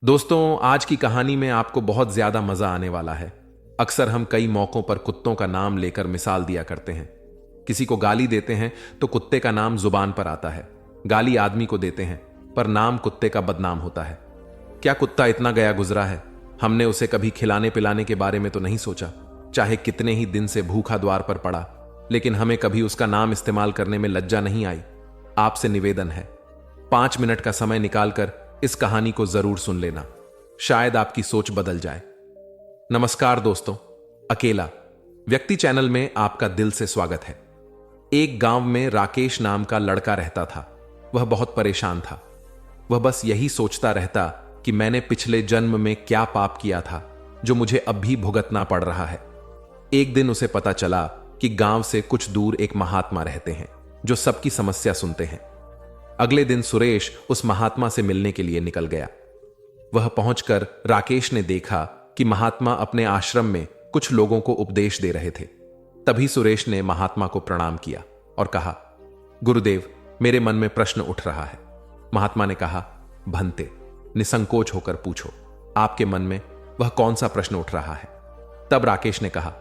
दोस्तों, आज की कहानी में आपको बहुत ज्यादा मजा आने वाला है। अक्सर हम कई मौकों पर कुत्तों का नाम लेकर मिसाल दिया करते हैं। किसी को गाली देते हैं तो कुत्ते का नाम जुबान पर आता है। गाली आदमी को देते हैं पर नाम कुत्ते का बदनाम होता है। क्या कुत्ता इतना गया गुजरा है? हमने उसे कभी खिलाने पिलाने के बारे में तो नहीं सोचा, चाहे कितने ही दिन से भूखा द्वार पर पड़ा, लेकिन हमें कभी उसका नाम इस्तेमाल करने में लज्जा नहीं आई। आपसे निवेदन है, 5 मिनट का समय निकालकर इस कहानी को जरूर सुन लेना, शायद आपकी सोच बदल जाए। नमस्कार दोस्तों, अकेला व्यक्ति चैनल में आपका दिल से स्वागत है। एक गांव में राकेश नाम का लड़का रहता था। वह बहुत परेशान था। वह बस यही सोचता रहता कि मैंने पिछले जन्म में क्या पाप किया था जो मुझे अब भी भुगतना पड़ रहा है। एक दिन उसे पता चला कि गांव से कुछ दूर एक महात्मा रहते हैं जो सबकी समस्या सुनते हैं। अगले दिन सुरेश उस महात्मा से मिलने के लिए निकल गया। वह पहुंचकर राकेश ने देखा कि महात्मा अपने आश्रम में कुछ लोगों को उपदेश दे रहे थे। तभी सुरेश ने महात्मा को प्रणाम किया और कहा, गुरुदेव, मेरे मन में प्रश्न उठ रहा है। महात्मा ने कहा, भंते, निसंकोच होकर पूछो, आपके मन में वह कौन सा प्रश्न उठ रहा है? तब राकेश ने कहा,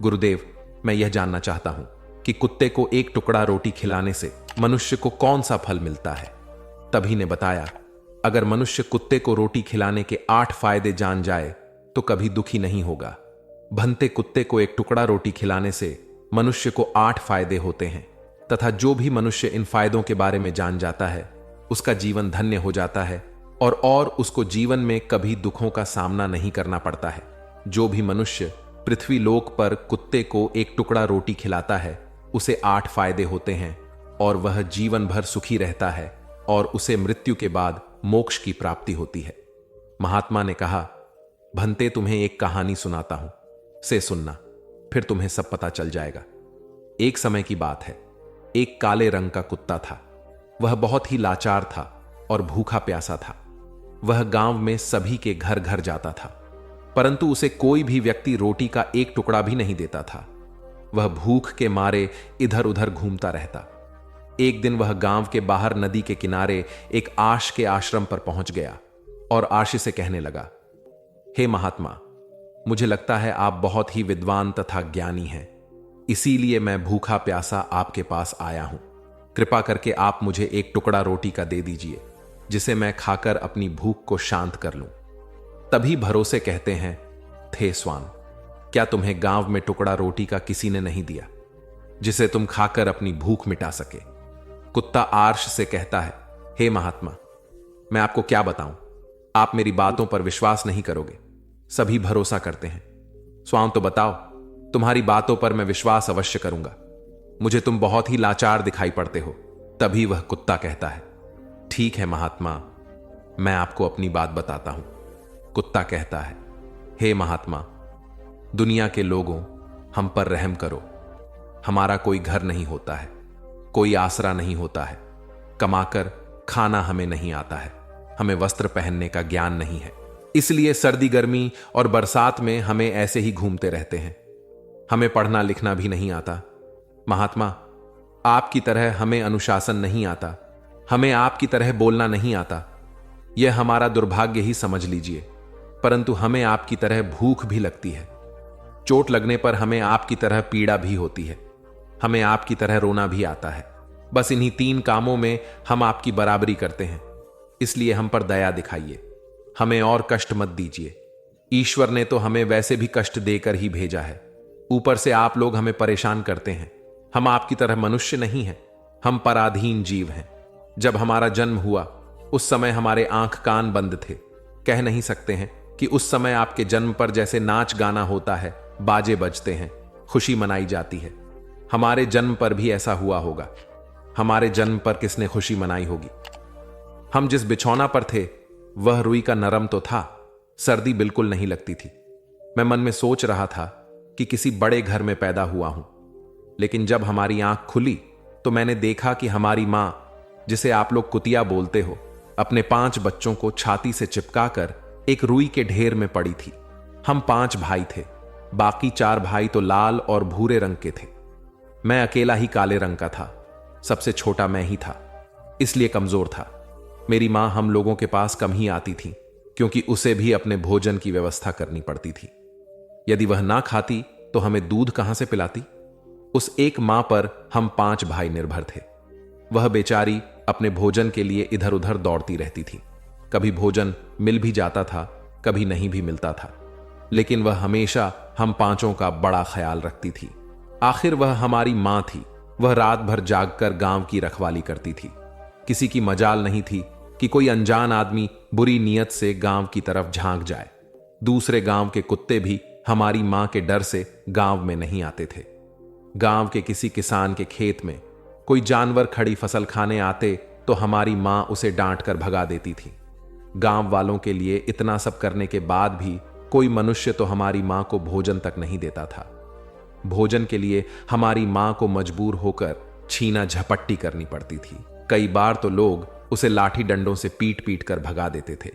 गुरुदेव, मैं यह जानना चाहता हूं कि कुत्ते को एक टुकड़ा रोटी खिलाने से मनुष्य को कौन सा फल मिलता है? तभी ने बताया, अगर मनुष्य कुत्ते को रोटी खिलाने के 8 फायदे जान जाए तो कभी दुखी नहीं होगा। भंते, कुत्ते को एक टुकड़ा रोटी खिलाने से मनुष्य को 8 फायदे होते हैं तथा जो भी मनुष्य इन फायदों के बारे में जान जाता है उसका जीवन धन्य हो जाता है और उसको जीवन में कभी दुखों का सामना नहीं करना पड़ता है। जो भी मनुष्य पृथ्वी लोक पर कुत्ते को एक टुकड़ा रोटी खिलाता है उसे 8 फायदे होते हैं और वह जीवन भर सुखी रहता है और उसे मृत्यु के बाद मोक्ष की प्राप्ति होती है। महात्मा ने कहा, भंते, तुम्हें एक कहानी सुनाता हूं, से सुनना, फिर तुम्हें सब पता चल जाएगा। एक समय की बात है, एक काले रंग का कुत्ता था। वह बहुत ही लाचार था और भूखा प्यासा था। वह गांव में सभी के घर घर जाता था, परंतु उसे कोई भी व्यक्ति रोटी का एक टुकड़ा भी नहीं देता था। वह भूख के मारे इधर उधर घूमता रहता। एक दिन वह गांव के बाहर नदी के किनारे एक आश के आश्रम पर पहुंच गया और आश से कहने लगा, हे महात्मा, मुझे लगता है आप बहुत ही विद्वान तथा ज्ञानी हैं, इसीलिए मैं भूखा प्यासा आपके पास आया हूं। कृपा करके आप मुझे एक टुकड़ा रोटी का दे दीजिए जिसे मैं खाकर अपनी भूख को शांत कर लूं। तभी भरोसे कहते हैं, थे स्वान, क्या तुम्हें गांव में टुकड़ा रोटी का किसी ने नहीं दिया जिसे तुम खाकर अपनी भूख मिटा सके? कुत्ता आर्श से कहता है, हे महात्मा, मैं आपको क्या बताऊं, आप मेरी बातों पर विश्वास नहीं करोगे। सभी भरोसा करते हैं। स्वान, तो बताओ, तुम्हारी बातों पर मैं विश्वास अवश्य करूंगा। मुझे तुम बहुत ही लाचार दिखाई पड़ते हो। तभी वह कुत्ता कहता है, ठीक है महात्मा, मैं आपको अपनी बात बताता हूं। कुत्ता कहता है, हे महात्मा, दुनिया के लोगों, हम पर रहम करो। हमारा कोई घर नहीं होता है, कोई आसरा नहीं होता है, कमाकर खाना हमें नहीं आता है, हमें वस्त्र पहनने का ज्ञान नहीं है, इसलिए सर्दी गर्मी और बरसात में हमें ऐसे ही घूमते रहते हैं। हमें पढ़ना लिखना भी नहीं आता। महात्मा, आपकी तरह हमें अनुशासन नहीं आता, हमें आपकी तरह बोलना नहीं आता। यह हमारा दुर्भाग्य ही समझ लीजिए, परंतु हमें आपकी तरह भूख भी लगती है। चोट लगने पर हमें आपकी तरह पीड़ा भी होती है, हमें आपकी तरह रोना भी आता है। बस इन्हीं 3 कामों में हम आपकी बराबरी करते हैं, इसलिए हम पर दया दिखाइए, हमें और कष्ट मत दीजिए। ईश्वर ने तो हमें वैसे भी कष्ट देकर ही भेजा है, ऊपर से आप लोग हमें परेशान करते हैं। हम आपकी तरह मनुष्य नहीं हैं, हम पराधीन जीव हैं। जब हमारा जन्म हुआ उस समय हमारे आंख कान बंद थे। कह नहीं सकते हैं कि उस समय आपके जन्म पर जैसे नाच गाना होता है, बाजे बजते हैं, खुशी मनाई जाती है। हमारे जन्म पर भी ऐसा हुआ होगा। हमारे जन्म पर किसने खुशी मनाई होगी? हम जिस बिछौना पर थे वह रुई का नरम तो था, सर्दी बिल्कुल नहीं लगती थी। मैं मन में सोच रहा था कि किसी बड़े घर में पैदा हुआ हूं, लेकिन जब हमारी आंख खुली तो मैंने देखा कि हमारी मां, जिसे आप लोग कुतिया बोलते हो, अपने 5 बच्चों को छाती से चिपकाकर एक रुई के ढेर में पड़ी थी। हम 5 भाई थे, बाकी 4 भाई तो लाल और भूरे रंग के थे। मैं अकेला ही काले रंग का था। सबसे छोटा मैं ही था, इसलिए कमजोर था। मेरी मां हम लोगों के पास कम ही आती थी। क्योंकि उसे भी अपने भोजन की व्यवस्था करनी पड़ती थी। यदि वह ना खाती तो हमें दूध कहां से पिलाती? उस एक मां पर हम 5 भाई निर्भर थे। वह बेचारी अपने भोजन के लिए इधर उधर दौड़ती रहती थी। कभी भोजन मिल भी जाता था, कभी नहीं भी मिलता था, लेकिन वह हमेशा हम 5 का बड़ा ख्याल रखती थी। आखिर वह हमारी मां थी। वह रात भर जागकर गांव की रखवाली करती थी। किसी की मजाल नहीं थी कि कोई अनजान आदमी बुरी नीयत से गांव की तरफ झांक जाए। दूसरे गांव के कुत्ते भी हमारी मां के डर से गांव में नहीं आते थे। गांव के किसी किसान के खेत में कोई जानवर खड़ी फसल खाने आते तो हमारी मां उसे डांट कर भगा देती थी। गांव वालों के लिए इतना सब करने के बाद भी कोई मनुष्य तो हमारी मां को भोजन तक नहीं देता था। भोजन के लिए हमारी मां को मजबूर होकर छीना झपट्टी करनी पड़ती थी। कई बार तो लोग उसे लाठी डंडों से पीट पीट कर भगा देते थे।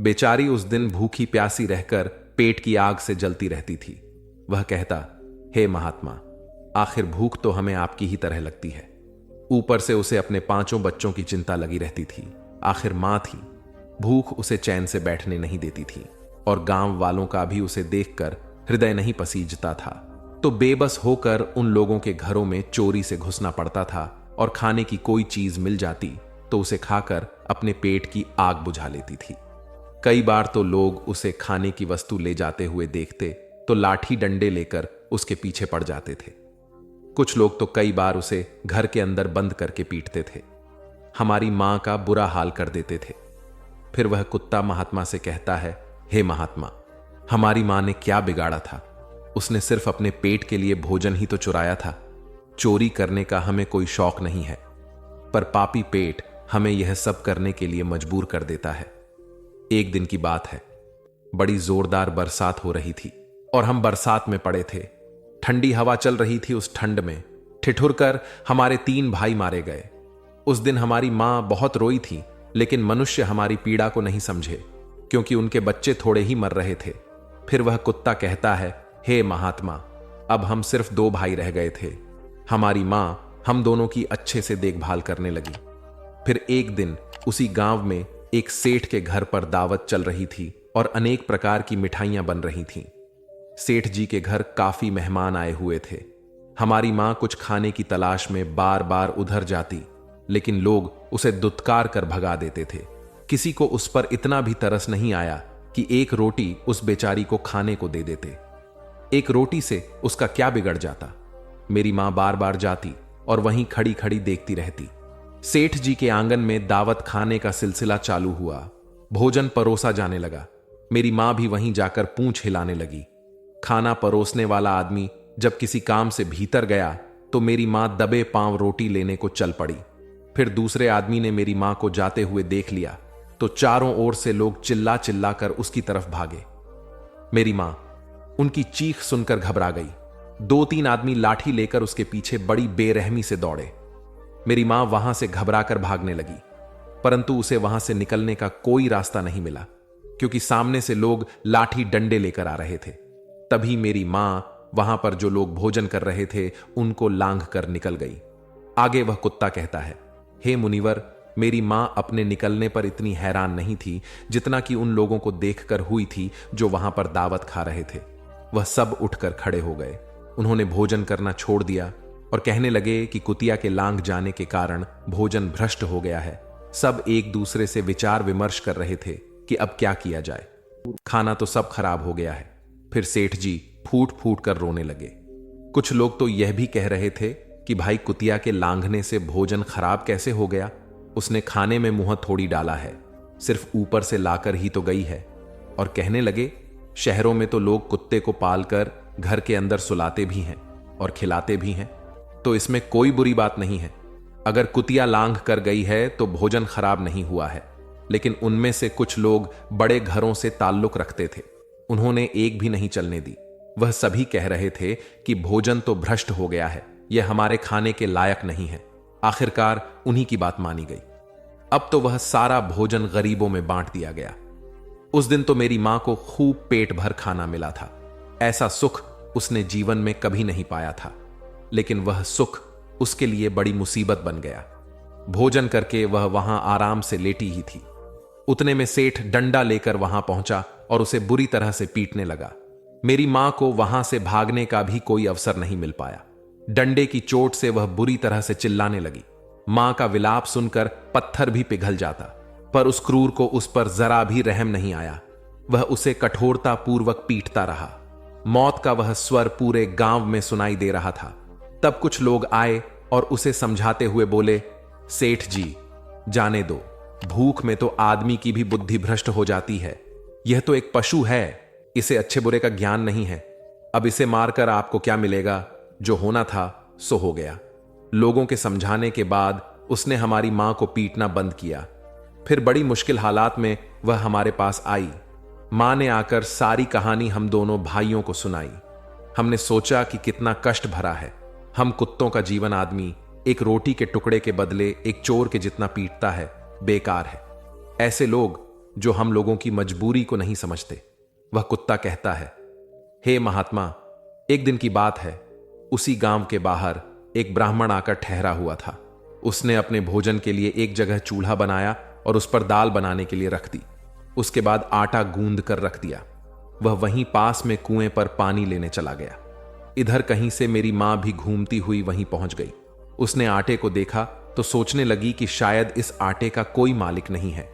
बेचारी उस दिन भूखी प्यासी रहकर पेट की आग से जलती रहती थी। वह कहता, हे महात्मा, आखिर भूख तो हमें आपकी ही तरह लगती है। ऊपर से उसे अपने 5 बच्चों की चिंता लगी रहती थी। आखिर मां थी, भूख उसे चैन से बैठने नहीं देती थी और गांव वालों का भी उसे देखकर हृदय नहीं पसीजता था। तो बेबस होकर उन लोगों के घरों में चोरी से घुसना पड़ता था और खाने की कोई चीज मिल जाती तो उसे खाकर अपने पेट की आग बुझा लेती थी। कई बार तो लोग उसे खाने की वस्तु ले जाते हुए देखते तो लाठी डंडे लेकर उसके पीछे पड़ जाते थे। कुछ लोग तो कई बार उसे घर के अंदर बंद करके पीटते थे। हमारी मां का बुरा हाल कर देते थे। फिर वह कुत्ता महात्मा से कहता है, हे महात्मा, हमारी मां ने क्या बिगाड़ा था? उसने सिर्फ अपने पेट के लिए भोजन ही तो चुराया था। चोरी करने का हमें कोई शौक नहीं है, पर पापी पेट हमें यह सब करने के लिए मजबूर कर देता है। एक दिन की बात है, बड़ी जोरदार बरसात हो रही थी और हम बरसात में पड़े थे। ठंडी हवा चल रही थी। उस ठंड में ठिठुर कर हमारे 3 भाई मारे गए। उस दिन हमारी मां बहुत रोई थी, लेकिन मनुष्य हमारी पीड़ा को नहीं समझे, क्योंकि उनके बच्चे थोड़े ही मर रहे थे। फिर वह कुत्ता कहता है, हे महात्मा, अब हम सिर्फ 2 भाई रह गए थे। हमारी मां हम दोनों की अच्छे से देखभाल करने लगी। फिर एक दिन उसी गांव में एक सेठ के घर पर दावत चल रही थी और अनेक प्रकार की मिठाइयां बन रही थीं। सेठ जी के घर काफी मेहमान आए हुए थे। हमारी मां कुछ खाने की तलाश में बार बार उधर जाती, लेकिन लोग उसे दुत्कार कर भगा देते थे। किसी को उस पर इतना भी तरस नहीं आया कि एक रोटी उस बेचारी को खाने को दे देते। एक रोटी से उसका क्या बिगड़ जाता? मेरी मां बार बार जाती और वहीं खड़ी खड़ी देखती रहती। सेठ जी के आंगन में दावत खाने का सिलसिला चालू हुआ। भोजन परोसा जाने लगा। मेरी मां भी वहीं जाकर पूंछ हिलाने लगी। खाना परोसने वाला आदमी जब किसी काम से भीतर गया तो मेरी मां दबे पांव रोटी लेने को चल पड़ी। फिर दूसरे आदमी ने मेरी मां को जाते हुए देख लिया तो चारों ओर से लोग चिल्ला चिल्ला कर उसकी तरफ भागे। मेरी मां उनकी चीख सुनकर घबरा गई। 2-3 आदमी लाठी लेकर उसके पीछे बड़ी बेरहमी से दौड़े। मेरी मां वहां से घबरा कर भागने लगी, परंतु उसे वहां से निकलने का कोई रास्ता नहीं मिला, क्योंकि सामने से लोग लाठी डंडे लेकर आ रहे थे। तभी मेरी मां वहां पर जो लोग भोजन कर रहे थे उनको लांघ कर निकल गई। आगे वह कुत्ता कहता है, हे मुनिवर, मेरी मां अपने निकलने पर इतनी हैरान नहीं थी जितना कि उन लोगों को देखकर हुई थी जो वहां पर दावत खा रहे थे। वह सब उठकर खड़े हो गए। उन्होंने भोजन करना छोड़ दिया और कहने लगे कि कुतिया के लांघ जाने के कारण भोजन भ्रष्ट हो गया है। सब एक दूसरे से विचार विमर्श कर रहे थे कि अब क्या किया जाए। खाना तो सब खराब हो गया है। फिर सेठ जी फूट फूट कर रोने लगे। कुछ लोग तो यह भी कह रहे थे कि भाई, कुतिया के लांघने से भोजन खराब कैसे हो गया? उसने खाने में मुंह थोड़ी डाला है, सिर्फ ऊपर से लाकर ही तो गई है। और कहने लगे, शहरों में तो लोग कुत्ते को पालकर घर के अंदर सुलाते भी हैं और खिलाते भी हैं, तो इसमें कोई बुरी बात नहीं है। अगर कुतिया लांघ कर गई है तो भोजन खराब नहीं हुआ है। लेकिन उनमें से कुछ लोग बड़े घरों से ताल्लुक रखते थे, उन्होंने एक भी नहीं चलने दी। वह सभी कह रहे थे कि भोजन तो भ्रष्ट हो गया है, यह हमारे खाने के लायक नहीं है। आखिरकार उन्हीं की बात मानी गई। अब तो वह सारा भोजन गरीबों में बांट दिया गया। उस दिन तो मेरी मां को खूब पेट भर खाना मिला था। ऐसा सुख उसने जीवन में कभी नहीं पाया था, लेकिन वह सुख उसके लिए बड़ी मुसीबत बन गया। भोजन करके वह वहां आराम से लेटी ही थी। उतने में सेठ डंडा लेकर वहां पहुंचा और उसे बुरी तरह से पीटने लगा। मेरी मां को वहां से भागने का भी कोई अवसर नहीं मिल पाया। डंडे की चोट से वह बुरी तरह से चिल्लाने लगी। मां का विलाप सुनकर पत्थर भी पिघल जाता, पर उस क्रूर को उस पर जरा भी रहम नहीं आया। वह उसे कठोरता पूर्वक पीटता रहा। मौत का वह स्वर पूरे गांव में सुनाई दे रहा था। तब कुछ लोग आए और उसे समझाते हुए बोले, सेठ जी, जाने दो, भूख में तो आदमी की भी बुद्धि भ्रष्ट हो जाती है। यह तो एक पशु है, इसे अच्छे बुरे का ज्ञान नहीं है। अब इसे मारकर आपको क्या मिलेगा? जो होना था सो हो गया। लोगों के समझाने के बाद उसने हमारी मां को पीटना बंद किया। फिर बड़ी मुश्किल हालात में वह हमारे पास आई। मां ने आकर सारी कहानी हम दोनों भाइयों को सुनाई। हमने सोचा कि कितना कष्ट भरा है। हम कुत्तों का जीवन आदमी एक रोटी के टुकड़े के बदले एक चोर के जितना पीटता है, बेकार है। ऐसे लोग जो हम लोगों की मजबूरी को नहीं समझते। वह कुत्ता कहता है, हे महात्मा, एक दिन की बात है, उसी गांव के बाहर एक ब्राह्मण आकर ठहरा हुआ था। उसने अपने भोजन के लिए एक जगह चूल्हा बनाया और उस पर दाल बनाने के लिए रख दी। उसके बाद आटा गूंद कर रख दिया। वह वहीं पास में कुएं पर पानी लेने चला गया। इधर कहीं से मेरी मां भी घूमती हुई वहीं पहुंच गई। उसने आटे को देखा तो सोचने लगी कि शायद इस आटे का कोई मालिक नहीं है।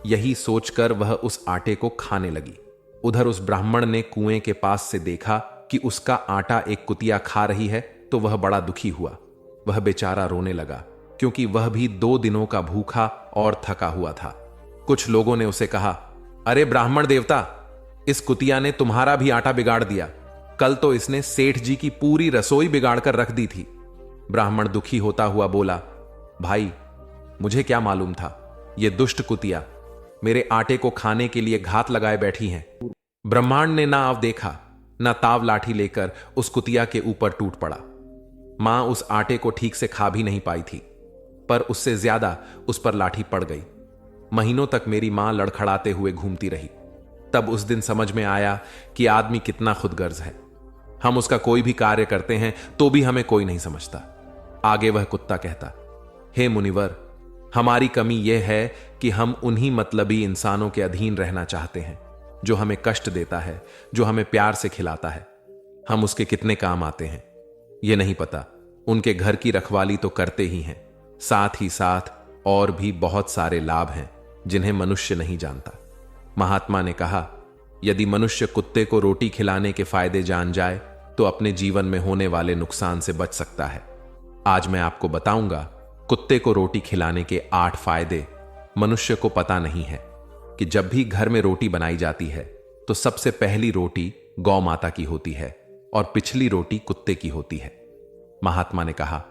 यही सोचकर वह उस आटे को खाने लगी। उधर उस ब्राह्मण ने कुएं के पास से देखा कि उसका आटा एक कुतिया खा रही है, तो वह बड़ा दुखी हुआ। वह बेचारा रोने लगा, क्योंकि वह भी 2 दिनों का भूखा और थका हुआ था। कुछ लोगों ने उसे कहा, अरे ब्राह्मण देवता, इस कुतिया ने तुम्हारा भी आटा बिगाड़ दिया। कल तो इसने सेठ जी की पूरी रसोई बिगाड़ कर रख दी थी। ब्राह्मण दुखी होता हुआ बोला, भाई, मुझे क्या मालूम था, ये दुष्ट कुतिया मेरे आटे को खाने के लिए घात लगाए बैठी हैं। ब्रह्मांड ने ना आव देखा, ना ताव लाठी लेकर उस कुतिया के ऊपर टूट पड़ा। मां उस आटे को ठीक से खा भी नहीं पाई थी, पर उससे ज्यादा उस पर लाठी पड़ गई। महीनों तक मेरी मां लड़खड़ाते हुए घूमती रही। तब उस दिन समझ में आया कि आदमी कितना खुदगर्ज है। हम उसका कोई भी कार्य करते हैं तो भी हमें कोई नहीं समझता। आगे वह कुत्ता कहता, हे मुनिवर, हमारी कमी यह है कि हम उन्हीं मतलबी इंसानों के अधीन रहना चाहते हैं, जो हमें कष्ट देता है, जो हमें प्यार से खिलाता है। हम उसके कितने काम आते हैं यह नहीं पता। उनके घर की रखवाली तो करते ही हैं, साथ ही साथ और भी बहुत सारे लाभ हैं जिन्हें मनुष्य नहीं जानता। महात्मा ने कहा, यदि मनुष्य कुत्ते को रोटी खिलाने के फायदे जान जाए तो अपने जीवन में होने वाले नुकसान से बच सकता है। आज मैं आपको बताऊंगा कुत्ते को रोटी खिलाने के 8 फायदे। मनुष्य को पता नहीं है कि जब भी घर में रोटी बनाई जाती है तो सबसे पहली रोटी गौ माता की होती है और पिछली रोटी कुत्ते की होती है। महात्मा ने कहा,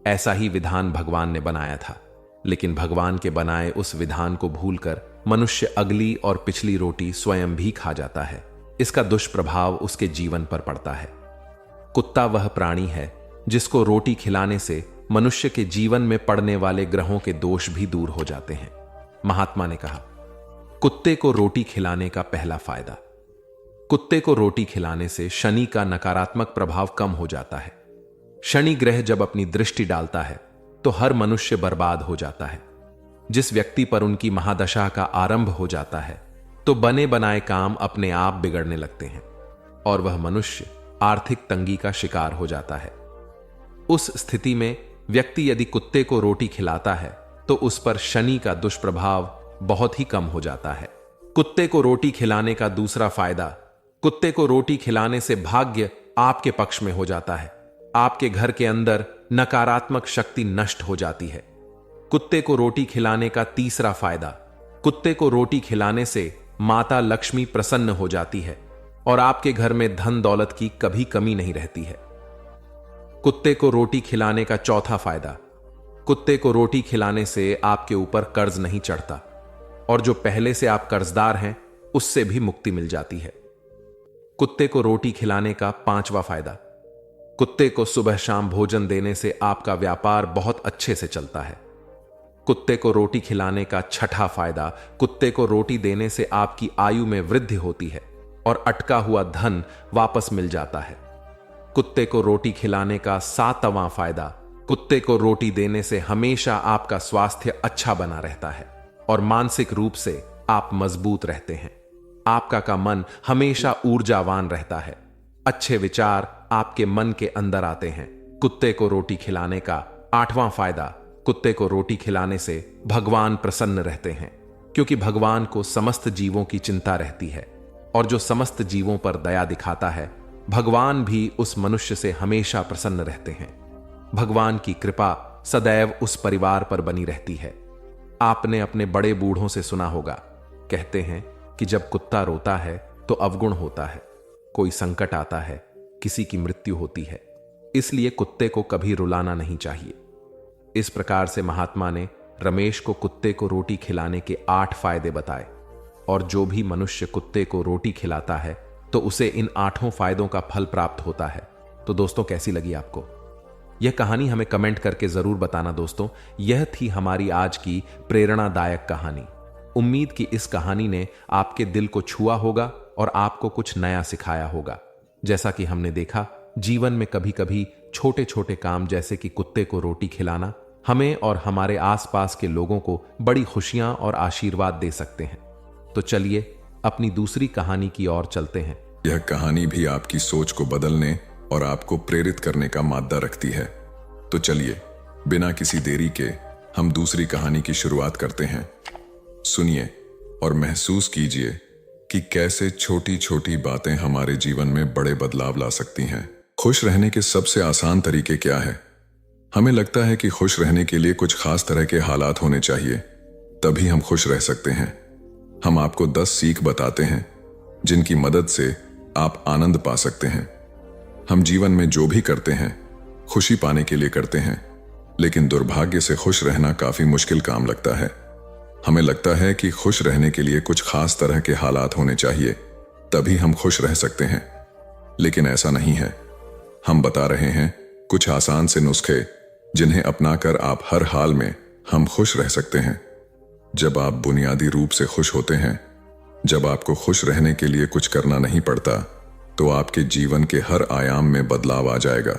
ऐसा ही विधान भगवान ने बनाया था, लेकिन भगवान के बनाए उस विधान को भूलकर मनुष्य अगली और पिछली रोटी स्वयं भी खा जाता है। इसका दुष्प्रभाव उसके जीवन पर पड़ता है। कुत्ता वह प्राणी है जिसको रोटी खिलाने से मनुष्य के जीवन में पड़ने वाले ग्रहों के दोष भी दूर हो जाते हैं। महात्मा ने कहा, कुत्ते को रोटी खिलाने का पहला फायदा। कुत्ते को रोटी खिलाने से शनि का नकारात्मक प्रभाव कम हो जाता है। शनि ग्रह जब अपनी दृष्टि डालता है तो हर मनुष्य बर्बाद हो जाता है। जिस व्यक्ति पर उनकी महादशा का आरंभ हो जाता है तो बने बनाए काम अपने आप बिगड़ने लगते हैं और वह मनुष्य आर्थिक तंगी का शिकार हो जाता है। उस स्थिति में व्यक्ति यदि कुत्ते को रोटी खिलाता है तो उस पर शनि का दुष्प्रभाव बहुत ही कम हो जाता है। कुत्ते को रोटी खिलाने का दूसरा फायदा, कुत्ते को रोटी खिलाने से भाग्य आपके पक्ष में हो जाता है। आपके घर के अंदर नकारात्मक शक्ति नष्ट हो जाती है। कुत्ते को रोटी खिलाने का तीसरा फायदा, कुत्ते को रोटी खिलाने से माता लक्ष्मी प्रसन्न हो जाती है और आपके घर में धन दौलत की कभी कमी नहीं रहती है। कुत्ते को रोटी खिलाने का चौथा फायदा, कुत्ते को रोटी खिलाने से आपके ऊपर कर्ज नहीं चढ़ता और जो पहले से आप कर्जदार हैं उससे भी मुक्ति मिल जाती है। कुत्ते को रोटी खिलाने का पांचवा फायदा, कुत्ते को सुबह शाम भोजन देने से आपका व्यापार बहुत अच्छे से चलता है। कुत्ते को रोटी खिलाने का छठा फायदा, कुत्ते को रोटी देने से आपकी आयु में वृद्धि होती है और अटका हुआ धन वापस मिल जाता है। कुत्ते को रोटी खिलाने का सातवां फायदा, कुत्ते को रोटी देने से हमेशा आपका स्वास्थ्य अच्छा बना रहता है और मानसिक रूप से आप मजबूत रहते हैं। आपका का मन हमेशा ऊर्जावान रहता है। अच्छे विचार आपके मन के अंदर आते हैं। कुत्ते को रोटी खिलाने का 8वां फायदा, कुत्ते को रोटी खिलाने से भगवान प्रसन्न रहते हैं, क्योंकि भगवान को समस्त जीवों की चिंता रहती है, और जो समस्त जीवों पर दया दिखाता है, भगवान भी उस मनुष्य से हमेशा प्रसन्न रहते हैं। भगवान की कृपा सदैव उस परिवार पर बनी रहती है। आपने अपने बड़े बूढ़ों से सुना होगा, कहते हैं कि जब कुत्ता रोता है तो अवगुण होता है, कोई संकट आता है, किसी की मृत्यु होती है, इसलिए कुत्ते को कभी रुलाना नहीं चाहिए। इस प्रकार से महात्मा ने रमेश को कुत्ते को रोटी खिलाने के 8 फायदे बताए, और जो भी मनुष्य कुत्ते को रोटी खिलाता है तो उसे इन 8 फायदों का फल प्राप्त होता है। तो दोस्तों, कैसी लगी आपको यह कहानी? हमें कमेंट करके जरूर बताना दोस्तों। यह थी हमारी आज की प्रेरणादायक कहानी। उम्मीद कि इस कहानी ने आपके दिल को छुआ होगा और आपको कुछ नया सिखाया होगा। जैसा कि हमने देखा, जीवन में कभी कभी छोटे छोटे काम जैसे कि कुत्ते को रोटी खिलाना हमें और हमारे आसपास के लोगों को बड़ी खुशियां और आशीर्वाद दे सकते हैं। तो चलिए अपनी दूसरी कहानी की ओर चलते हैं। यह कहानी भी आपकी सोच को बदलने और आपको प्रेरित करने का मादा रखती है। तो चलिए बिना किसी देरी के हम दूसरी कहानी की शुरुआत करते हैं। सुनिए और महसूस कीजिए कि कैसे छोटी छोटी बातें हमारे जीवन में बड़े बदलाव ला सकती हैं। खुश रहने के सबसे आसान तरीके क्या है? हमें लगता है कि खुश रहने के लिए कुछ खास तरह के हालात होने चाहिए, तभी हम खुश रह सकते हैं। हम आपको 10 सीख बताते हैं जिनकी मदद से आप आनंद पा सकते हैं। हम जीवन में जो भी करते हैं खुशी पाने के लिए करते हैं, लेकिन दुर्भाग्य से खुश रहना काफी मुश्किल काम लगता है। हमें लगता है कि खुश रहने के लिए कुछ खास तरह के हालात होने चाहिए, तभी हम खुश रह सकते हैं, लेकिन ऐसा नहीं है। हम बता रहे हैं कुछ आसान से नुस्खे जिन्हें अपनाकर आप हर हाल में हम खुश रह सकते हैं। जब आप बुनियादी रूप से खुश होते हैं, जब आपको खुश रहने के लिए कुछ करना नहीं पड़ता, तो आपके जीवन के हर आयाम में बदलाव आ जाएगा।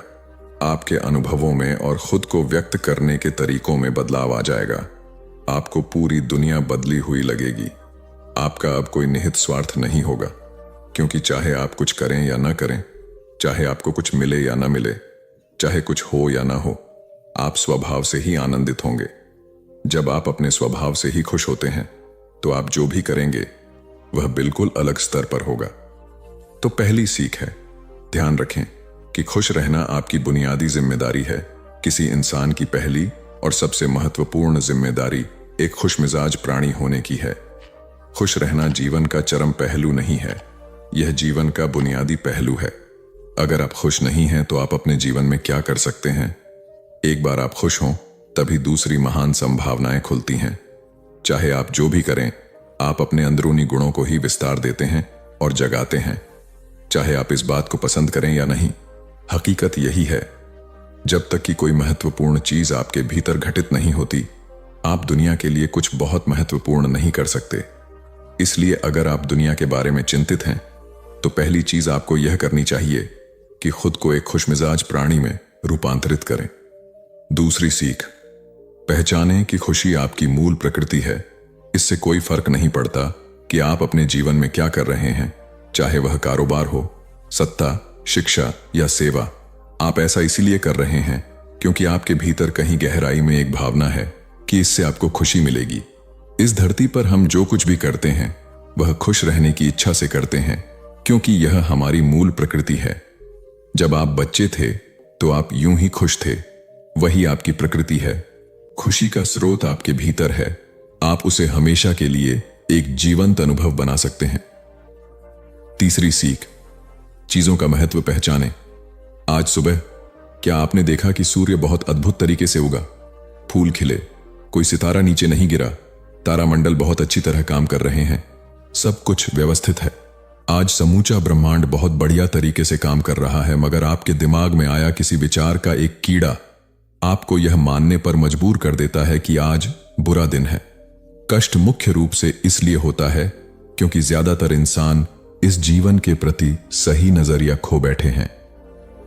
आपके अनुभवों में और खुद को व्यक्त करने के तरीकों में बदलाव आ जाएगा। आपको पूरी दुनिया बदली हुई लगेगी। आपका अब कोई निहित स्वार्थ नहीं होगा, क्योंकि चाहे आप कुछ करें या ना करें, चाहे आपको कुछ मिले या ना मिले, चाहे कुछ हो या ना हो, आप स्वभाव से ही आनंदित होंगे। जब आप अपने स्वभाव से ही खुश होते हैं, तो आप जो भी करेंगे वह बिल्कुल अलग स्तर पर होगा। तो पहली सीख है, ध्यान रखें कि खुश रहना आपकी बुनियादी जिम्मेदारी है। किसी इंसान की पहली और सबसे महत्वपूर्ण जिम्मेदारी एक खुशमिजाज प्राणी होने की है। खुश रहना जीवन का चरम पहलू नहीं है, यह जीवन का बुनियादी पहलू है। अगर आप खुश नहीं हैं तो आप अपने जीवन में क्या कर सकते हैं? एक बार आप खुश हों, तभी दूसरी महान संभावनाएं खुलती हैं। चाहे आप जो भी करें, आप अपने अंदरूनी गुणों को ही विस्तार देते हैं और जगाते हैं। चाहे आप इस बात को पसंद करें या नहीं, हकीकत यही है। जब तक कि कोई महत्वपूर्ण चीज आपके भीतर घटित नहीं होती, आप दुनिया के लिए कुछ बहुत महत्वपूर्ण नहीं कर सकते। इसलिए अगर आप दुनिया के बारे में चिंतित हैं, तो पहली चीज आपको यह करनी चाहिए कि खुद को एक खुशमिजाज प्राणी में रूपांतरित करें। दूसरी सीख, पहचानें कि खुशी आपकी मूल प्रकृति है। इससे कोई फर्क नहीं पड़ता कि आप अपने जीवन में क्या कर रहे हैं, चाहे वह कारोबार हो, सत्ता, शिक्षा या सेवा। आप ऐसा इसीलिए कर रहे हैं क्योंकि आपके भीतर कहीं गहराई में एक भावना है कि इससे आपको खुशी मिलेगी। इस धरती पर हम जो कुछ भी करते हैं वह खुश रहने की इच्छा से करते हैं, क्योंकि यह हमारी मूल प्रकृति है। जब आप बच्चे थे तो आप यूं ही खुश थे, वही आपकी प्रकृति है। खुशी का स्रोत आपके भीतर है। आप उसे हमेशा के लिए एक जीवंत अनुभव बना सकते हैं। तीसरी सीख, चीजों का महत्व पहचानें। आज सुबह क्या आपने देखा कि सूर्य बहुत अद्भुत तरीके से उगा? फूल खिले, कोई सितारा नीचे नहीं गिरा, तारामंडल बहुत अच्छी तरह काम कर रहे हैं, सब कुछ व्यवस्थित है। आज समूचा ब्रह्मांड बहुत बढ़िया तरीके से काम कर रहा है, मगर आपके दिमाग में आया किसी विचार का एक कीड़ा आपको यह मानने पर मजबूर कर देता है कि आज बुरा दिन है। कष्ट मुख्य रूप से इसलिए होता है क्योंकि ज्यादातर इंसान इस जीवन के प्रति सही नजरिया खो बैठे हैं।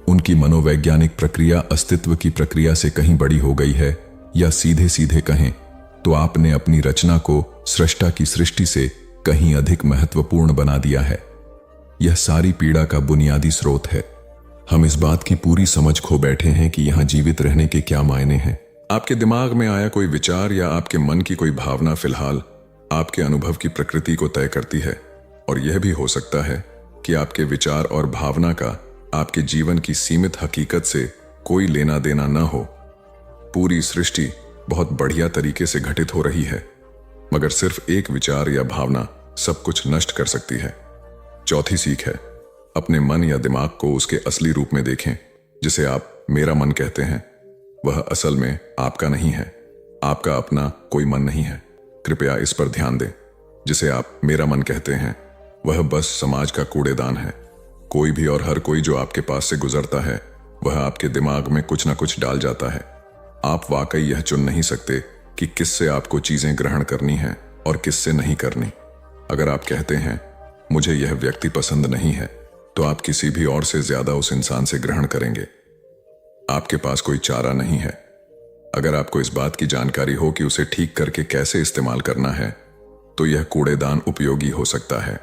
उनकी मनोवैज्ञानिक प्रक्रिया अस्तित्व की प्रक्रिया से कहीं बड़ी हो गई है, या सीधे सीधे कहें तो आपने अपनी रचना को सृष्टा की सृष्टि से कहीं अधिक महत्वपूर्ण बना दिया है। यह सारी पीड़ा का बुनियादी स्रोत है। हम इस बात की पूरी समझ खो बैठे हैं कि यहां जीवित रहने के क्या मायने हैं। आपके दिमाग में आया कोई विचार या आपके मन की कोई भावना फिलहाल आपके अनुभव की प्रकृति को तय करती है, और यह भी हो सकता है कि आपके विचार और भावना का आपके जीवन की सीमित हकीकत से कोई लेना देना न हो। पूरी सृष्टि बहुत बढ़िया तरीके से घटित हो रही है, मगर सिर्फ एक विचार या भावना सब कुछ नष्ट कर सकती है। चौथी सीख है, अपने मन या दिमाग को उसके असली रूप में देखें। जिसे आप मेरा मन कहते हैं, वह असल में आपका नहीं है। आपका अपना कोई मन नहीं है। कृपया इस पर ध्यान दें। जिसे आप मेरा मन कहते हैं, वह बस समाज का कूड़ेदान है। कोई भी और हर कोई जो आपके पास से गुजरता है, वह आपके दिमाग में कुछ ना कुछ डाल जाता है। आप वाकई यह चुन नहीं सकते कि किससे आपको चीजें ग्रहण करनी हैं और किससे नहीं करनी। अगर आप कहते हैं मुझे यह व्यक्ति पसंद नहीं है, तो आप किसी भी और से ज्यादा उस इंसान से ग्रहण करेंगे। आपके पास कोई चारा नहीं है। अगर आपको इस बात की जानकारी हो कि उसे ठीक करके कैसे इस्तेमाल करना है, तो यह कूड़ेदान उपयोगी हो सकता है।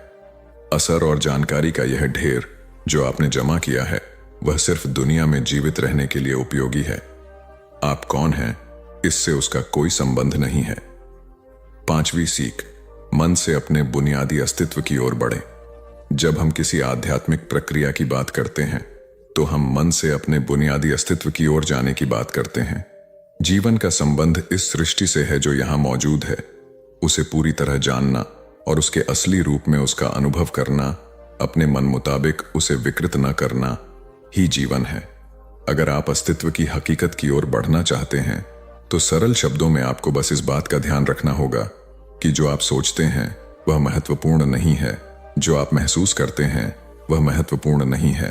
असर और जानकारी का यह ढेर जो आपने जमा किया है, वह सिर्फ दुनिया में जीवित रहने के लिए उपयोगी है। आप कौन हैं, इससे उसका कोई संबंध नहीं है। पांचवी सीख, मन से अपने बुनियादी अस्तित्व की ओर बढ़ें। जब हम किसी आध्यात्मिक प्रक्रिया की बात करते हैं, तो हम मन से अपने बुनियादी अस्तित्व की ओर जाने की बात करते हैं। जीवन का संबंध इस सृष्टि से है जो यहां मौजूद है। उसे पूरी तरह जानना और उसके असली रूप में उसका अनुभव करना, अपने मन मुताबिक उसे विकृत न करना ही जीवन है। अगर आप अस्तित्व की हकीकत की ओर बढ़ना चाहते हैं, तो सरल शब्दों में आपको बस इस बात का ध्यान रखना होगा कि जो आप सोचते हैं वह महत्वपूर्ण नहीं है, जो आप महसूस करते हैं वह महत्वपूर्ण नहीं है।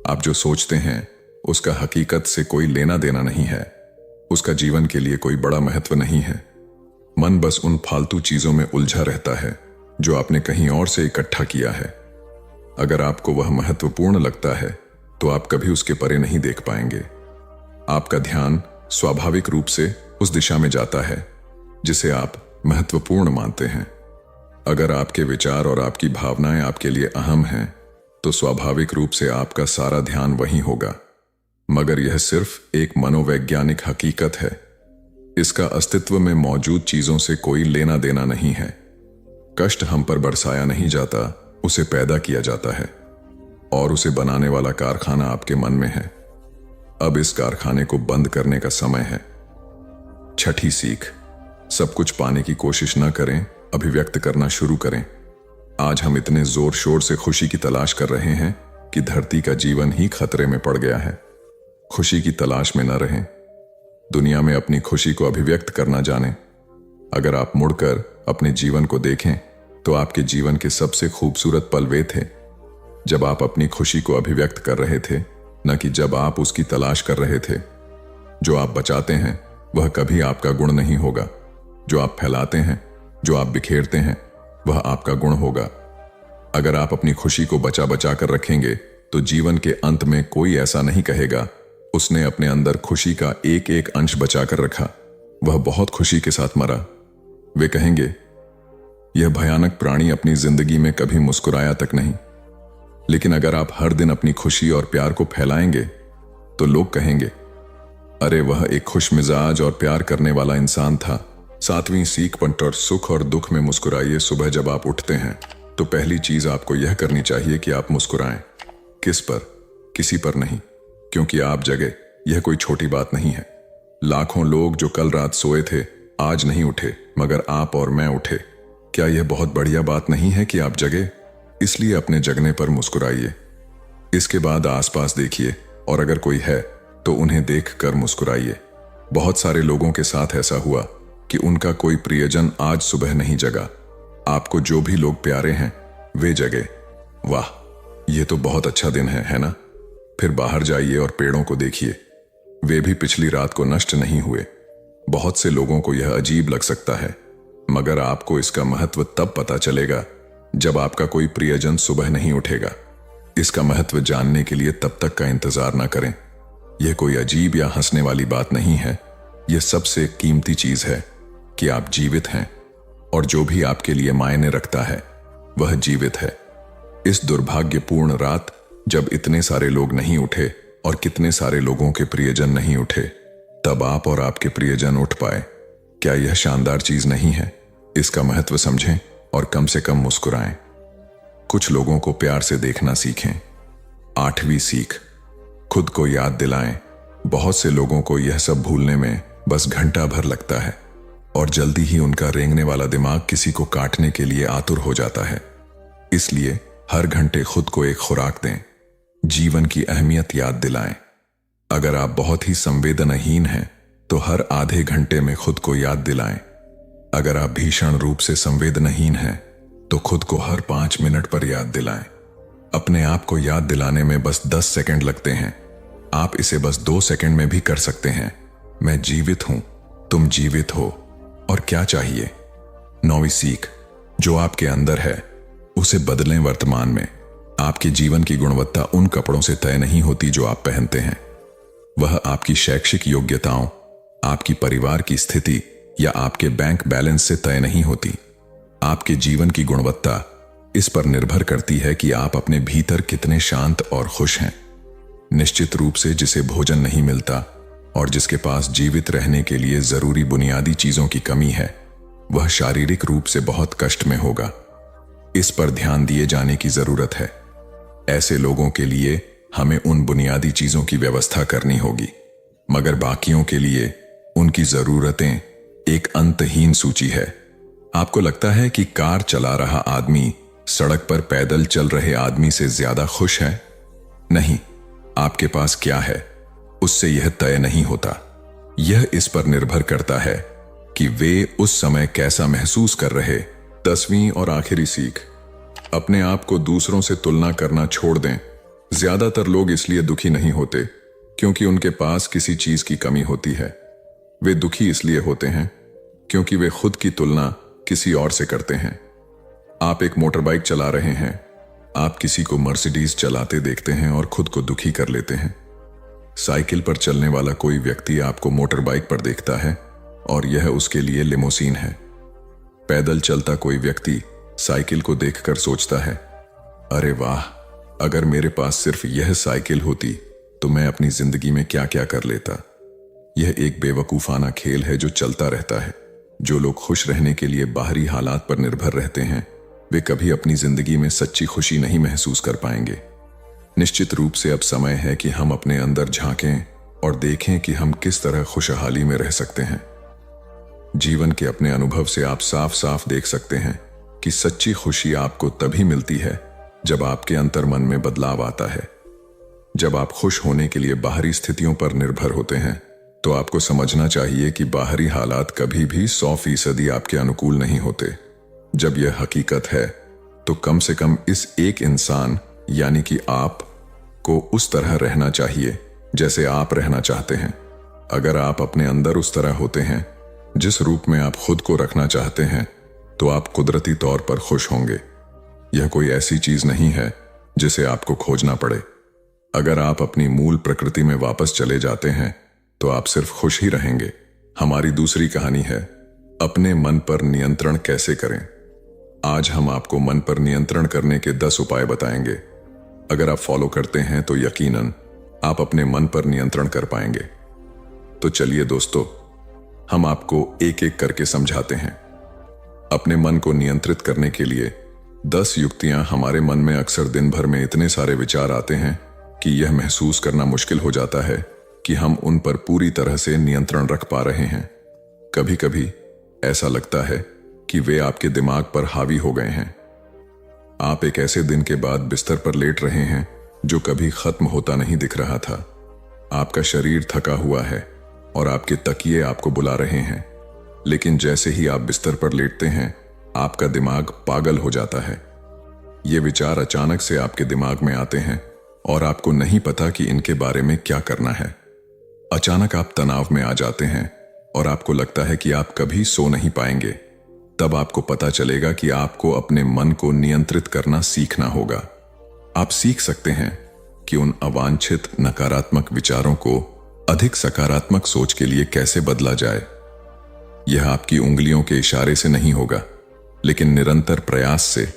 आप जो सोचते हैं उसका हकीकत से कोई लेना देना नहीं है। उसका जीवन के लिए कोई बड़ा महत्व नहीं है। मन बस उन फालतू चीजों में उलझा रहता है जो आपने कहीं और से इकट्ठा किया है। अगर आपको वह महत्वपूर्ण लगता है, तो आप कभी उसके परे नहीं देख पाएंगे। आपका ध्यान स्वाभाविक रूप से उस दिशा में जाता है जिसे आप महत्वपूर्ण मानते हैं। अगर आपके विचार और आपकी भावनाएं आपके लिए अहम हैं, तो स्वाभाविक रूप से आपका सारा ध्यान वहीं होगा। मगर यह सिर्फ एक मनोवैज्ञानिक हकीकत है। इसका अस्तित्व में मौजूद चीजों से कोई लेना देना नहीं है। कष्ट हम पर बरसाया नहीं जाता, उसे पैदा किया जाता है, और उसे बनाने वाला कारखाना आपके मन में है। अब इस कारखाने को बंद करने का समय है। छठी सीख, सब कुछ पाने की कोशिश न करें, अभिव्यक्त करना शुरू करें। आज हम इतने जोर शोर से खुशी की तलाश कर रहे हैं कि धरती का जीवन ही खतरे में पड़ गया है। खुशी की तलाश में न रहें। दुनिया में अपनी खुशी को अभिव्यक्त करना जानें। अगर आप मुड़कर अपने जीवन को देखें, तो आपके जीवन के सबसे खूबसूरत पल वे थे जब आप अपनी खुशी को अभिव्यक्त कर रहे थे, न कि जब आप उसकी तलाश कर रहे थे। जो आप बचाते हैं वह कभी आपका गुण नहीं होगा। जो आप फैलाते हैं, जो आप बिखेरते हैं, वह आपका गुण होगा। अगर आप अपनी खुशी को बचा बचा कर रखेंगे, तो जीवन के अंत में कोई ऐसा नहीं कहेगा उसने अपने अंदर खुशी का एक एक अंश बचा कर रखा, वह बहुत खुशी के साथ मरा। वे कहेंगे यह भयानक प्राणी अपनी जिंदगी में कभी मुस्कुराया तक नहीं। लेकिन अगर आप हर दिन अपनी खुशी और प्यार को फैलाएंगे, तो लोग कहेंगे अरे वह एक खुश मिजाज और प्यार करने वाला इंसान था। सातवीं सीख, पंटर सुख और दुख में मुस्कुराइए। सुबह जब आप उठते हैं, तो पहली चीज आपको यह करनी चाहिए कि आप मुस्कुराएं। किस पर? किसी पर नहीं, क्योंकि आप जगे, यह कोई छोटी बात नहीं है। लाखों लोग जो कल रात सोए थे आज नहीं उठे, मगर आप और मैं उठे। क्या यह बहुत बढ़िया बात नहीं है कि आप जगे? इसलिए अपने जगने पर मुस्कुराइए। इसके बाद आसपास देखिए, और अगर कोई है तो उन्हें देखकर मुस्कुराइए। बहुत सारे लोगों के साथ ऐसा हुआ कि उनका कोई प्रियजन आज सुबह नहीं जगा। आपको जो भी लोग प्यारे हैं वे जगे। वाह, यह तो बहुत अच्छा दिन है ना? फिर बाहर जाइए और पेड़ों को देखिए, वे भी पिछली रात को नष्ट नहीं हुए। बहुत से लोगों को यह अजीब लग सकता है, मगर आपको इसका महत्व तब पता चलेगा जब आपका कोई प्रियजन सुबह नहीं उठेगा। इसका महत्व जानने के लिए तब तक का इंतजार न करें। यह कोई अजीब या हंसने वाली बात नहीं है। यह सबसे कीमती चीज है कि आप जीवित हैं और जो भी आपके लिए मायने रखता है वह जीवित है। इस दुर्भाग्यपूर्ण रात जब इतने सारे लोग नहीं उठे और कितने सारे लोगों के प्रियजन नहीं उठे, तब आप और आपके प्रियजन उठ पाए। क्या यह शानदार चीज नहीं है? इसका महत्व समझें और कम से कम मुस्कुराएं। कुछ लोगों को प्यार से देखना सीखें। 8वीं सीख, खुद को याद दिलाएं। बहुत से लोगों को यह सब भूलने में बस घंटा भर लगता है और जल्दी ही उनका रेंगने वाला दिमाग किसी को काटने के लिए आतुर हो जाता है। इसलिए हर घंटे खुद को एक खुराक दें, जीवन की अहमियत याद दिलाएं। अगर आप बहुत ही संवेदनहीन हैं तो हर आधे घंटे में खुद को याद दिलाएं। अगर आप भीषण रूप से संवेदनहीन हैं तो खुद को हर 5 मिनट पर याद दिलाएं। अपने आप को याद दिलाने में बस 10 सेकंड लगते हैं। आप इसे बस 2 सेकंड में भी कर सकते हैं। मैं जीवित हूं, तुम जीवित हो, और क्या चाहिए? 9वीं सीख, जो आपके अंदर है उसे बदलें वर्तमान में। आपके जीवन की गुणवत्ता उन कपड़ों से तय नहीं होती जो आप पहनते हैं। वह आपकी शैक्षिक योग्यताओं, आपकी परिवार की स्थिति या आपके बैंक बैलेंस से तय नहीं होती। आपके जीवन की गुणवत्ता इस पर निर्भर करती है कि आप अपने भीतर कितने शांत और खुश हैं। निश्चित रूप से जिसे भोजन नहीं मिलता और जिसके पास जीवित रहने के लिए जरूरी बुनियादी चीजों की कमी है, वह शारीरिक रूप से बहुत कष्ट में होगा। इस पर ध्यान दिए जाने की जरूरत है। ऐसे लोगों के लिए हमें उन बुनियादी चीजों की व्यवस्था करनी होगी, मगर बाकियों के लिए उनकी जरूरतें एक अंतहीन सूची है। आपको लगता है कि कार चला रहा आदमी सड़क पर पैदल चल रहे आदमी से ज्यादा खुश है? नहीं, आपके पास क्या है उससे यह तय नहीं होता। यह इस पर निर्भर करता है कि वे उस समय कैसा महसूस कर रहे। 10वीं और आखिरी सीख, अपने आप को दूसरों से तुलना करना छोड़ दें। ज्यादातर लोग इसलिए दुखी नहीं होते क्योंकि उनके पास किसी चीज की कमी होती है। वे दुखी इसलिए होते हैं क्योंकि वे खुद की तुलना किसी और से करते हैं। आप एक मोटरबाइक चला रहे हैं, आप किसी को मर्सिडीज चलाते देखते हैं और खुद को दुखी कर लेते हैं। साइकिल पर चलने वाला कोई व्यक्ति आपको मोटरबाइक पर देखता है और यह उसके लिए लिमोसीन है। पैदल चलता कोई व्यक्ति साइकिल को देखकर सोचता है, अरे वाह, अगर मेरे पास सिर्फ यह साइकिल होती तो मैं अपनी जिंदगी में क्या क्या कर लेता। यह एक बेवकूफाना खेल है जो चलता रहता है। जो लोग खुश रहने के लिए बाहरी हालात पर निर्भर रहते हैं, वे कभी अपनी जिंदगी में सच्ची खुशी नहीं महसूस कर पाएंगे। निश्चित रूप से अब समय है कि हम अपने अंदर झांकें और देखें कि हम किस तरह खुशहाली में रह सकते हैं। जीवन के अपने अनुभव से आप साफ साफ देख सकते हैं कि सच्ची खुशी आपको तभी मिलती है जब आपके अंतर्मन में बदलाव आता है। जब आप खुश होने के लिए बाहरी स्थितियों पर निर्भर होते हैं तो आपको समझना चाहिए कि बाहरी हालात कभी भी 100% आपके अनुकूल नहीं होते। जब यह हकीकत है तो कम से कम इस एक इंसान यानी कि आप को उस तरह रहना चाहिए जैसे आप रहना चाहते हैं। अगर आप अपने अंदर उस तरह होते हैं जिस रूप में आप खुद को रखना चाहते हैं तो आप कुदरती तौर पर खुश होंगे। यह कोई ऐसी चीज नहीं है जिसे आपको खोजना पड़े। अगर आप अपनी मूल प्रकृति में वापस चले जाते हैं तो आप सिर्फ खुश ही रहेंगे। हमारी दूसरी कहानी है अपने मन पर नियंत्रण कैसे करें। आज हम आपको मन पर नियंत्रण करने के 10 उपाय बताएंगे। अगर आप फॉलो करते हैं तो यकीनन आप अपने मन पर नियंत्रण कर पाएंगे। तो चलिए दोस्तों, हम आपको एक एक करके समझाते हैं। अपने मन को नियंत्रित करने के लिए 10 युक्तियां। हमारे मन में अक्सर दिन भर में इतने सारे विचार आते हैं कि यह महसूस करना मुश्किल हो जाता है कि हम उन पर पूरी तरह से नियंत्रण रख पा रहे हैं। कभी कभी ऐसा लगता है कि वे आपके दिमाग पर हावी हो गए हैं। आप एक ऐसे दिन के बाद बिस्तर पर लेट रहे हैं जो कभी खत्म होता नहीं दिख रहा था। आपका शरीर थका हुआ है और आपके तकिए आपको बुला रहे हैं, लेकिन जैसे ही आप बिस्तर पर लेटते हैं आपका दिमाग पागल हो जाता है। ये विचार अचानक से आपके दिमाग में आते हैं और आपको नहीं पता कि इनके बारे में क्या करना है। अचानक आप तनाव में आ जाते हैं और आपको लगता है कि आप कभी सो नहीं पाएंगे। तब आपको पता चलेगा कि आपको अपने मन को नियंत्रित करना सीखना होगा। आप सीख सकते हैं कि उन अवांछित नकारात्मक विचारों को अधिक सकारात्मक सोच के लिए कैसे बदला जाए। यह आपकी उंगलियों के इशारे से नहीं होगा, लेकिन निरंतर प्रयास से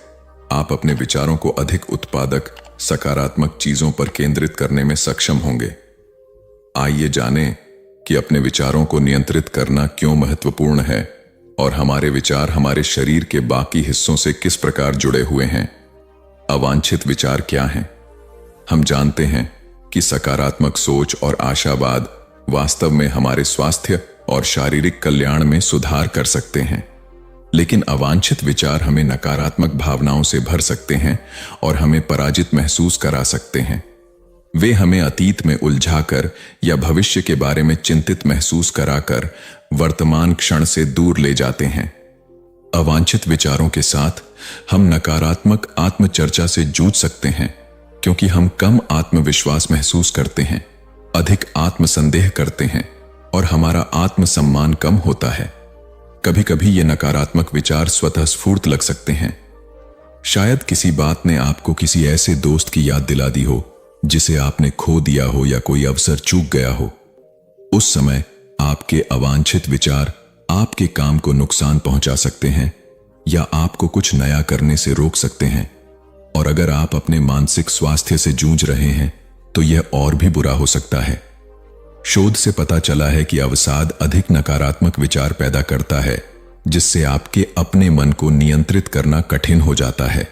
आप अपने विचारों को अधिक उत्पादक, सकारात्मक चीजों पर केंद्रित करने में सक्षम होंगे। आइए जानें कि अपने विचारों को नियंत्रित करना क्यों महत्वपूर्ण है और हमारे विचार हमारे शरीर के बाकी हिस्सों से किस प्रकार जुड़े हुए हैं। अवांछित विचार क्या हैं? हम जानते हैं कि सकारात्मक सोच और आशावाद वास्तव में हमारे स्वास्थ्य और शारीरिक कल्याण में सुधार कर सकते हैं, लेकिन अवांछित विचार हमें नकारात्मक भावनाओं से भर सकते हैं और हमें पराजित महसूस करा सकते हैं। वे हमें अतीत में उलझाकर या भविष्य के बारे में चिंतित महसूस कराकर वर्तमान क्षण से दूर ले जाते हैं। अवांछित विचारों के साथ हम नकारात्मक आत्मचर्चा से जूझ सकते हैं, क्योंकि हम कम आत्मविश्वास महसूस करते हैं, अधिक आत्मसंदेह करते हैं और हमारा आत्मसम्मान कम होता है। कभी कभी ये नकारात्मक विचार स्वतः स्फूर्त लग सकते हैं। शायद किसी बात ने आपको किसी ऐसे दोस्त की याद दिला दी हो जिसे आपने खो दिया हो, या कोई अवसर चूक गया हो। उस समय आपके अवांछित विचार आपके काम को नुकसान पहुंचा सकते हैं या आपको कुछ नया करने से रोक सकते हैं। और अगर आप अपने मानसिक स्वास्थ्य से जूझ रहे हैं तो यह और भी बुरा हो सकता है। शोध से पता चला है कि अवसाद अधिक नकारात्मक विचार पैदा करता है, जिससे आपके अपने मन को नियंत्रित करना कठिन हो जाता है।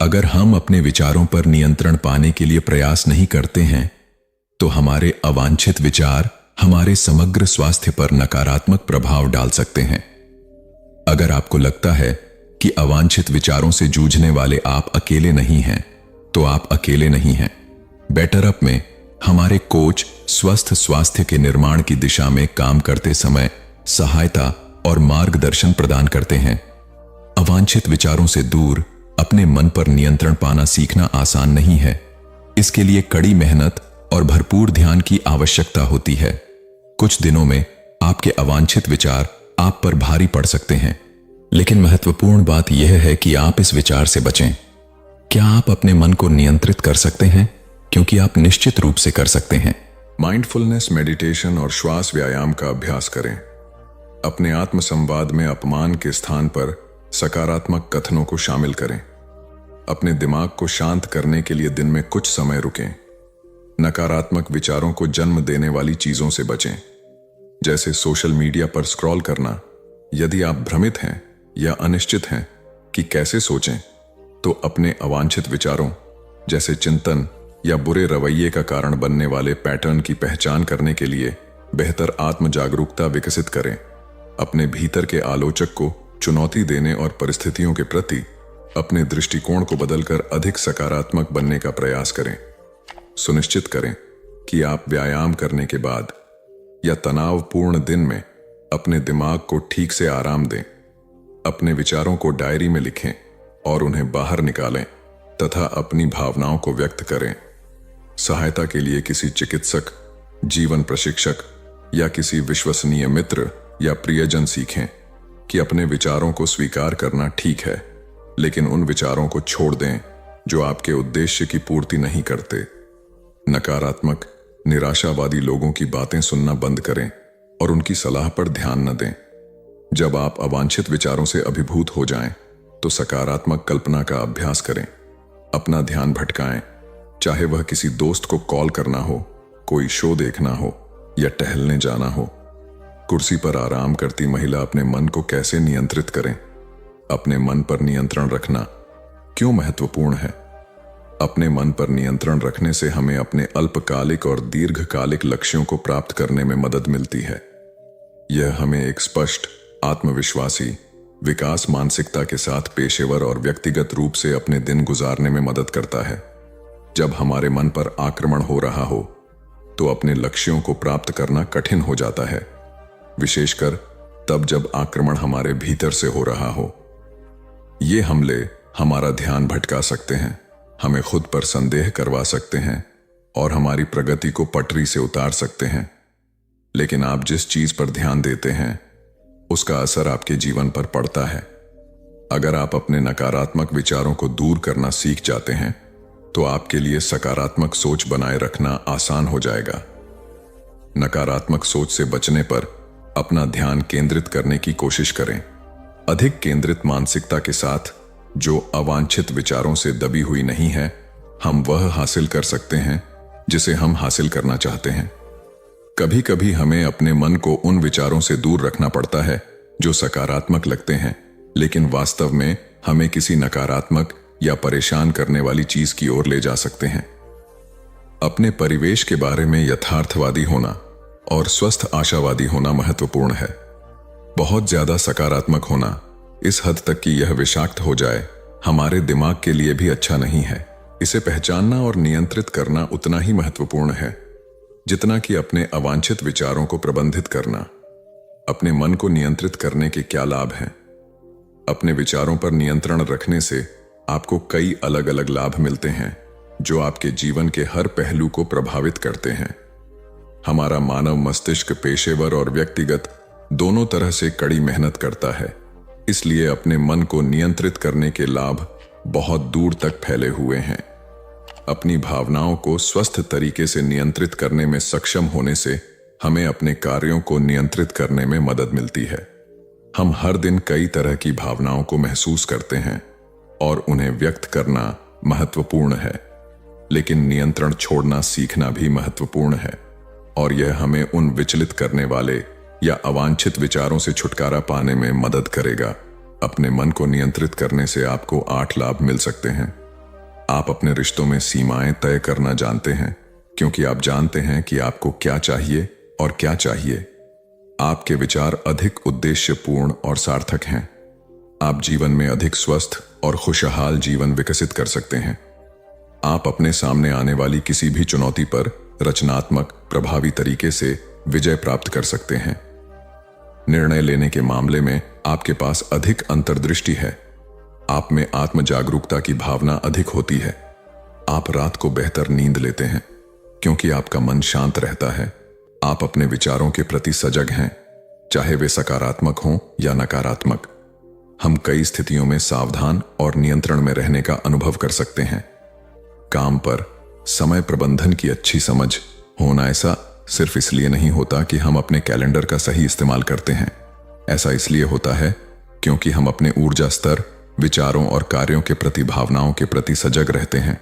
अगर हम अपने विचारों पर नियंत्रण पाने के लिए प्रयास नहीं करते हैं तो हमारे अवांछित विचार हमारे समग्र स्वास्थ्य पर नकारात्मक प्रभाव डाल सकते हैं। अगर आपको लगता है कि अवांछित विचारों से जूझने वाले आप अकेले नहीं हैं, तो आप अकेले नहीं हैं। बेटर अप में हमारे कोच स्वस्थ स्वास्थ्य के निर्माण की दिशा में काम करते समय सहायता और मार्गदर्शन प्रदान करते हैं। अवांछित विचारों से दूर अपने मन पर नियंत्रण पाना सीखना आसान नहीं है। इसके लिए कड़ी मेहनत और भरपूर ध्यान की आवश्यकता होती है। कुछ दिनों में आपके अवांछित विचार आप पर भारी पड़ सकते हैं, लेकिन महत्वपूर्ण बात यह है कि आप इस विचार से बचें। क्या आप अपने मन को नियंत्रित कर सकते हैं? क्योंकि आप निश्चित रूप से कर सकते हैं। माइंडफुलनेस, मेडिटेशन और श्वास व्यायाम का अभ्यास करें। अपने आत्म संवाद में अपमान के स्थान पर सकारात्मक कथनों को शामिल करें। अपने दिमाग को शांत करने के लिए दिन में कुछ समय रुकें। नकारात्मक विचारों को जन्म देने वाली चीजों से बचें, जैसे सोशल मीडिया पर स्क्रॉल करना। यदि आप भ्रमित हैं या अनिश्चित हैं कि कैसे सोचें, तो अपने अवांछित विचारों जैसे चिंतन या बुरे रवैये का कारण बनने वाले पैटर्न की पहचान करने के लिए बेहतर आत्म जागरूकता विकसित करें। अपने भीतर के आलोचक को चुनौती देने और परिस्थितियों के प्रति अपने दृष्टिकोण को बदलकर अधिक सकारात्मक बनने का प्रयास करें। सुनिश्चित करें कि आप व्यायाम करने के बाद या तनावपूर्ण दिन में अपने दिमाग को ठीक से आराम दें। अपने विचारों को डायरी में लिखें और उन्हें बाहर निकालें तथा अपनी भावनाओं को व्यक्त करें। सहायता के लिए किसी चिकित्सक, जीवन प्रशिक्षक या किसी विश्वसनीय मित्र या प्रियजन सीखें कि अपने विचारों को स्वीकार करना ठीक है, लेकिन उन विचारों को छोड़ दें जो आपके उद्देश्य की पूर्ति नहीं करते। नकारात्मक, निराशावादी लोगों की बातें सुनना बंद करें और उनकी सलाह पर ध्यान न दें। जब आप अवांछित विचारों से अभिभूत हो जाएं, तो सकारात्मक कल्पना का अभ्यास करें। अपना ध्यान भटकाएं, चाहे वह किसी दोस्त को कॉल करना हो, कोई शो देखना हो या टहलने जाना हो। कुर्सी पर आराम करती महिला अपने मन को कैसे नियंत्रित करें? अपने मन पर नियंत्रण रखना क्यों महत्वपूर्ण है? अपने मन पर नियंत्रण रखने से हमें अपने अल्पकालिक और दीर्घकालिक लक्ष्यों को प्राप्त करने में मदद मिलती है। यह हमें एक स्पष्ट, आत्मविश्वासी, विकास मानसिकता के साथ पेशेवर और व्यक्तिगत रूप से अपने दिन गुजारने में मदद करता है। जब हमारे मन पर आक्रमण हो रहा हो, तो अपने लक्ष्यों को प्राप्त करना कठिन हो जाता है, विशेषकर तब जब आक्रमण हमारे भीतर से हो रहा हो। ये हमले हमारा ध्यान भटका सकते हैं, हमें खुद पर संदेह करवा सकते हैं और हमारी प्रगति को पटरी से उतार सकते हैं। लेकिन आप जिस चीज पर ध्यान देते हैं, उसका असर आपके जीवन पर पड़ता है। अगर आप अपने नकारात्मक विचारों को दूर करना सीख जाते हैं, तो आपके लिए सकारात्मक सोच बनाए रखना आसान हो जाएगा। नकारात्मक सोच से बचने पर अपना ध्यान केंद्रित करने की कोशिश करें। अधिक केंद्रित मानसिकता के साथ, जो अवांछित विचारों से दबी हुई नहीं है, हम वह हासिल कर सकते हैं जिसे हम हासिल करना चाहते हैं। कभी कभी हमें अपने मन को उन विचारों से दूर रखना पड़ता है जो सकारात्मक लगते हैं, लेकिन वास्तव में हमें किसी नकारात्मक या परेशान करने वाली चीज की ओर ले जा सकते हैं। अपने परिवेश के बारे में यथार्थवादी होना और स्वस्थ आशावादी होना महत्वपूर्ण है। बहुत ज्यादा सकारात्मक होना, इस हद तक कि यह विषाक्त हो जाए, हमारे दिमाग के लिए भी अच्छा नहीं है। इसे पहचानना और नियंत्रित करना उतना ही महत्वपूर्ण है जितना कि अपने अवांछित विचारों को प्रबंधित करना। अपने मन को नियंत्रित करने के क्या लाभ हैं? अपने विचारों पर नियंत्रण रखने से आपको कई अलग अलग लाभ मिलते हैं जो आपके जीवन के हर पहलू को प्रभावित करते हैं। हमारा मानव मस्तिष्क पेशेवर और व्यक्तिगत दोनों तरह से कड़ी मेहनत करता है, इसलिए अपने मन को नियंत्रित करने के लाभ बहुत दूर तक फैले हुए हैं। अपनी भावनाओं को स्वस्थ तरीके से नियंत्रित करने में सक्षम होने से हमें अपने कार्यों को नियंत्रित करने में मदद मिलती है। हम हर दिन कई तरह की भावनाओं को महसूस करते हैं और उन्हें व्यक्त करना महत्वपूर्ण है, लेकिन नियंत्रण छोड़ना सीखना भी महत्वपूर्ण है, और यह हमें उन विचलित करने वाले या अवांछित विचारों से छुटकारा पाने में मदद करेगा। अपने मन को नियंत्रित करने से आपको 8 लाभ मिल सकते हैं। आप अपने रिश्तों में सीमाएं तय करना जानते हैं, क्योंकि आप जानते हैं कि आपको क्या चाहिए और क्या चाहिए। आपके विचार अधिक उद्देश्यपूर्ण और सार्थक हैं। आप जीवन में अधिक स्वस्थ और खुशहाल जीवन विकसित कर सकते हैं। आप अपने सामने आने वाली किसी भी चुनौती पर रचनात्मक, प्रभावी तरीके से विजय प्राप्त कर सकते हैं। निर्णय लेने के मामले में आपके पास अधिक अंतर्दृष्टि है। आप में आत्म जागरूकता की भावना अधिक होती है। आप रात को बेहतर नींद लेते हैं क्योंकि आपका मन शांत रहता है। आप अपने विचारों के प्रति सजग हैं, चाहे वे सकारात्मक हों या नकारात्मक। हम कई स्थितियों में सावधान और नियंत्रण में रहने का अनुभव कर सकते हैं। काम पर समय प्रबंधन की अच्छी समझ होना ऐसा सिर्फ इसलिए नहीं होता कि हम अपने कैलेंडर का सही इस्तेमाल करते हैं। ऐसा इसलिए होता है क्योंकि हम अपने ऊर्जा स्तर, विचारों और कार्यों के प्रति, भावनाओं के प्रति सजग रहते हैं।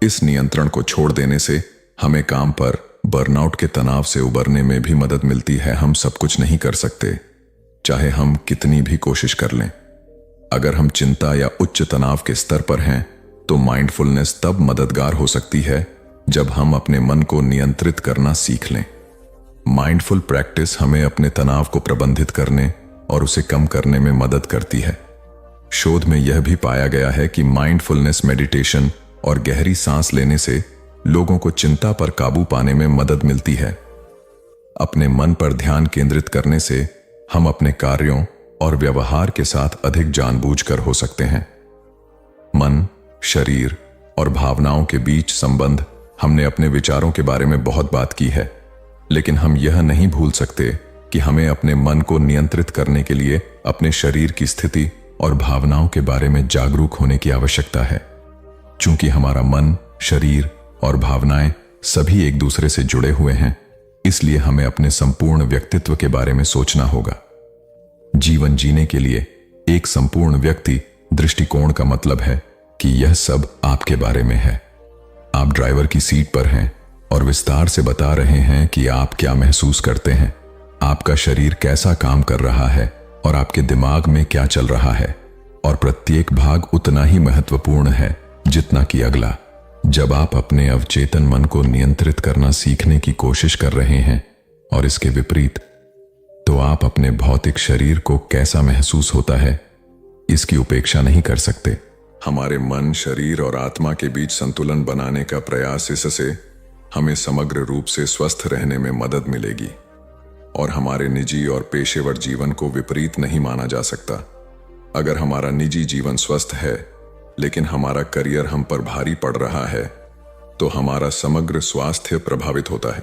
इस नियंत्रण को छोड़ देने से हमें काम पर बर्नआउट के तनाव से उबरने में भी मदद मिलती है। हम सब कुछ नहीं कर सकते, चाहे हम कितनी भी कोशिश कर लें। अगर हम चिंता या उच्च तनाव के स्तर पर हैं, तो माइंडफुलनेस तब मददगार हो सकती है जब हम अपने मन को नियंत्रित करना सीख लें। माइंडफुल प्रैक्टिस हमें अपने तनाव को प्रबंधित करने और उसे कम करने में मदद करती है। शोध में यह भी पाया गया है कि माइंडफुलनेस मेडिटेशन और गहरी सांस लेने से लोगों को चिंता पर काबू पाने में मदद मिलती है। अपने मन पर ध्यान केंद्रित करने से हम अपने कार्यों और व्यवहार के साथ अधिक जानबूझकर हो सकते हैं। मन, शरीर और भावनाओं के बीच संबंध, हमने अपने विचारों के बारे में बहुत बात की है, लेकिन हम यह नहीं भूल सकते कि हमें अपने मन को नियंत्रित करने के लिए अपने शरीर की स्थिति और भावनाओं के बारे में जागरूक होने की आवश्यकता है। चूंकि हमारा मन, शरीर और भावनाएं सभी एक दूसरे से जुड़े हुए हैं, इसलिए हमें अपने संपूर्ण व्यक्तित्व के बारे में सोचना होगा। जीवन जीने के लिए एक संपूर्ण व्यक्ति दृष्टिकोण का मतलब है कि यह सब आपके बारे में है। आप ड्राइवर की सीट पर हैं और विस्तार से बता रहे हैं कि आप क्या महसूस करते हैं, आपका शरीर कैसा काम कर रहा है और आपके दिमाग में क्या चल रहा है, और प्रत्येक भाग उतना ही महत्वपूर्ण है जितना कि अगला। जब आप अपने अवचेतन मन को नियंत्रित करना सीखने की कोशिश कर रहे हैं और इसके विपरीत, तो आप अपने भौतिक शरीर को कैसा महसूस होता है इसकी उपेक्षा नहीं कर सकते। हमारे मन, शरीर और आत्मा के बीच संतुलन बनाने का प्रयास, इससे हमें समग्र रूप से स्वस्थ रहने में मदद मिलेगी और हमारे निजी और पेशेवर जीवन को विपरीत नहीं माना जा सकता। अगर हमारा निजी जीवन स्वस्थ है लेकिन हमारा करियर हम पर भारी पड़ रहा है, तो हमारा समग्र स्वास्थ्य प्रभावित होता है।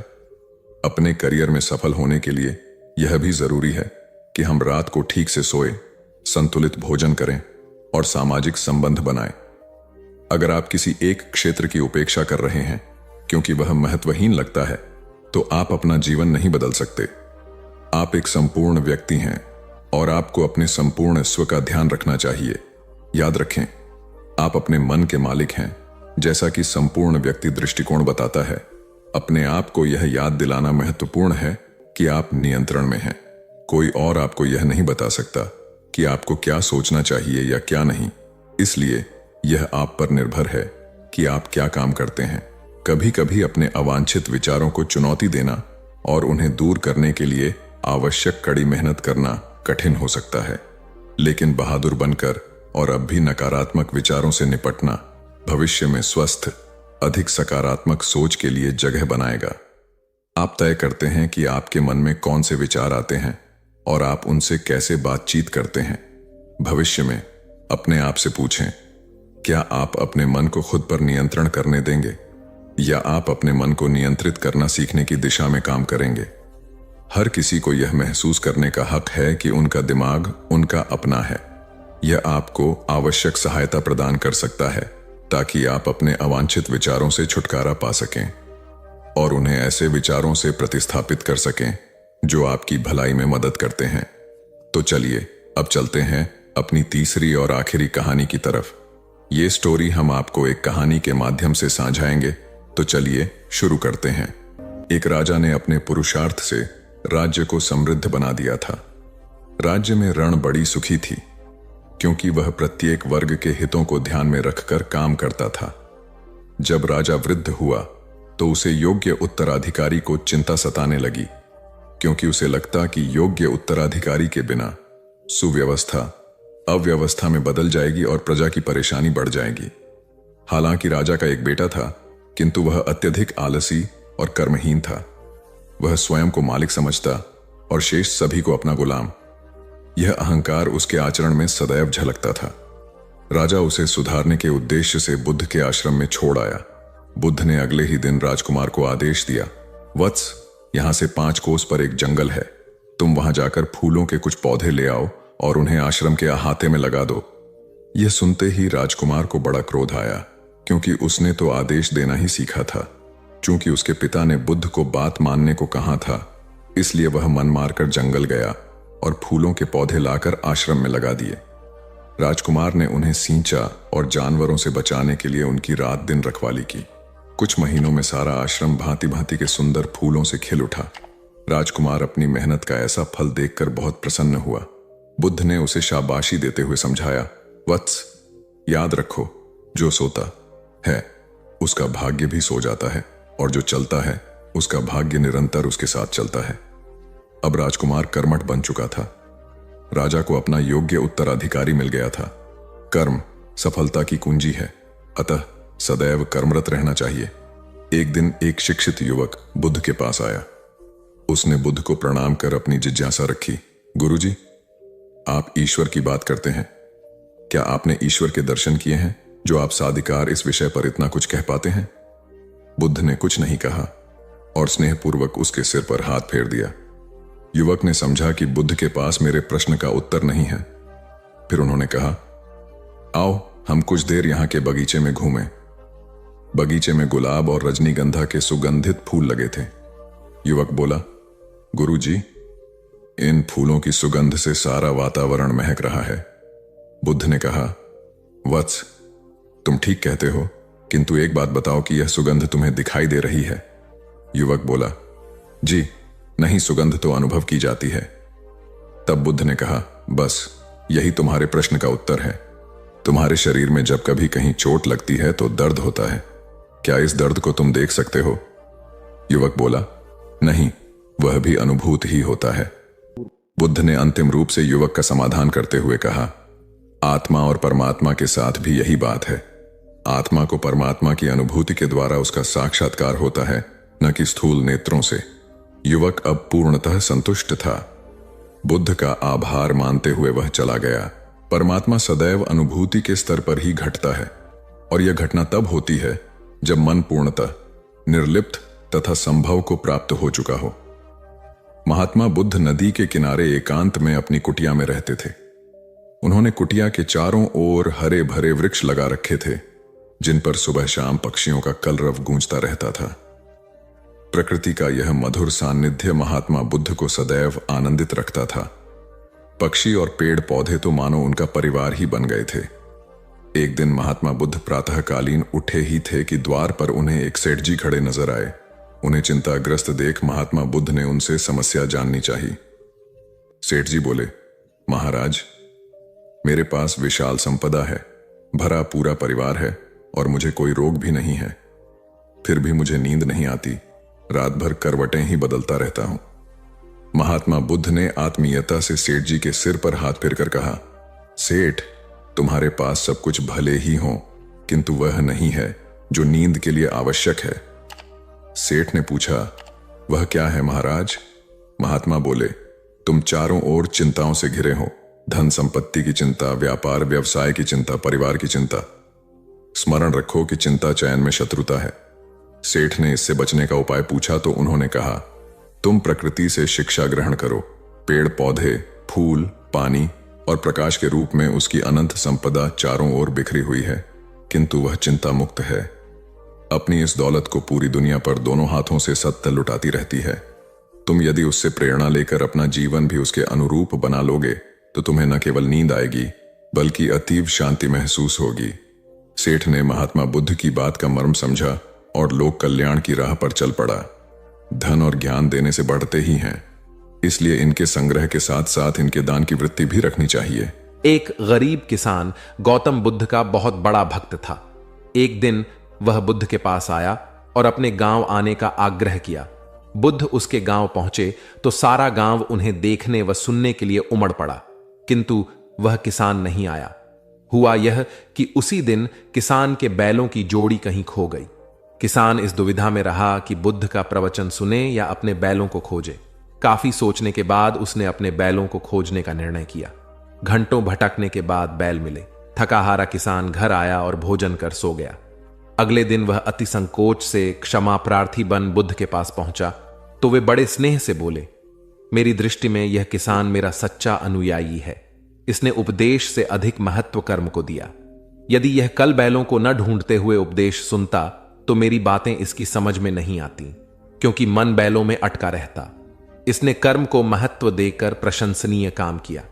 अपने करियर में सफल होने के लिए यह भी जरूरी है कि हम रात को ठीक से सोएं, संतुलित भोजन करें और सामाजिक संबंध बनाएं। अगर आप किसी एक क्षेत्र की उपेक्षा कर रहे हैं क्योंकि वह महत्वहीन लगता है, तो आप अपना जीवन नहीं बदल सकते। आप एक संपूर्ण व्यक्ति हैं और आपको अपने संपूर्ण स्व का ध्यान रखना चाहिए। याद रखें, आप अपने मन के मालिक हैं, जैसा कि संपूर्ण व्यक्ति दृष्टिकोण बताता है। अपने आप को यह याद दिलाना महत्वपूर्ण है कि आप नियंत्रण में हैं। कोई और आपको यह नहीं बता सकता कि आपको क्या सोचना चाहिए या क्या नहीं। इसलिए यह आप पर निर्भर है कि आप क्या काम करते हैं। कभी कभी अपने अवांछित विचारों को चुनौती देना और उन्हें दूर करने के लिए आवश्यक कड़ी मेहनत करना कठिन हो सकता है, लेकिन बहादुर बनकर और अब भी नकारात्मक विचारों से निपटना भविष्य में स्वस्थ, अधिक सकारात्मक सोच के लिए जगह बनाएगा। आप तय करते हैं कि आपके मन में कौन से विचार आते हैं और आप उनसे कैसे बातचीत करते हैं। भविष्य में अपने आप से पूछें, क्या आप अपने मन को खुद पर नियंत्रण करने देंगे या आप अपने मन को नियंत्रित करना सीखने की दिशा में काम करेंगे। हर किसी को यह महसूस करने का हक है कि उनका दिमाग उनका अपना है। यह आपको आवश्यक सहायता प्रदान कर सकता है ताकि आप अपने अवांछित विचारों से छुटकारा पा सकें और उन्हें ऐसे विचारों से प्रतिस्थापित कर सकें जो आपकी भलाई में मदद करते हैं। तो चलिए अब चलते हैं अपनी तीसरी और आखिरी कहानी की तरफ। ये स्टोरी हम आपको एक कहानी के माध्यम से साझाएंगे। तो चलिए शुरू करते हैं। एक राजा ने अपने पुरुषार्थ से राज्य को समृद्ध बना दिया था। राज्य में रण बड़ी सुखी थी क्योंकि वह प्रत्येक वर्ग के हितों को ध्यान में रखकर काम करता था। जब राजा वृद्ध हुआ तो उसे योग्य उत्तराधिकारी को चिंता सताने लगी, क्योंकि उसे लगता कि योग्य उत्तराधिकारी के बिना सुव्यवस्था अव्यवस्था में बदल जाएगी और प्रजा की परेशानी बढ़ जाएगी। हालांकि राजा का एक बेटा था, किंतु वह अत्यधिक आलसी और कर्महीन था। वह स्वयं को मालिक समझता और शेष सभी को अपना गुलाम। यह अहंकार उसके आचरण में सदैव झलकता था। राजा उसे सुधारने के उद्देश्य से बुद्ध के आश्रम में छोड़ आया। बुद्ध ने अगले ही दिन राजकुमार को आदेश दिया, वत्स, यहां से 5 कोस पर एक जंगल है। तुम वहां जाकर फूलों के कुछ पौधे ले आओ और उन्हें आश्रम के अहाते में लगा दो। यह सुनते ही राजकुमार को बड़ा क्रोध आया, क्योंकि उसने तो आदेश देना ही सीखा था। चूंकि उसके पिता ने बुद्ध को बात मानने को कहा था, इसलिए वह मन मारकर जंगल गया और फूलों के पौधे लाकर आश्रम में लगा दिए। राजकुमार ने उन्हें सींचा और जानवरों से बचाने के लिए उनकी रात दिन रखवाली की। कुछ महीनों में सारा आश्रम भांति भांति के सुंदर फूलों से खिल उठा। राजकुमार अपनी मेहनत का ऐसा फल देखकर बहुत प्रसन्न हुआ। बुद्ध ने उसे शाबाशी देते हुए समझाया, वत्स, याद रखो, जो सोता है उसका भाग्य भी सो जाता है और जो चलता है उसका भाग्य निरंतर उसके साथ चलता है। अब राजकुमार कर्मठ बन चुका था। राजा को अपना योग्य उत्तराधिकारी मिल गया था। कर्म सफलता की कुंजी है, अतः सदैव कर्मरत रहना चाहिए। एक दिन एक शिक्षित युवक बुद्ध के पास आया। उसने बुद्ध को प्रणाम कर अपनी जिज्ञासा रखी, गुरुजी, आप ईश्वर की बात करते हैं। क्या आपने ईश्वर के दर्शन किए हैं जो आप साधिकार इस विषय पर इतना कुछ कह पाते हैं? बुद्ध ने कुछ नहीं कहा और स्नेहपूर्वक उसके सिर पर हाथ फेर दिया। युवक ने समझा कि बुद्ध के पास मेरे प्रश्न का उत्तर नहीं है। फिर उन्होंने कहा, आओ हम कुछ देर यहां के बगीचे में घूमें। बगीचे में गुलाब और रजनीगंधा के सुगंधित फूल लगे थे। युवक बोला, गुरुजी, इन फूलों की सुगंध से सारा वातावरण महक रहा है। बुद्ध ने कहा, वत्स, तुम ठीक कहते हो, किंतु एक बात बताओ कि यह सुगंध तुम्हें दिखाई दे रही है? युवक बोला, जी नहीं, सुगंध तो अनुभव की जाती है। तब बुद्ध ने कहा, बस यही तुम्हारे प्रश्न का उत्तर है। तुम्हारे शरीर में जब कभी कहीं चोट लगती है तो दर्द होता है। क्या इस दर्द को तुम देख सकते हो? युवक बोला, नहीं, वह भी अनुभूत ही होता है। बुद्ध ने अंतिम रूप से युवक का समाधान करते हुए कहा, आत्मा और परमात्मा के साथ भी यही बात है। आत्मा को परमात्मा की अनुभूति के द्वारा उसका साक्षात्कार होता है, न कि स्थूल नेत्रों से। युवक अब पूर्णतः संतुष्ट था। बुद्ध का आभार मानते हुए वह चला गया। परमात्मा सदैव अनुभूति के स्तर पर ही घटता है और यह घटना तब होती है जब मन पूर्णतः निर्लिप्त तथा संभव को प्राप्त हो चुका हो। महात्मा बुद्ध नदी के किनारे एकांत में अपनी कुटिया में रहते थे। उन्होंने कुटिया के चारों ओर हरे भरे वृक्ष लगा रखे थे, जिन पर सुबह शाम पक्षियों का कलरव गूंजता रहता था। प्रकृति का यह मधुर सान्निध्य महात्मा बुद्ध को सदैव आनंदित रखता था। पक्षी और पेड़ पौधे तो मानो उनका परिवार ही बन गए थे। एक दिन महात्मा बुद्ध प्रातःकालीन उठे ही थे कि द्वार पर उन्हें एक सेठ जी खड़े नजर आए। उन्हें चिंताग्रस्त देख महात्मा बुद्ध ने उनसे समस्या जाननी चाहिए। सेठ जी बोले, महाराज, मेरे पास विशाल संपदा है, भरा पूरा परिवार है और मुझे कोई रोग भी नहीं है। फिर भी मुझे नींद नहीं आती, रात भर करवटें ही बदलता रहता हूं। महात्मा बुद्ध ने आत्मीयता से सेठ जी के सिर पर हाथ फेरकर कहा, सेठ, तुम्हारे पास सब कुछ भले ही हो, किंतु वह नहीं है जो नींद के लिए आवश्यक है। सेठ ने पूछा, वह क्या है महाराज? महात्मा बोले, तुम चारों ओर चिंताओं से घिरे हो, धन संपत्ति की चिंता, व्यापार व्यवसाय की चिंता, परिवार की चिंता। स्मरण रखो कि चिंता चयन में शत्रुता है। सेठ ने इससे बचने का उपाय पूछा तो उन्होंने कहा, तुम प्रकृति से शिक्षा ग्रहण करो। पेड़ पौधे, फूल, पानी और प्रकाश के रूप में उसकी अनंत संपदा चारों ओर बिखरी हुई है, किंतु वह चिंता मुक्त है। अपनी इस दौलत को पूरी दुनिया पर दोनों हाथों से सत्य लुटाती रहती है। तुम यदि उससे प्रेरणा लेकर अपना जीवन भी उसके अनुरूप बना लोगे तो तुम्हें न केवल नींद आएगी बल्कि अतीव शांति महसूस होगी। सेठ ने महात्मा बुद्ध की बात का मर्म समझा और लोक कल्याण की राह पर चल पड़ा। धन और ज्ञान देने से बढ़ते ही हैं, इसलिए इनके संग्रह के साथ साथ इनके दान की वृत्ति भी रखनी चाहिए। एक गरीब किसान गौतम बुद्ध का बहुत बड़ा भक्त था। एक दिन वह बुद्ध के पास आया और अपने गांव आने का आग्रह किया। बुद्ध उसके गांव पहुंचे तो सारा गांव उन्हें देखने व सुनने के लिए उमड़ पड़ा, किंतु वह किसान नहीं आया। हुआ यह कि उसी दिन किसान के बैलों की जोड़ी कहीं खो गई। किसान इस दुविधा में रहा कि बुद्ध का प्रवचन सुने या अपने बैलों को खोजे। काफी सोचने के बाद उसने अपने बैलों को खोजने का निर्णय किया। घंटों भटकने के बाद बैल मिले। थकाहारा किसान घर आया और भोजन कर सो गया। अगले दिन वह अति संकोच से क्षमा प्रार्थी बन बुद्ध के पास पहुंचा तो वे बड़े स्नेह से बोले, मेरी दृष्टि में यह किसान मेरा सच्चा अनुयायी है। इसने उपदेश से अधिक महत्व कर्म को दिया। यदि यह कल बैलों को न ढूंढते हुए उपदेश सुनता तो मेरी बातें इसकी समझ में नहीं आती, क्योंकि मन बैलों में अटका रहता। इसने कर्म को महत्व देकर प्रशंसनीय काम किया।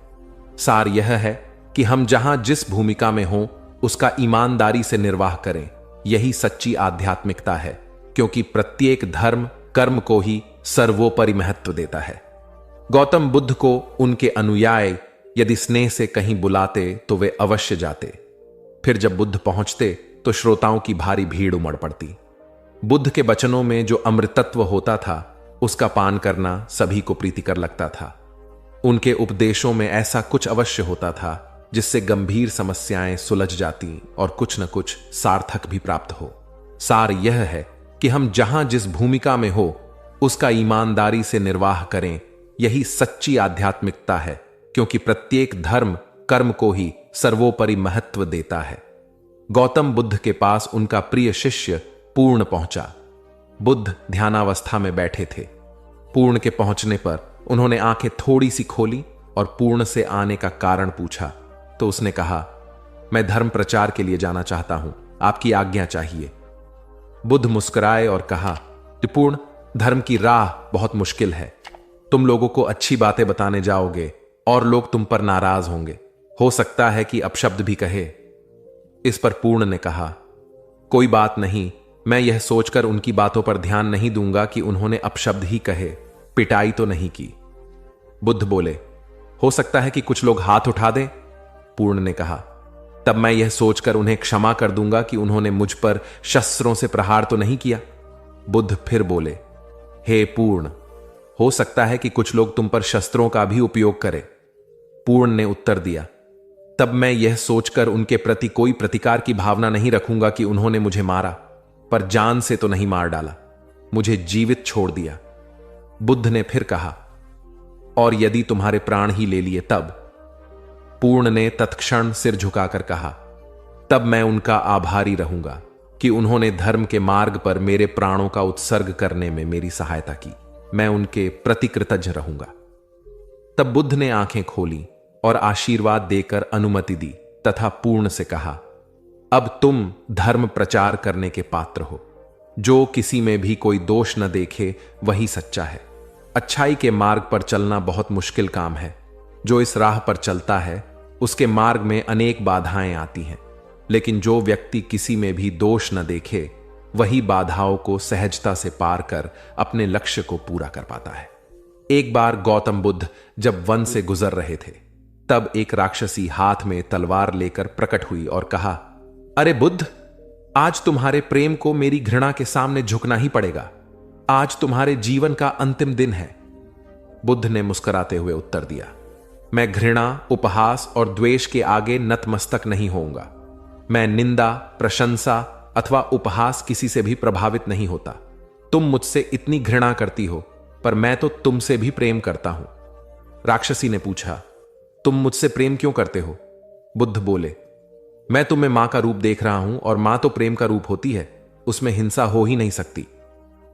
सार यह है कि हम जहां जिस भूमिका में हों उसका ईमानदारी से निर्वाह करें। यही सच्ची आध्यात्मिकता है, क्योंकि प्रत्येक धर्म कर्म को ही सर्वोपरि महत्व देता है। गौतम बुद्ध को उनके अनुयायी यदि स्नेह से कहीं बुलाते तो वे अवश्य जाते। फिर जब बुद्ध पहुंचते तो श्रोताओं की भारी भीड़ उमड़ पड़ती। बुद्ध के वचनों में जो अमृतत्व होता था उसका पान करना सभी को प्रीतिकर लगता था। उनके उपदेशों में ऐसा कुछ अवश्य होता था जिससे गंभीर समस्याएं सुलझ जाती और कुछ न कुछ सार्थक भी प्राप्त हो। सार यह है कि हम जहां जिस भूमिका में हो उसका ईमानदारी से निर्वाह करें। यही सच्ची आध्यात्मिकता है, क्योंकि प्रत्येक धर्म कर्म को ही सर्वोपरि महत्व देता है। गौतम बुद्ध के पास उनका प्रिय शिष्य पूर्ण पहुंचा। बुद्ध ध्यानावस्था में बैठे थे। पूर्ण के पहुंचने पर उन्होंने आंखें थोड़ी सी खोली और पूर्ण से आने का कारण पूछा तो उसने कहा, मैं धर्म प्रचार के लिए जाना चाहता हूं, आपकी आज्ञा चाहिए। बुद्ध मुस्कुराए और कहा, पूर्ण, धर्म की राह बहुत मुश्किल है। तुम लोगों को अच्छी बातें बताने जाओगे और लोग तुम पर नाराज होंगे। हो सकता है कि अपशब्द भी कहे। इस पर पूर्ण ने कहा, कोई बात नहीं, मैं यह सोचकर उनकी बातों पर ध्यान नहीं दूंगा कि उन्होंने अपशब्द ही कहे, पिटाई तो नहीं की। बुद्ध बोले, हो सकता है कि कुछ लोग हाथ उठा दें। पूर्ण ने कहा, तब मैं यह सोचकर उन्हें क्षमा कर दूंगा कि उन्होंने मुझ पर शस्त्रों से प्रहार तो नहीं किया। बुद्ध फिर बोले, हे पूर्ण, हो सकता है कि कुछ लोग तुम पर शस्त्रों का भी उपयोग करें। पूर्ण ने उत्तर दिया, तब मैं यह सोचकर उनके प्रति कोई प्रतिकार की भावना नहीं रखूंगा कि उन्होंने मुझे मारा, पर जान से तो नहीं मार डाला, मुझे जीवित छोड़ दिया। बुद्ध ने फिर कहा, और यदि तुम्हारे प्राण ही ले लिए तब? पूर्ण ने तत्क्षण सिर झुकाकर कहा, तब मैं उनका आभारी रहूंगा कि उन्होंने धर्म के मार्ग पर मेरे प्राणों का उत्सर्ग करने में मेरी सहायता की। मैं उनके प्रति कृतज्ञ रहूंगा। तब बुद्ध ने आंखें खोली और आशीर्वाद देकर अनुमति दी तथा पूर्ण से कहा, अब तुम धर्म प्रचार करने के पात्र हो। जो किसी में भी कोई दोष न देखे वही सच्चा है। अच्छाई के मार्ग पर चलना बहुत मुश्किल काम है। जो इस राह पर चलता है उसके मार्ग में अनेक बाधाएं आती हैं, लेकिन जो व्यक्ति किसी में भी दोष न देखे वही बाधाओं को सहजता से पार कर अपने लक्ष्य को पूरा कर पाता है। एक बार गौतम बुद्ध जब वन से गुजर रहे थे, तब एक राक्षसी हाथ में तलवार लेकर प्रकट हुई और कहा, अरे बुद्ध, आज तुम्हारे प्रेम को मेरी घृणा के सामने झुकना ही पड़ेगा। आज तुम्हारे जीवन का अंतिम दिन है। बुद्ध ने मुस्कुराते हुए उत्तर दिया, मैं घृणा, उपहास और द्वेष के आगे नतमस्तक नहीं होऊंगा। मैं निंदा, प्रशंसा अथवा उपहास किसी से भी प्रभावित नहीं होता। तुम मुझसे इतनी घृणा करती हो, पर मैं तो तुमसे भी प्रेम करता हूं। राक्षसी ने पूछा, तुम मुझसे प्रेम क्यों करते हो? बुद्ध बोले, मैं तुम्हें मां का रूप देख रहा हूं और मां तो प्रेम का रूप होती है, उसमें हिंसा हो ही नहीं सकती।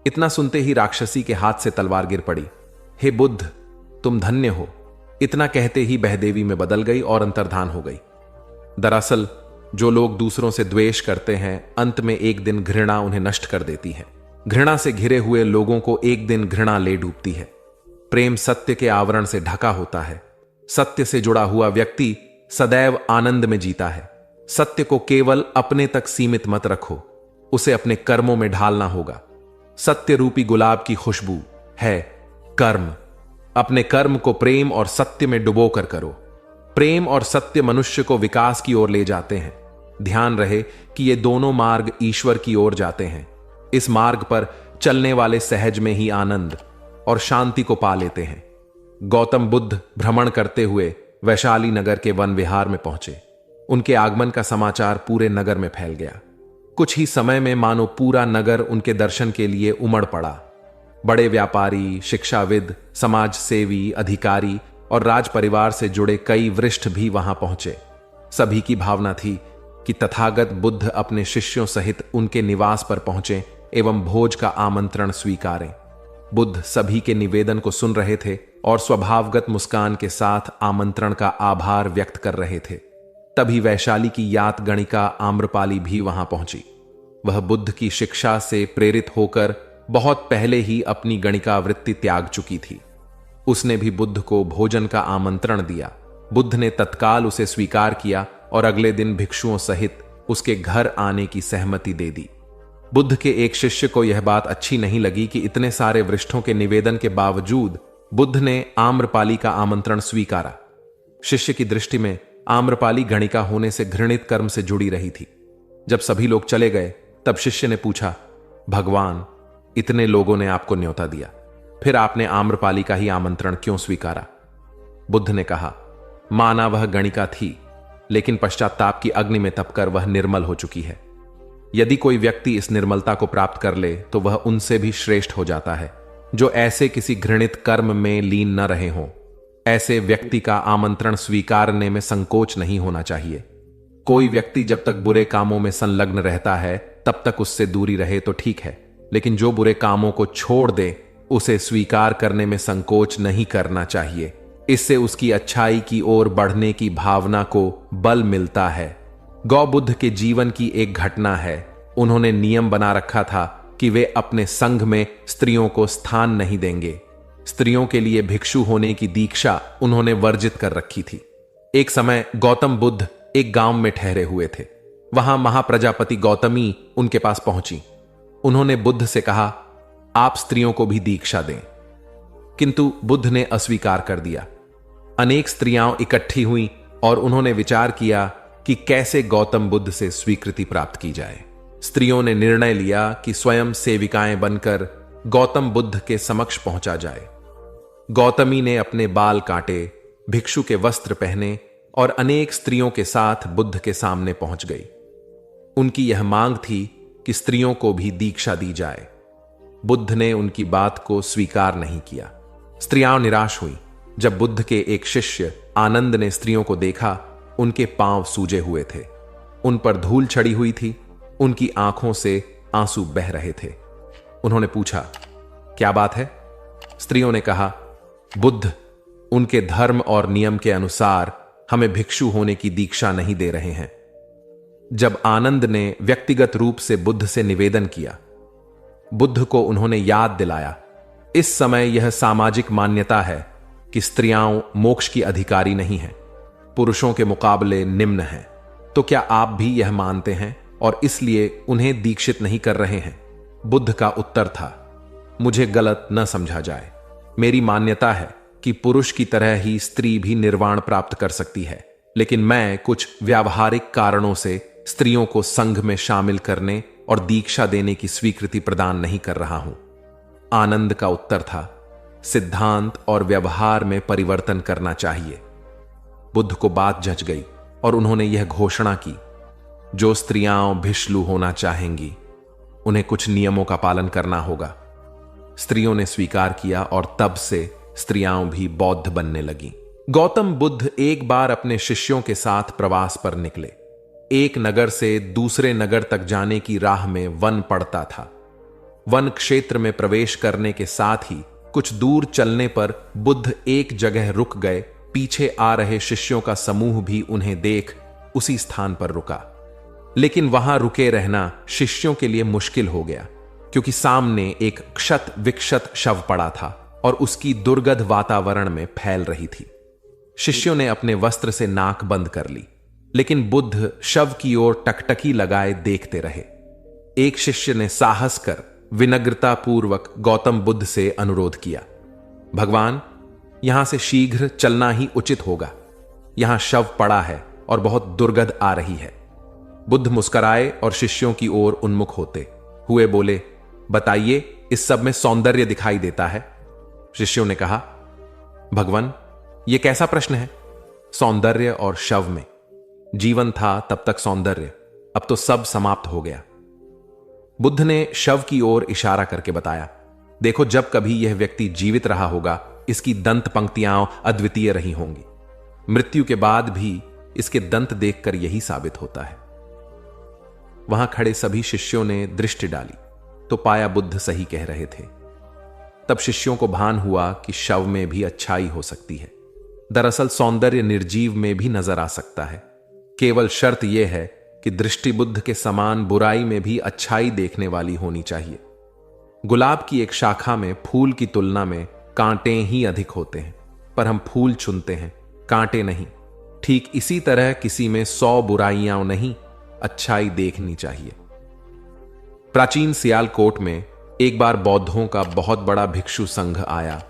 इतना सुनते ही राक्षसी के हाथ से तलवार गिर पड़ी। हे बुद्ध, तुम धन्य हो। इतना कहते ही बहदेवी में बदल गई और अंतर्धान हो गई। दरअसल जो लोग दूसरों से द्वेष करते हैं, अंत में एक दिन घृणा उन्हें नष्ट कर देती है। घृणा से घिरे हुए लोगों को एक दिन घृणा ले डूबती है। प्रेम सत्य के आवरण से ढका होता है। सत्य से जुड़ा हुआ व्यक्ति सदैव आनंद में जीता है। सत्य को केवल अपने तक सीमित मत रखो, उसे अपने कर्मों में ढालना होगा। सत्य रूपी गुलाब की खुशबू है कर्म। अपने कर्म को प्रेम और सत्य में डुबो कर करो। प्रेम और सत्य मनुष्य को विकास की ओर ले जाते हैं। ध्यान रहे कि ये दोनों मार्ग ईश्वर की ओर जाते हैं। इस मार्ग पर चलने वाले सहज में ही आनंद और शांति को पा लेते हैं। गौतम बुद्ध भ्रमण करते हुए वैशाली नगर के वन विहार में पहुंचे। उनके आगमन का समाचार पूरे नगर में फैल गया। कुछ ही समय में मानो पूरा नगर उनके दर्शन के लिए उमड़ पड़ा। बड़े व्यापारी, शिक्षाविद, समाज सेवी, अधिकारी और राज परिवार से जुड़े कई वरिष्ठ भी वहां पहुंचे। सभी की भावना थी कि तथागत बुद्ध अपने शिष्यों सहित उनके निवास पर पहुंचे एवं भोज का आमंत्रण स्वीकारें। बुद्ध सभी के निवेदन को सुन रहे थे और स्वभावगत मुस्कान के साथ आमंत्रण का आभार व्यक्त कर रहे थे। तभी वैशाली की यात गणिका आम्रपाली भी वहां पहुंची। वह बुद्ध की शिक्षा से प्रेरित होकर बहुत पहले ही अपनी गणिका वृत्ति त्याग चुकी थी। उसने भी बुद्ध को भोजन का आमंत्रण दिया। बुद्ध ने तत्काल उसे स्वीकार किया और अगले दिन भिक्षुओं सहित उसके घर आने की सहमति दे दी। बुद्ध के एक शिष्य को यह बात अच्छी नहीं लगी कि इतने सारे वरिष्ठों के निवेदन के बावजूद बुद्ध ने आम्रपाली का आमंत्रण स्वीकारा। शिष्य की दृष्टि में आम्रपाली गणिका होने से घृणित कर्म से जुड़ी रही थी। जब सभी लोग चले गए तब शिष्य ने पूछा, भगवान, इतने लोगों ने आपको न्योता दिया, फिर आपने आम्रपाली का ही आमंत्रण क्यों स्वीकारा? बुद्ध ने कहा, माना वह गणिका थी, लेकिन पश्चाताप की अग्नि में तपकर वह निर्मल हो चुकी है। यदि कोई व्यक्ति इस निर्मलता को प्राप्त कर ले तो वह उनसे भी श्रेष्ठ हो जाता है जो ऐसे किसी घृणित कर्म में लीन न रहे हों। ऐसे व्यक्ति का आमंत्रण स्वीकारने में संकोच नहीं होना चाहिए। कोई व्यक्ति जब तक बुरे कामों में संलग्न रहता है तब तक उससे दूरी रहे तो ठीक है, लेकिन जो बुरे कामों को छोड़ दे उसे स्वीकार करने में संकोच नहीं करना चाहिए। इससे उसकी अच्छाई की ओर बढ़ने की भावना को बल मिलता है। गौ बुद्ध के जीवन की एक घटना है। उन्होंने नियम बना रखा था कि वे अपने संघ में स्त्रियों को स्थान नहीं देंगे। स्त्रियों के लिए भिक्षु होने की दीक्षा उन्होंने वर्जित कर रखी थी। एक समय गौतम बुद्ध एक गांव में ठहरे हुए थे। वहां महाप्रजापति गौतमी उनके पास पहुंची। उन्होंने बुद्ध से कहा, आप स्त्रियों को भी दीक्षा दें। किंतु बुद्ध ने अस्वीकार कर दिया। अनेक स्त्रियां इकट्ठी हुईं और उन्होंने विचार किया कि कैसे गौतम बुद्ध से स्वीकृति प्राप्त की जाए। स्त्रियों ने निर्णय लिया कि स्वयं सेविकाएं बनकर गौतम बुद्ध के समक्ष पहुंचा जाए। गौतमी ने अपने बाल काटे, भिक्षु के वस्त्र पहने और अनेक स्त्रियों के साथ बुद्ध के सामने पहुंच गई। उनकी यह मांग थी कि स्त्रियों को भी दीक्षा दी जाए। बुद्ध ने उनकी बात को स्वीकार नहीं किया। स्त्रियां निराश हुई। जब बुद्ध के एक शिष्य आनंद ने स्त्रियों को देखा, उनके पांव सूजे हुए थे, उन पर धूल चढ़ी हुई थी, उनकी आंखों से आंसू बह रहे थे। उन्होंने पूछा, क्या बात है? स्त्रियों ने कहा, बुद्ध उनके धर्म और नियम के अनुसार हमें भिक्षु होने की दीक्षा नहीं दे रहे हैं। जब आनंद ने व्यक्तिगत रूप से बुद्ध से निवेदन किया बुद्ध को उन्होंने याद दिलाया, इस समय यह सामाजिक मान्यता है कि स्त्रियां मोक्ष की अधिकारी नहीं हैं, पुरुषों के मुकाबले निम्न हैं। तो क्या आप भी यह मानते हैं और इसलिए उन्हें दीक्षित नहीं कर रहे हैं? बुद्ध का उत्तर था, मुझे गलत न समझा जाए। मेरी मान्यता है कि पुरुष की तरह ही स्त्री भी निर्वाण प्राप्त कर सकती है, लेकिन मैं कुछ व्यावहारिक कारणों से स्त्रियों को संघ में शामिल करने और दीक्षा देने की स्वीकृति प्रदान नहीं कर रहा हूं। आनंद का उत्तर था, सिद्धांत और व्यवहार में परिवर्तन करना चाहिए। बुद्ध को बात जच गई और उन्होंने यह घोषणा की, जो स्त्रियां भिक्षु होना चाहेंगी उन्हें कुछ नियमों का पालन करना होगा। स्त्रियों ने स्वीकार किया और तब से स्त्रियां भी बौद्ध बनने लगीं। गौतम बुद्ध एक बार अपने शिष्यों के साथ प्रवास पर निकले। एक नगर से दूसरे नगर तक जाने की राह में वन पड़ता था। वन क्षेत्र में प्रवेश करने के साथ ही कुछ दूर चलने पर बुद्ध एक जगह रुक गए। पीछे आ रहे शिष्यों का समूह भी उन्हें देख उसी स्थान पर रुका, लेकिन वहां रुके रहना शिष्यों के लिए मुश्किल हो गया, क्योंकि सामने एक क्षत विक्षत शव पड़ा था और उसकी दुर्गंध वातावरण में फैल रही थी। शिष्यों ने अपने वस्त्र से नाक बंद कर ली, लेकिन बुद्ध शव की ओर टकटकी लगाए देखते रहे। एक शिष्य ने साहस कर विनम्रतापूर्वक गौतम बुद्ध से अनुरोध किया, भगवान, यहां से शीघ्र चलना ही उचित होगा। यहां शव पड़ा है और बहुत दुर्गंध आ रही है। बुद्ध मुस्कुराए और शिष्यों की ओर उन्मुख होते हुए बोले, बताइए, इस सब में सौंदर्य दिखाई देता है। शिष्यों ने कहा, भगवान, यह कैसा प्रश्न है? सौंदर्य और शव में? जीवन था तब तक सौंदर्य, अब तो सब समाप्त हो गया। बुद्ध ने शव की ओर इशारा करके बताया, देखो, जब कभी यह व्यक्ति जीवित रहा होगा, इसकी दंत पंक्तियां अद्वितीय रही होंगी। मृत्यु के बाद भी इसके दंत देखकर यही साबित होता है। वहां खड़े सभी शिष्यों ने दृष्टि डाली तो पाया बुद्ध सही कह रहे थे। तब शिष्यों को भान हुआ कि शव में भी अच्छाई हो सकती है। दरअसल सौंदर्य निर्जीव में भी नजर आ सकता है। केवल शर्त यह है कि दृष्टि बुद्ध के समान बुराई में भी अच्छाई देखने वाली होनी चाहिए। गुलाब की एक शाखा में फूल की तुलना में कांटे ही अधिक होते हैं, पर हम फूल चुनते हैं, कांटे नहीं। ठीक इसी तरह किसी में 100 बुराइयां नहीं, अच्छाई देखनी चाहिए। प्राचीन सियालकोट में एक बार बौद्धों का बहुत बड़ा भिक्षु संघ आया।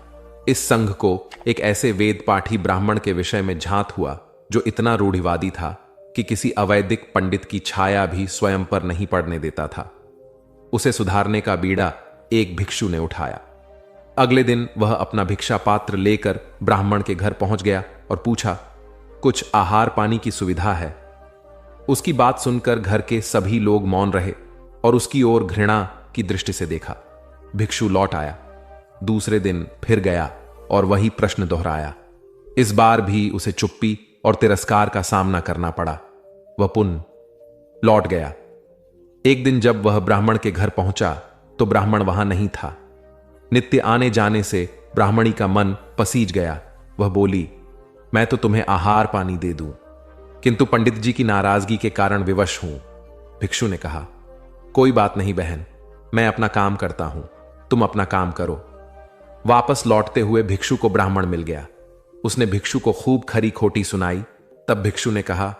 इस संघ को एक ऐसे वेद पाठी ब्राह्मण के विषय में झांत हुआ जो इतना रूढ़िवादी था कि किसी अवैदिक पंडित की छाया भी स्वयं पर नहीं पड़ने देता था। उसे सुधारने का बीड़ा एक भिक्षु ने उठाया। अगले दिन वह अपना भिक्षा पात्र लेकर ब्राह्मण के घर पहुंच गया और पूछा, कुछ आहार पानी की सुविधा है? उसकी बात सुनकर घर के सभी लोग मौन रहे और उसकी ओर घृणा की दृष्टि से देखा। भिक्षु लौट आया। दूसरे दिन फिर गया और वही प्रश्न दोहराया। इस बार भी उसे चुप्पी और तिरस्कार का सामना करना पड़ा। वह पुनः लौट गया। एक दिन जब वह ब्राह्मण के घर पहुंचा तो ब्राह्मण वहां नहीं था। नित्य आने जाने से ब्राह्मणी का मन पसीज गया। वह बोली, मैं तो तुम्हें आहार पानी दे दूं, किंतु पंडित जी की नाराजगी के कारण विवश हूं। भिक्षु ने कहा, कोई बात नहीं बहन, मैं अपना काम करता हूं, तुम अपना काम करो। वापस लौटते हुए भिक्षु को ब्राह्मण मिल गया। उसने भिक्षु को खूब खरी खोटी सुनाई। तब भिक्षु ने कहा,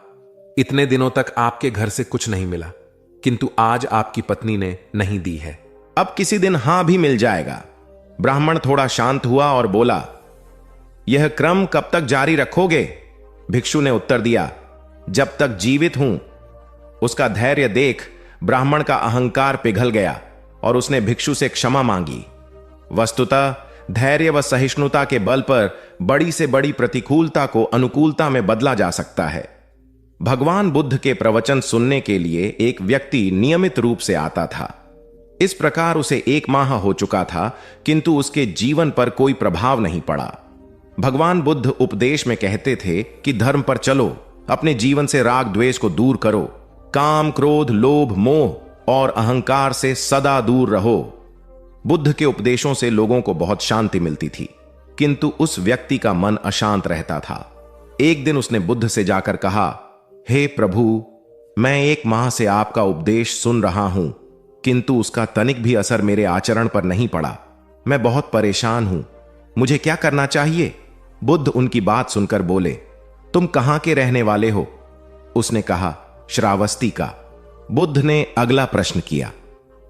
इतने दिनों तक आपके घर से कुछ नहीं मिला, किंतु आज आपकी पत्नी ने नहीं दी है। अब किसी दिन हां भी मिल जाएगा। ब्राह्मण थोड़ा शांत हुआ और बोला, यह क्रम कब तक जारी रखोगे? भिक्षु ने उत्तर दिया, जब तक जीवित हूं। उसका धैर्य देख ब्राह्मण का अहंकार पिघल गया और उसने भिक्षु से क्षमा मांगी। वस्तुतः धैर्य व सहिष्णुता के बल पर बड़ी से बड़ी प्रतिकूलता को अनुकूलता में बदला जा सकता है। भगवान बुद्ध के प्रवचन सुनने के लिए एक व्यक्ति नियमित रूप से आता था। इस प्रकार उसे 1 माह हो चुका था, किंतु उसके जीवन पर कोई प्रभाव नहीं पड़ा। भगवान बुद्ध उपदेश में कहते थे कि धर्म पर चलो, अपने जीवन से राग द्वेष को दूर करो, काम क्रोध लोभ मोह और अहंकार से सदा दूर रहो। बुद्ध के उपदेशों से लोगों को बहुत शांति मिलती थी, किंतु उस व्यक्ति का मन अशांत रहता था। एक दिन उसने बुद्ध से जाकर कहा, हे प्रभु, मैं 1 माह से आपका उपदेश सुन रहा हूं, किंतु उसका तनिक भी असर मेरे आचरण पर नहीं पड़ा। मैं बहुत परेशान हूं, मुझे क्या करना चाहिए? बुद्ध उनकी बात सुनकर बोले, तुम कहां के रहने वाले हो? उसने कहा, श्रावस्ती का। बुद्ध ने अगला प्रश्न किया,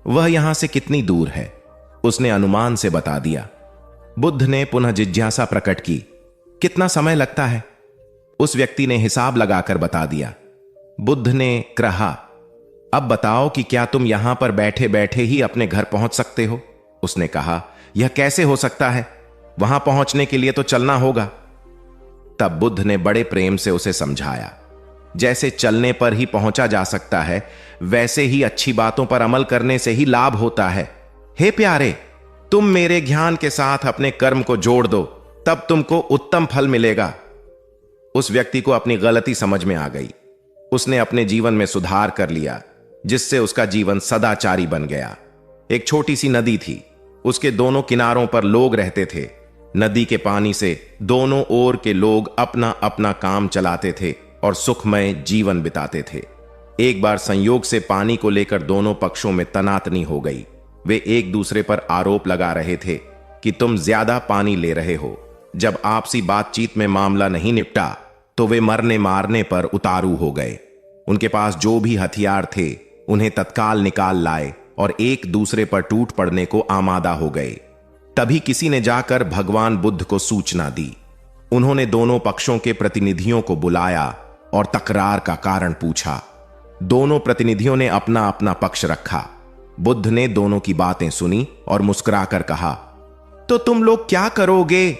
वह यहां से कितनी दूर है? उसने अनुमान से बता दिया। बुद्ध ने पुनः जिज्ञासा प्रकट की, कितना समय लगता है? उस व्यक्ति ने हिसाब लगाकर बता दिया। बुद्ध ने कहा, अब बताओ कि क्या तुम यहां पर बैठे बैठे ही अपने घर पहुंच सकते हो? उसने कहा, यह कैसे हो सकता है? वहां पहुंचने के लिए तो चलना होगा। तब बुद्ध ने बड़े प्रेम से उसे समझाया, जैसे चलने पर ही पहुंचा जा सकता है, वैसे ही अच्छी बातों पर अमल करने से ही लाभ होता है। हे प्यारे, तुम मेरे ज्ञान के साथ अपने कर्म को जोड़ दो, तब तुमको उत्तम फल मिलेगा। उस व्यक्ति को अपनी गलती समझ में आ गई। उसने अपने जीवन में सुधार कर लिया, जिससे उसका जीवन सदाचारी बन गया। एक छोटी सी नदी थी, उसके दोनों किनारों पर लोग रहते थे। नदी के पानी से दोनों ओर के लोग अपना अपना काम चलाते थे और सुखमय जीवन बिताते थे। एक बार संयोग से पानी को लेकर दोनों पक्षों में तनातनी हो गई। वे एक दूसरे पर आरोप लगा रहे थे कि तुम ज्यादा पानी ले रहे हो। जब आपसी बातचीत में मामला नहीं निपटा तो वे मरने मारने पर उतारू हो गए। उनके पास जो भी हथियार थे उन्हें तत्काल निकाल लाए और एक दूसरे पर टूट पड़ने को आमादा हो गए। तभी किसी ने जाकर भगवान बुद्ध को सूचना दी। उन्होंने दोनों पक्षों के प्रतिनिधियों को बुलाया और तकरार का कारण पूछा। दोनों प्रतिनिधियों ने अपना अपना पक्ष रखा। बुद्ध ने दोनों की बातें सुनी और मुस्कुराकर कहा, तो तुम लोग क्या करोगे?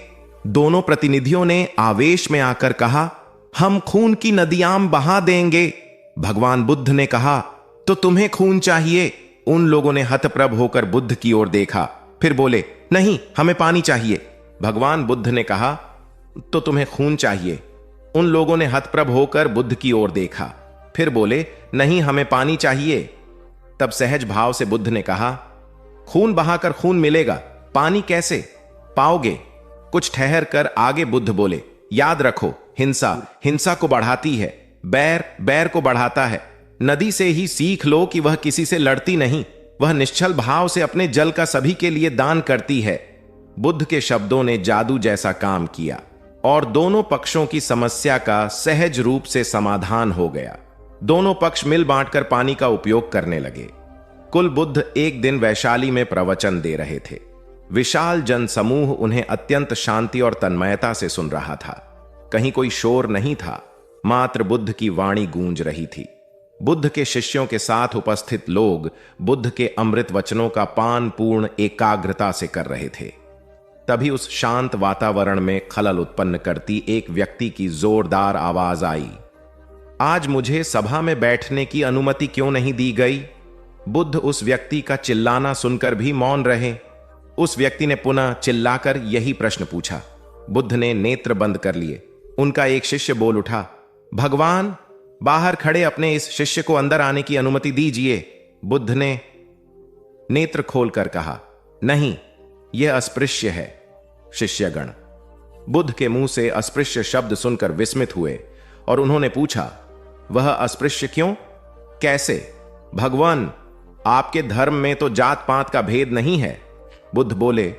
दोनों प्रतिनिधियों ने आवेश में आकर कहा, हम खून की नदियां बहा देंगे। भगवान बुद्ध ने कहा, तो तुम्हें खून चाहिए? उन लोगों ने हतप्रभ होकर बुद्ध की ओर देखा, फिर बोले, नहीं, हमें पानी चाहिए। भगवान बुद्ध ने कहा, तो तुम्हें खून चाहिए? उन लोगों ने हतप्रभ होकर बुद्ध की ओर देखा, फिर बोले, नहीं, हमें पानी चाहिए। तब सहज भाव से बुद्ध ने कहा, खून बहाकर खून मिलेगा, पानी कैसे पाओगे? कुछ ठहर कर आगे बुद्ध बोले, याद रखो, हिंसा हिंसा को बढ़ाती है, बैर बैर को बढ़ाता है। नदी से ही सीख लो कि वह किसी से लड़ती नहीं, वह निश्चल भाव से अपने जल का सभी के लिए दान करती है। बुद्ध के शब्दों ने जादू जैसा काम किया और दोनों पक्षों की समस्या का सहज रूप से समाधान हो गया। दोनों पक्ष मिल बांटकर पानी का उपयोग करने लगे। कुल बुद्ध एक दिन वैशाली में प्रवचन दे रहे थे। विशाल जन समूह उन्हें अत्यंत शांति और तन्मयता से सुन रहा था। कहीं कोई शोर नहीं था, मात्र बुद्ध की वाणी गूंज रही थी। बुद्ध के शिष्यों के साथ उपस्थित लोग बुद्ध के अमृत वचनों का पान पूर्ण एकाग्रता से कर रहे थे। तभी उस शांत वातावरण में खलल उत्पन्न करती एक व्यक्ति की जोरदार आवाज आई, आज मुझे सभा में बैठने की अनुमति क्यों नहीं दी गई? बुद्ध उस व्यक्ति का चिल्लाना सुनकर भी मौन रहे। उस व्यक्ति ने पुनः चिल्लाकर यही प्रश्न पूछा। बुद्ध ने नेत्र बंद कर लिए। उनका एक शिष्य बोल उठा, भगवान, बाहर खड़े अपने इस शिष्य को अंदर आने की अनुमति दीजिए। बुद्ध ने नेत्र खोलकर कहा, नहीं, यह अस्पृश्य है। शिष्यगण बुद्ध के मुंह से अस्पृश्य शब्द सुनकर विस्मित हुए और उन्होंने पूछा, वह अस्पृश्य क्यों? कैसे? भगवान, आपके धर्म में तो जात पात का भेद नहीं है। बुद्ध बोले,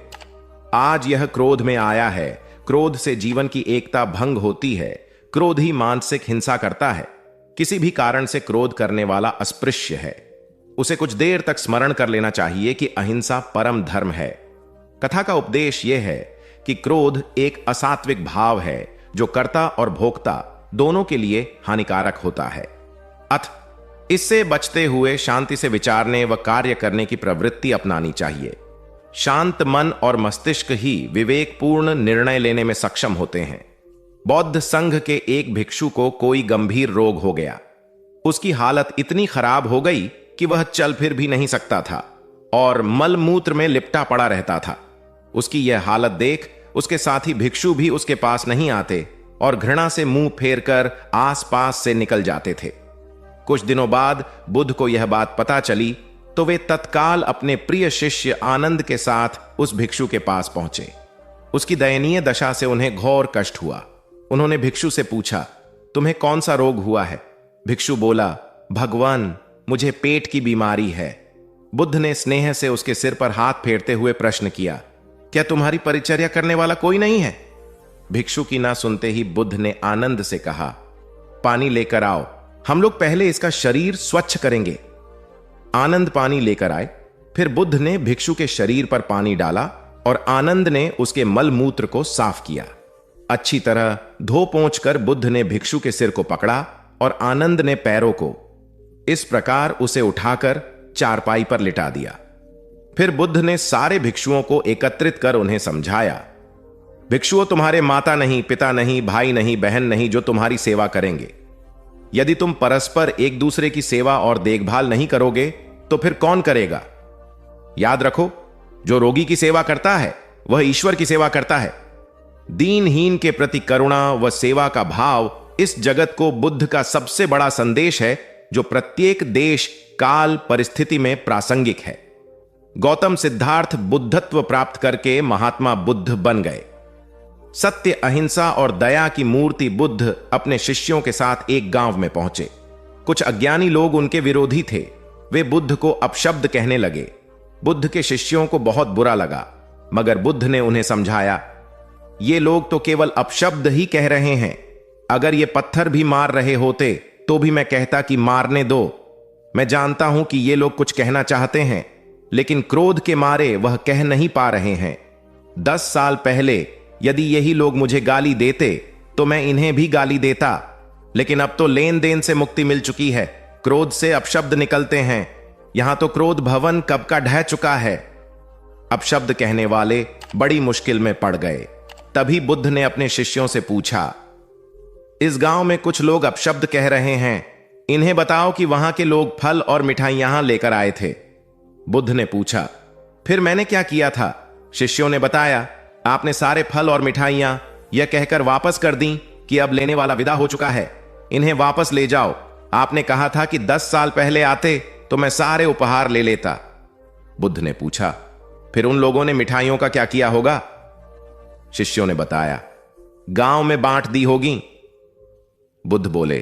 आज यह क्रोध में आया है। क्रोध से जीवन की एकता भंग होती है। क्रोध ही मानसिक हिंसा करता है। किसी भी कारण से क्रोध करने वाला अस्पृश्य है। उसे कुछ देर तक स्मरण कर लेना चाहिए कि अहिंसा परम धर्म है। कथा का उपदेश यह है कि क्रोध एक असात्विक भाव है जो कर्ता और भोक्ता दोनों के लिए हानिकारक होता है। इससे बचते हुए शांति से विचारने व कार्य करने की प्रवृत्ति अपनानी चाहिए। शांत मन और मस्तिष्क ही विवेकपूर्ण निर्णय लेने में सक्षम होते हैं। बौद्ध संघ के एक भिक्षु को कोई गंभीर रोग हो गया। उसकी हालत इतनी खराब हो गई कि वह चल फिर भी नहीं सकता था और मल मूत्र में लिपटा पड़ा रहता था। उसकी यह हालत देख उसके साथी भिक्षु भी उसके पास नहीं आते और घृणा से मुंह फेरकर आसपास से निकल जाते थे। कुछ दिनों बाद बुद्ध को यह बात पता चली तो वे तत्काल अपने प्रिय शिष्य आनंद के साथ उस भिक्षु के पास पहुंचे। उसकी दयनीय दशा से उन्हें घोर कष्ट हुआ। उन्होंने भिक्षु से पूछा, तुम्हें कौन सा रोग हुआ है? भिक्षु बोला, भगवान, मुझे पेट की बीमारी है। बुद्ध ने स्नेह से उसके सिर पर हाथ फेरते हुए प्रश्न किया, क्या तुम्हारी परिचर्या करने वाला कोई नहीं है? भिक्षु की ना सुनते ही बुद्ध ने आनंद से कहा, पानी लेकर आओ, हम लोग पहले इसका शरीर स्वच्छ करेंगे। आनंद पानी लेकर आए। फिर बुद्ध ने भिक्षु के शरीर पर पानी डाला और आनंद ने उसके मल मूत्र को साफ किया। अच्छी तरह धो पोंछ कर बुद्ध ने भिक्षु के सिर को पकड़ा और आनंद ने पैरों को। इस प्रकार उसे उठाकर चारपाई पर लिटा दिया। फिर बुद्ध ने सारे भिक्षुओं को एकत्रित कर उन्हें समझाया, भिक्षुओं, तुम्हारे माता नहीं, पिता नहीं, भाई नहीं, बहन नहीं जो तुम्हारी सेवा करेंगे। यदि तुम परस्पर एक दूसरे की सेवा और देखभाल नहीं करोगे तो फिर कौन करेगा? याद रखो, जो रोगी की सेवा करता है वह ईश्वर की सेवा करता है। दीनहीन के प्रति करुणा व सेवा का भाव इस जगत को बुद्ध का सबसे बड़ा संदेश है, जो प्रत्येक देश, काल, परिस्थिति में प्रासंगिक है। गौतम सिद्धार्थ बुद्धत्व प्राप्त करके महात्मा बुद्ध बन गए। सत्य, अहिंसा और दया की मूर्ति बुद्ध अपने शिष्यों के साथ एक गांव में पहुंचे। कुछ अज्ञानी लोग उनके विरोधी थे। वे बुद्ध को अपशब्द कहने लगे। बुद्ध के शिष्यों को बहुत बुरा लगा, मगर बुद्ध ने उन्हें समझाया, ये लोग तो केवल अपशब्द ही कह रहे हैं। अगर ये पत्थर भी मार रहे होते तो भी मैं कहता कि मारने दो। मैं जानता हूं कि ये लोग कुछ कहना चाहते हैं, लेकिन क्रोध के मारे वह कह नहीं पा रहे हैं। 10 साल पहले यदि यही लोग मुझे गाली देते तो मैं इन्हें भी गाली देता, लेकिन अब तो लेन देन से मुक्ति मिल चुकी है। क्रोध से अपशब्द निकलते हैं। यहां तो क्रोध भवन कब का ढह चुका है। अपशब्द कहने वाले बड़ी मुश्किल में पड़ गए। तभी बुद्ध ने अपने शिष्यों से पूछा, इस गांव में कुछ लोग अपशब्द कह रहे हैं, इन्हें बताओ कि वहां के लोग फल और मिठाइयां लेकर आए थे। बुद्ध ने पूछा, फिर मैंने क्या किया था? शिष्यों ने बताया, आपने सारे फल और मिठाइयां यह कहकर वापस कर दी कि अब लेने वाला विदा हो चुका है, इन्हें वापस ले जाओ। आपने कहा था कि 10 साल पहले आते तो मैं सारे उपहार ले लेता। बुद्ध ने पूछा, फिर उन लोगों ने मिठाइयों का क्या किया होगा? शिष्यों ने बताया, गांव में बांट दी होगी। बुद्ध बोले,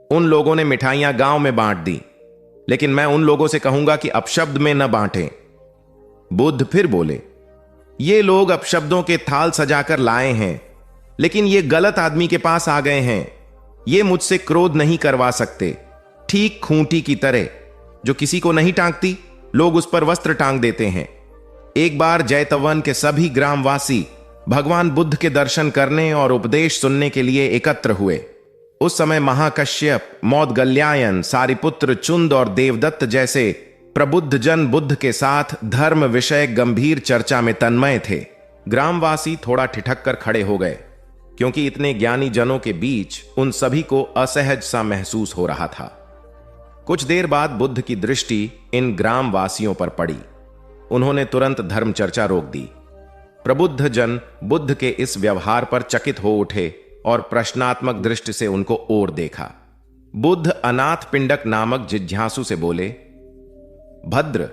उन लोगों ने मिठाइयां गांव में बांट दी, लेकिन मैं उन लोगों से कहूंगा कि अपशब्द में न बांटें। बुद्ध फिर बोले, ये लोग अपशब्दों के थाल सजाकर लाए हैं, लेकिन ये गलत आदमी के पास आ गए हैं। ये मुझसे क्रोध नहीं करवा सकते। ठीक खूंटी की तरह जो किसी को नहीं टांगती, लोग उस पर वस्त्र टांग देते हैं। एक बार जैतवन के सभी ग्रामवासी भगवान बुद्ध के दर्शन करने और उपदेश सुनने के लिए एकत्र हुए। उस समय महाकश्यप, मौदगल्यायन, सारिपुत्र, चुंद और देवदत्त जैसे प्रबुद्ध जन बुद्ध के साथ धर्म विषय गंभीर चर्चा में तन्मय थे। ग्रामवासी थोड़ा ठिठक कर खड़े हो गए, क्योंकि इतने ज्ञानी जनों के बीच उन सभी को असहज सा महसूस हो रहा था। कुछ देर बाद बुद्ध की दृष्टि इन ग्रामवासियों पर पड़ी। उन्होंने तुरंत धर्म चर्चा रोक दी। प्रबुद्ध जन बुद्ध के इस व्यवहार पर चकित हो उठे और प्रश्नात्मक दृष्टि से उनको ओर देखा। बुद्ध अनाथ पिंडक नामक जिज्ञासु से बोले, भद्र,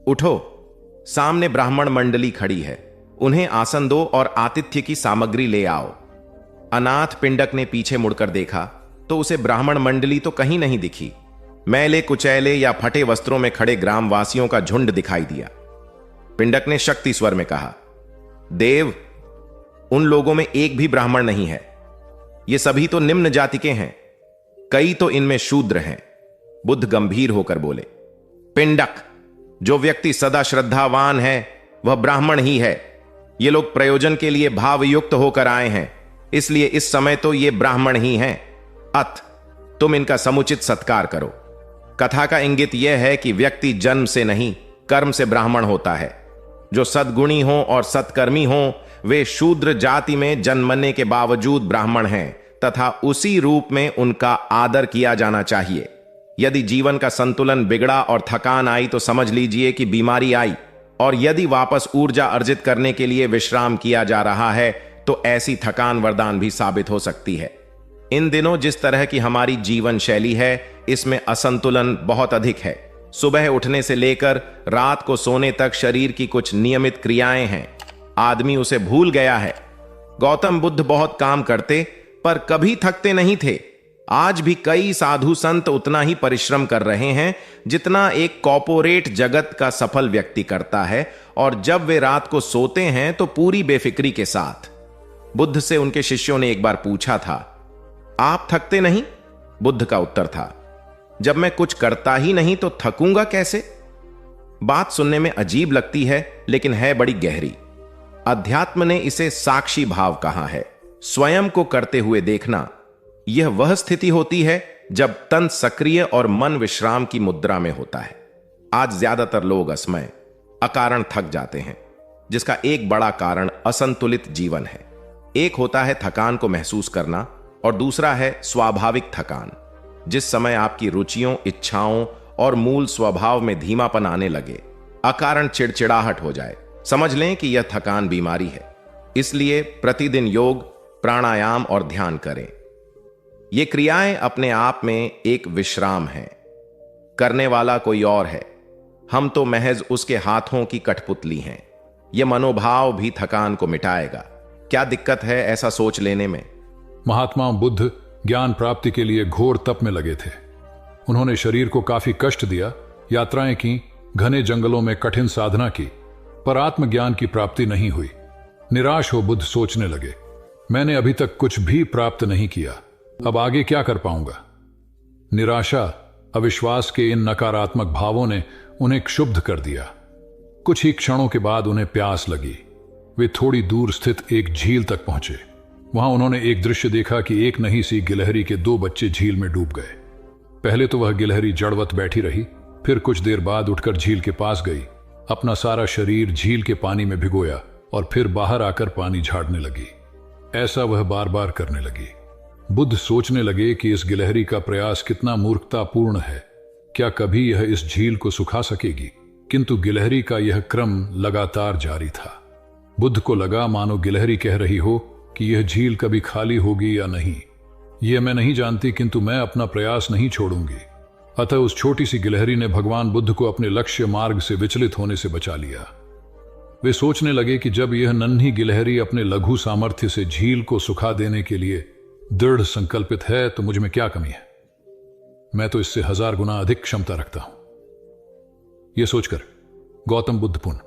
उठो, सामने ब्राह्मण मंडली खड़ी है, उन्हें आसन दो और आतिथ्य की सामग्री ले आओ। अनाथ पिंडक ने पीछे मुड़कर देखा तो उसे ब्राह्मण मंडली तो कहीं नहीं दिखी। मैले कुचैले या फटे वस्त्रों में खड़े ग्रामवासियों का झुंड दिखाई दिया। पिंडक ने शक्ति स्वर में कहा, देव, उन लोगों में एक भी ब्राह्मण नहीं है। ये सभी तो निम्न जाति के हैं, कई तो इनमें शूद्र हैं। बुद्ध गंभीर होकर बोले, पिंडक, जो व्यक्ति सदा श्रद्धावान है वह ब्राह्मण ही है। ये लोग प्रयोजन के लिए भावयुक्त होकर आए हैं, इसलिए इस समय तो ये ब्राह्मण ही हैं। अत तुम इनका समुचित सत्कार करो। कथा का इंगित यह है कि व्यक्ति जन्म से नहीं, कर्म से ब्राह्मण होता है। जो सद्गुणी हो और सत्कर्मी हो, वे शूद्र जाति में जन्मने के बावजूद ब्राह्मण हैं तथा उसी रूप में उनका आदर किया जाना चाहिए। यदि जीवन का संतुलन बिगड़ा और थकान आई तो समझ लीजिए कि बीमारी आई, और यदि वापस ऊर्जा अर्जित करने के लिए विश्राम किया जा रहा है तो ऐसी थकान वरदान भी साबित हो सकती है। इन दिनों जिस तरह की हमारी जीवन शैली है, इसमें असंतुलन बहुत अधिक है। सुबह उठने से लेकर रात को सोने तक शरीर की कुछ नियमित क्रियाएं हैं, आदमी उसे भूल गया है। गौतम बुद्ध बहुत काम करते पर कभी थकते नहीं थे। आज भी कई साधु संत उतना ही परिश्रम कर रहे हैं जितना एक कॉर्पोरेट जगत का सफल व्यक्ति करता है, और जब वे रात को सोते हैं तो पूरी बेफिक्री के साथ। बुद्ध से उनके शिष्यों ने एक बार पूछा था, आप थकते नहीं? बुद्ध का उत्तर था, जब मैं कुछ करता ही नहीं तो थकूंगा कैसे? बात सुनने में अजीब लगती है, लेकिन है बड़ी गहरी। अध्यात्म ने इसे साक्षी भाव कहा है। स्वयं को करते हुए देखना, यह वह स्थिति होती है जब तन सक्रिय और मन विश्राम की मुद्रा में होता है। आज ज्यादातर लोग असमय, अकारण थक जाते हैं, जिसका एक बड़ा कारण असंतुलित जीवन है। एक होता है थकान को महसूस करना, और दूसरा है स्वाभाविक थकान, जिस समय आपकी रुचियों, इच्छाओं और मूल स्वभाव में धीमापन आने लगे, अकारण चिड़चिड़ाहट हो जाए। समझ लें कि यह थकान बीमारी है। इसलिए प्रतिदिन योग, प्राणायाम और ध्यान करें। ये क्रियाएं अपने आप में एक विश्राम है। करने वाला कोई और है, हम तो महज उसके हाथों की कठपुतली हैं। यह मनोभाव भी थकान को मिटाएगा। क्या दिक्कत है ऐसा सोच लेने में? महात्मा बुद्ध ज्ञान प्राप्ति के लिए घोर तप में लगे थे। उन्होंने शरीर को काफी कष्ट दिया, यात्राएं की, घने जंगलों में कठिन साधना की, पर आत्मज्ञान की प्राप्ति नहीं हुई। निराश हो बुद्ध सोचने लगे, मैंने अभी तक कुछ भी प्राप्त नहीं किया, अब आगे क्या कर पाऊंगा? निराशा, अविश्वास के इन नकारात्मक भावों ने उन्हें क्षुब्ध कर दिया। कुछ ही क्षणों के बाद उन्हें प्यास लगी। वे थोड़ी दूर स्थित एक झील तक पहुंचे। वहां उन्होंने एक दृश्य देखा कि एक नन्ही सी गिलहरी के 2 बच्चे झील में डूब गए। पहले तो वह गिलहरी जड़वत बैठी रही, फिर कुछ देर बाद उठकर झील के पास गई, अपना सारा शरीर झील के पानी में भिगोया और फिर बाहर आकर पानी झाड़ने लगी। ऐसा वह बार बार करने लगी। बुद्ध सोचने लगे कि इस गिलहरी का प्रयास कितना मूर्खतापूर्ण है। क्या कभी यह इस झील को सुखा सकेगी? किंतु गिलहरी का यह क्रम लगातार जारी था। बुद्ध को लगा मानो गिलहरी कह रही हो कि यह झील कभी खाली होगी या नहीं, यह मैं नहीं जानती, किंतु मैं अपना प्रयास नहीं छोड़ूंगी। अतः उस छोटी सी गिलहरी ने भगवान बुद्ध को अपने लक्ष्य मार्ग से विचलित होने से बचा लिया। वे सोचने लगे कि जब यह नन्ही गिलहरी अपने लघु सामर्थ्य से झील को सुखा देने के लिए दृढ़ संकल्पित है तो मुझ में क्या कमी है? मैं तो इससे 1000 गुना अधिक क्षमता रखता हूं। यह सोचकर गौतम बुद्ध पुनः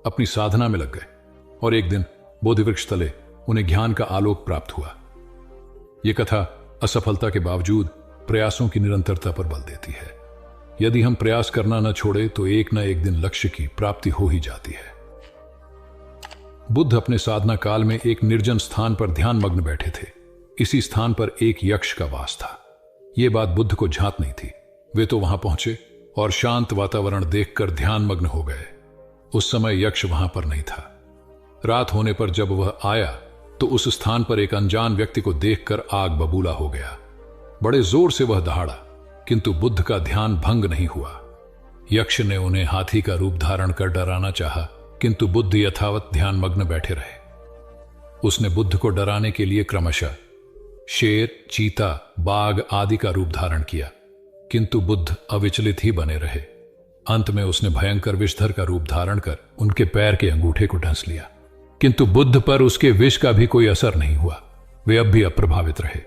अपनी साधना में लग गए और एक दिन बोधि वृक्ष तले उन्हें ज्ञान का आलोक प्राप्त हुआ। यह कथा असफलता के बावजूद प्रयासों की निरंतरता पर बल देती है। यदि हम प्रयास करना न छोड़े तो एक न एक दिन लक्ष्य की प्राप्ति हो ही जाती है। बुद्ध अपने साधना काल में एक निर्जन स्थान पर ध्यान मग्न बैठे थे। इसी स्थान पर एक यक्ष का वास था। यह बात बुद्ध को झांत नहीं थी। वे तो वहां पहुंचे और शांत वातावरण देखकर ध्यान मग्न हो गए। उस समय यक्ष वहां पर नहीं था। रात होने पर जब वह आया तो उस स्थान पर एक अनजान व्यक्ति को देखकर आग बबूला हो गया। बड़े जोर से वह दहाड़ा, किंतु बुद्ध का ध्यान भंग नहीं हुआ। यक्ष ने उन्हें हाथी का रूप धारण कर डराना चाहा, किंतु बुद्ध यथावत ध्यान मग्न बैठे रहे। उसने बुद्ध को डराने के लिए क्रमशः शेर, चीता, बाघ आदि का रूप धारण किया, किंतु बुद्ध अविचलित ही बने रहे। अंत में उसने भयंकर विषधर का रूप धारण कर उनके पैर के अंगूठे को ढंस लिया, किंतु बुद्ध पर उसके विष का भी कोई असर नहीं हुआ। वे अब भी अप्रभावित रहे।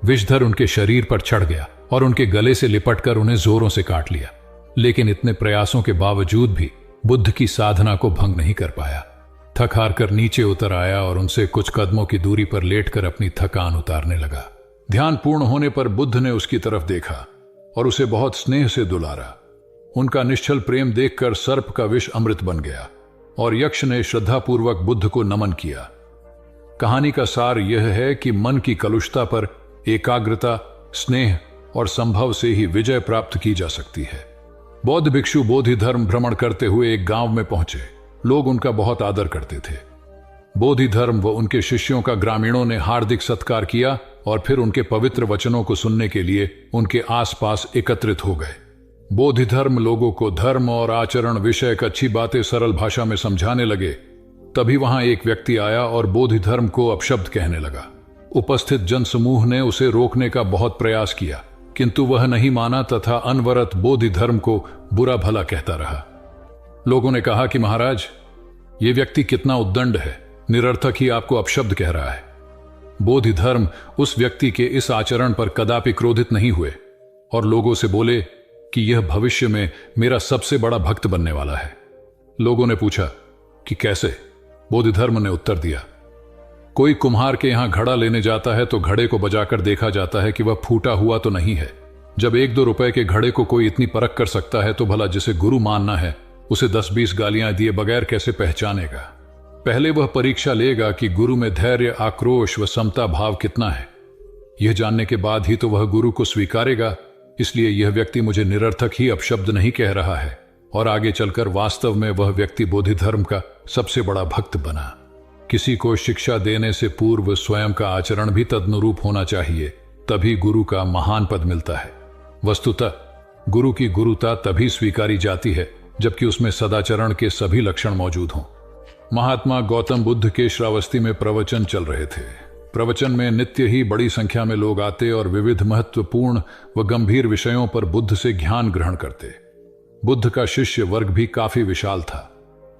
विषधर उनके शरीर पर चढ़ गया और उनके गले से लिपटकर उन्हें जोरों से काट लिया, लेकिन इतने प्रयासों के बावजूद भी बुद्ध की साधना को भंग नहीं कर पाया। थक हार कर नीचे उतर आया और उनसे कुछ कदमों की दूरी पर लेटकर अपनी थकान उतारने लगा। ध्यान पूर्ण होने पर बुद्ध ने उसकी तरफ देखा और उसे बहुत स्नेह से दुलारा। उनका निश्चल प्रेम देखकर सर्प का विष अमृत बन गया और यक्ष ने श्रद्धापूर्वक बुद्ध को नमन किया। कहानी का सार यह है कि मन की कलुषता पर एकाग्रता, स्नेह और संभव से ही विजय प्राप्त की जा सकती है। बौद्ध भिक्षु बोधि धर्म भ्रमण करते हुए एक गांव में पहुंचे। लोग उनका बहुत आदर करते थे। बोधि धर्म व उनके शिष्यों का ग्रामीणों ने हार्दिक सत्कार किया और फिर उनके पवित्र वचनों को सुनने के लिए उनके आसपास एकत्रित हो गए। बोधि धर्म लोगों को धर्म और आचरण विषयक अच्छी बातें सरल भाषा में समझाने लगे। तभी वहां एक व्यक्ति आया और बोधि धर्म को अपशब्द कहने लगा। उपस्थित जनसमूह ने उसे रोकने का बहुत प्रयास किया, किंतु वह नहीं माना तथा अनवरत बोधि धर्म को बुरा भला कहता रहा। लोगों ने कहा कि महाराज, ये व्यक्ति कितना उद्दंड है, निरर्थक ही आपको अपशब्द कह रहा है। बोधि धर्म उस व्यक्ति के इस आचरण पर कदापि क्रोधित नहीं हुए और लोगों से बोले कि यह भविष्य में मेरा सबसे बड़ा भक्त बनने वाला है। लोगों ने पूछा कि कैसे? बोधि धर्म ने उत्तर दिया, कोई कुम्हार के यहां घड़ा लेने जाता है तो घड़े को बजाकर देखा जाता है कि वह फूटा हुआ तो नहीं है। जब 1-2 रुपए के घड़े को कोई इतनी परख कर सकता है तो भला जिसे गुरु मानना है उसे 10-20 गालियां दिए बगैर कैसे पहचानेगा? पहले वह परीक्षा लेगा कि गुरु में धैर्य, आक्रोश व समता भाव कितना है। यह जानने के बाद ही तो वह गुरु को स्वीकारेगा। इसलिए यह व्यक्ति मुझे निरर्थक ही अपशब्द नहीं कह रहा है और आगे चलकर वास्तव में वह व्यक्ति बोधि धर्म का सबसे बड़ा भक्त बना। किसी को शिक्षा देने से पूर्व स्वयं का आचरण भी तदनुरूप होना चाहिए, तभी गुरु का महान पद मिलता है। वस्तुतः गुरु की गुरुता तभी स्वीकारी जाती है जबकि उसमें सदाचरण के सभी लक्षण मौजूद हों। महात्मा गौतम बुद्ध के श्रावस्ती में प्रवचन चल रहे थे। प्रवचन में नित्य ही बड़ी संख्या में लोग आते और विविध महत्वपूर्ण व गंभीर विषयों पर बुद्ध से ज्ञान ग्रहण करते। बुद्ध का शिष्य वर्ग भी काफी विशाल था,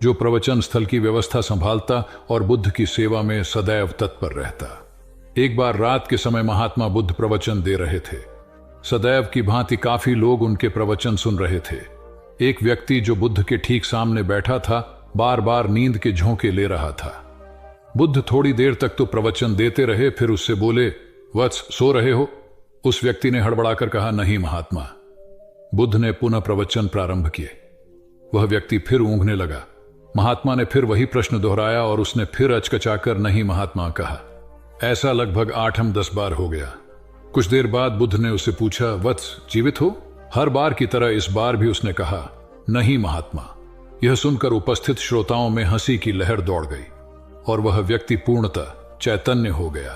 जो प्रवचन स्थल की व्यवस्था संभालता और बुद्ध की सेवा में सदैव तत्पर रहता। एक बार रात के समय महात्मा बुद्ध प्रवचन दे रहे थे। सदैव की भांति काफी लोग उनके प्रवचन सुन रहे थे। एक व्यक्ति जो बुद्ध के ठीक सामने बैठा था बार बार नींद के झोंके ले रहा था। बुद्ध थोड़ी देर तक तो प्रवचन देते रहे, फिर उससे बोले, वत्स, सो रहे हो? उस व्यक्ति ने हड़बड़ाकर कहा, नहीं महात्मा। बुद्ध ने पुनः प्रवचन प्रारंभ किए। वह व्यक्ति फिर ऊँघने लगा। महात्मा ने फिर वही प्रश्न दोहराया और उसने फिर अचकचाकर नहीं महात्मा कहा। ऐसा लगभग 8-10 बार हो गया। कुछ देर बाद बुद्ध ने उससे पूछा, वत्स, जीवित हो? हर बार की तरह इस बार भी उसने कहा, नहीं महात्मा। यह सुनकर उपस्थित श्रोताओं में हंसी की लहर दौड़ गई और वह व्यक्ति पूर्णतः चैतन्य हो गया।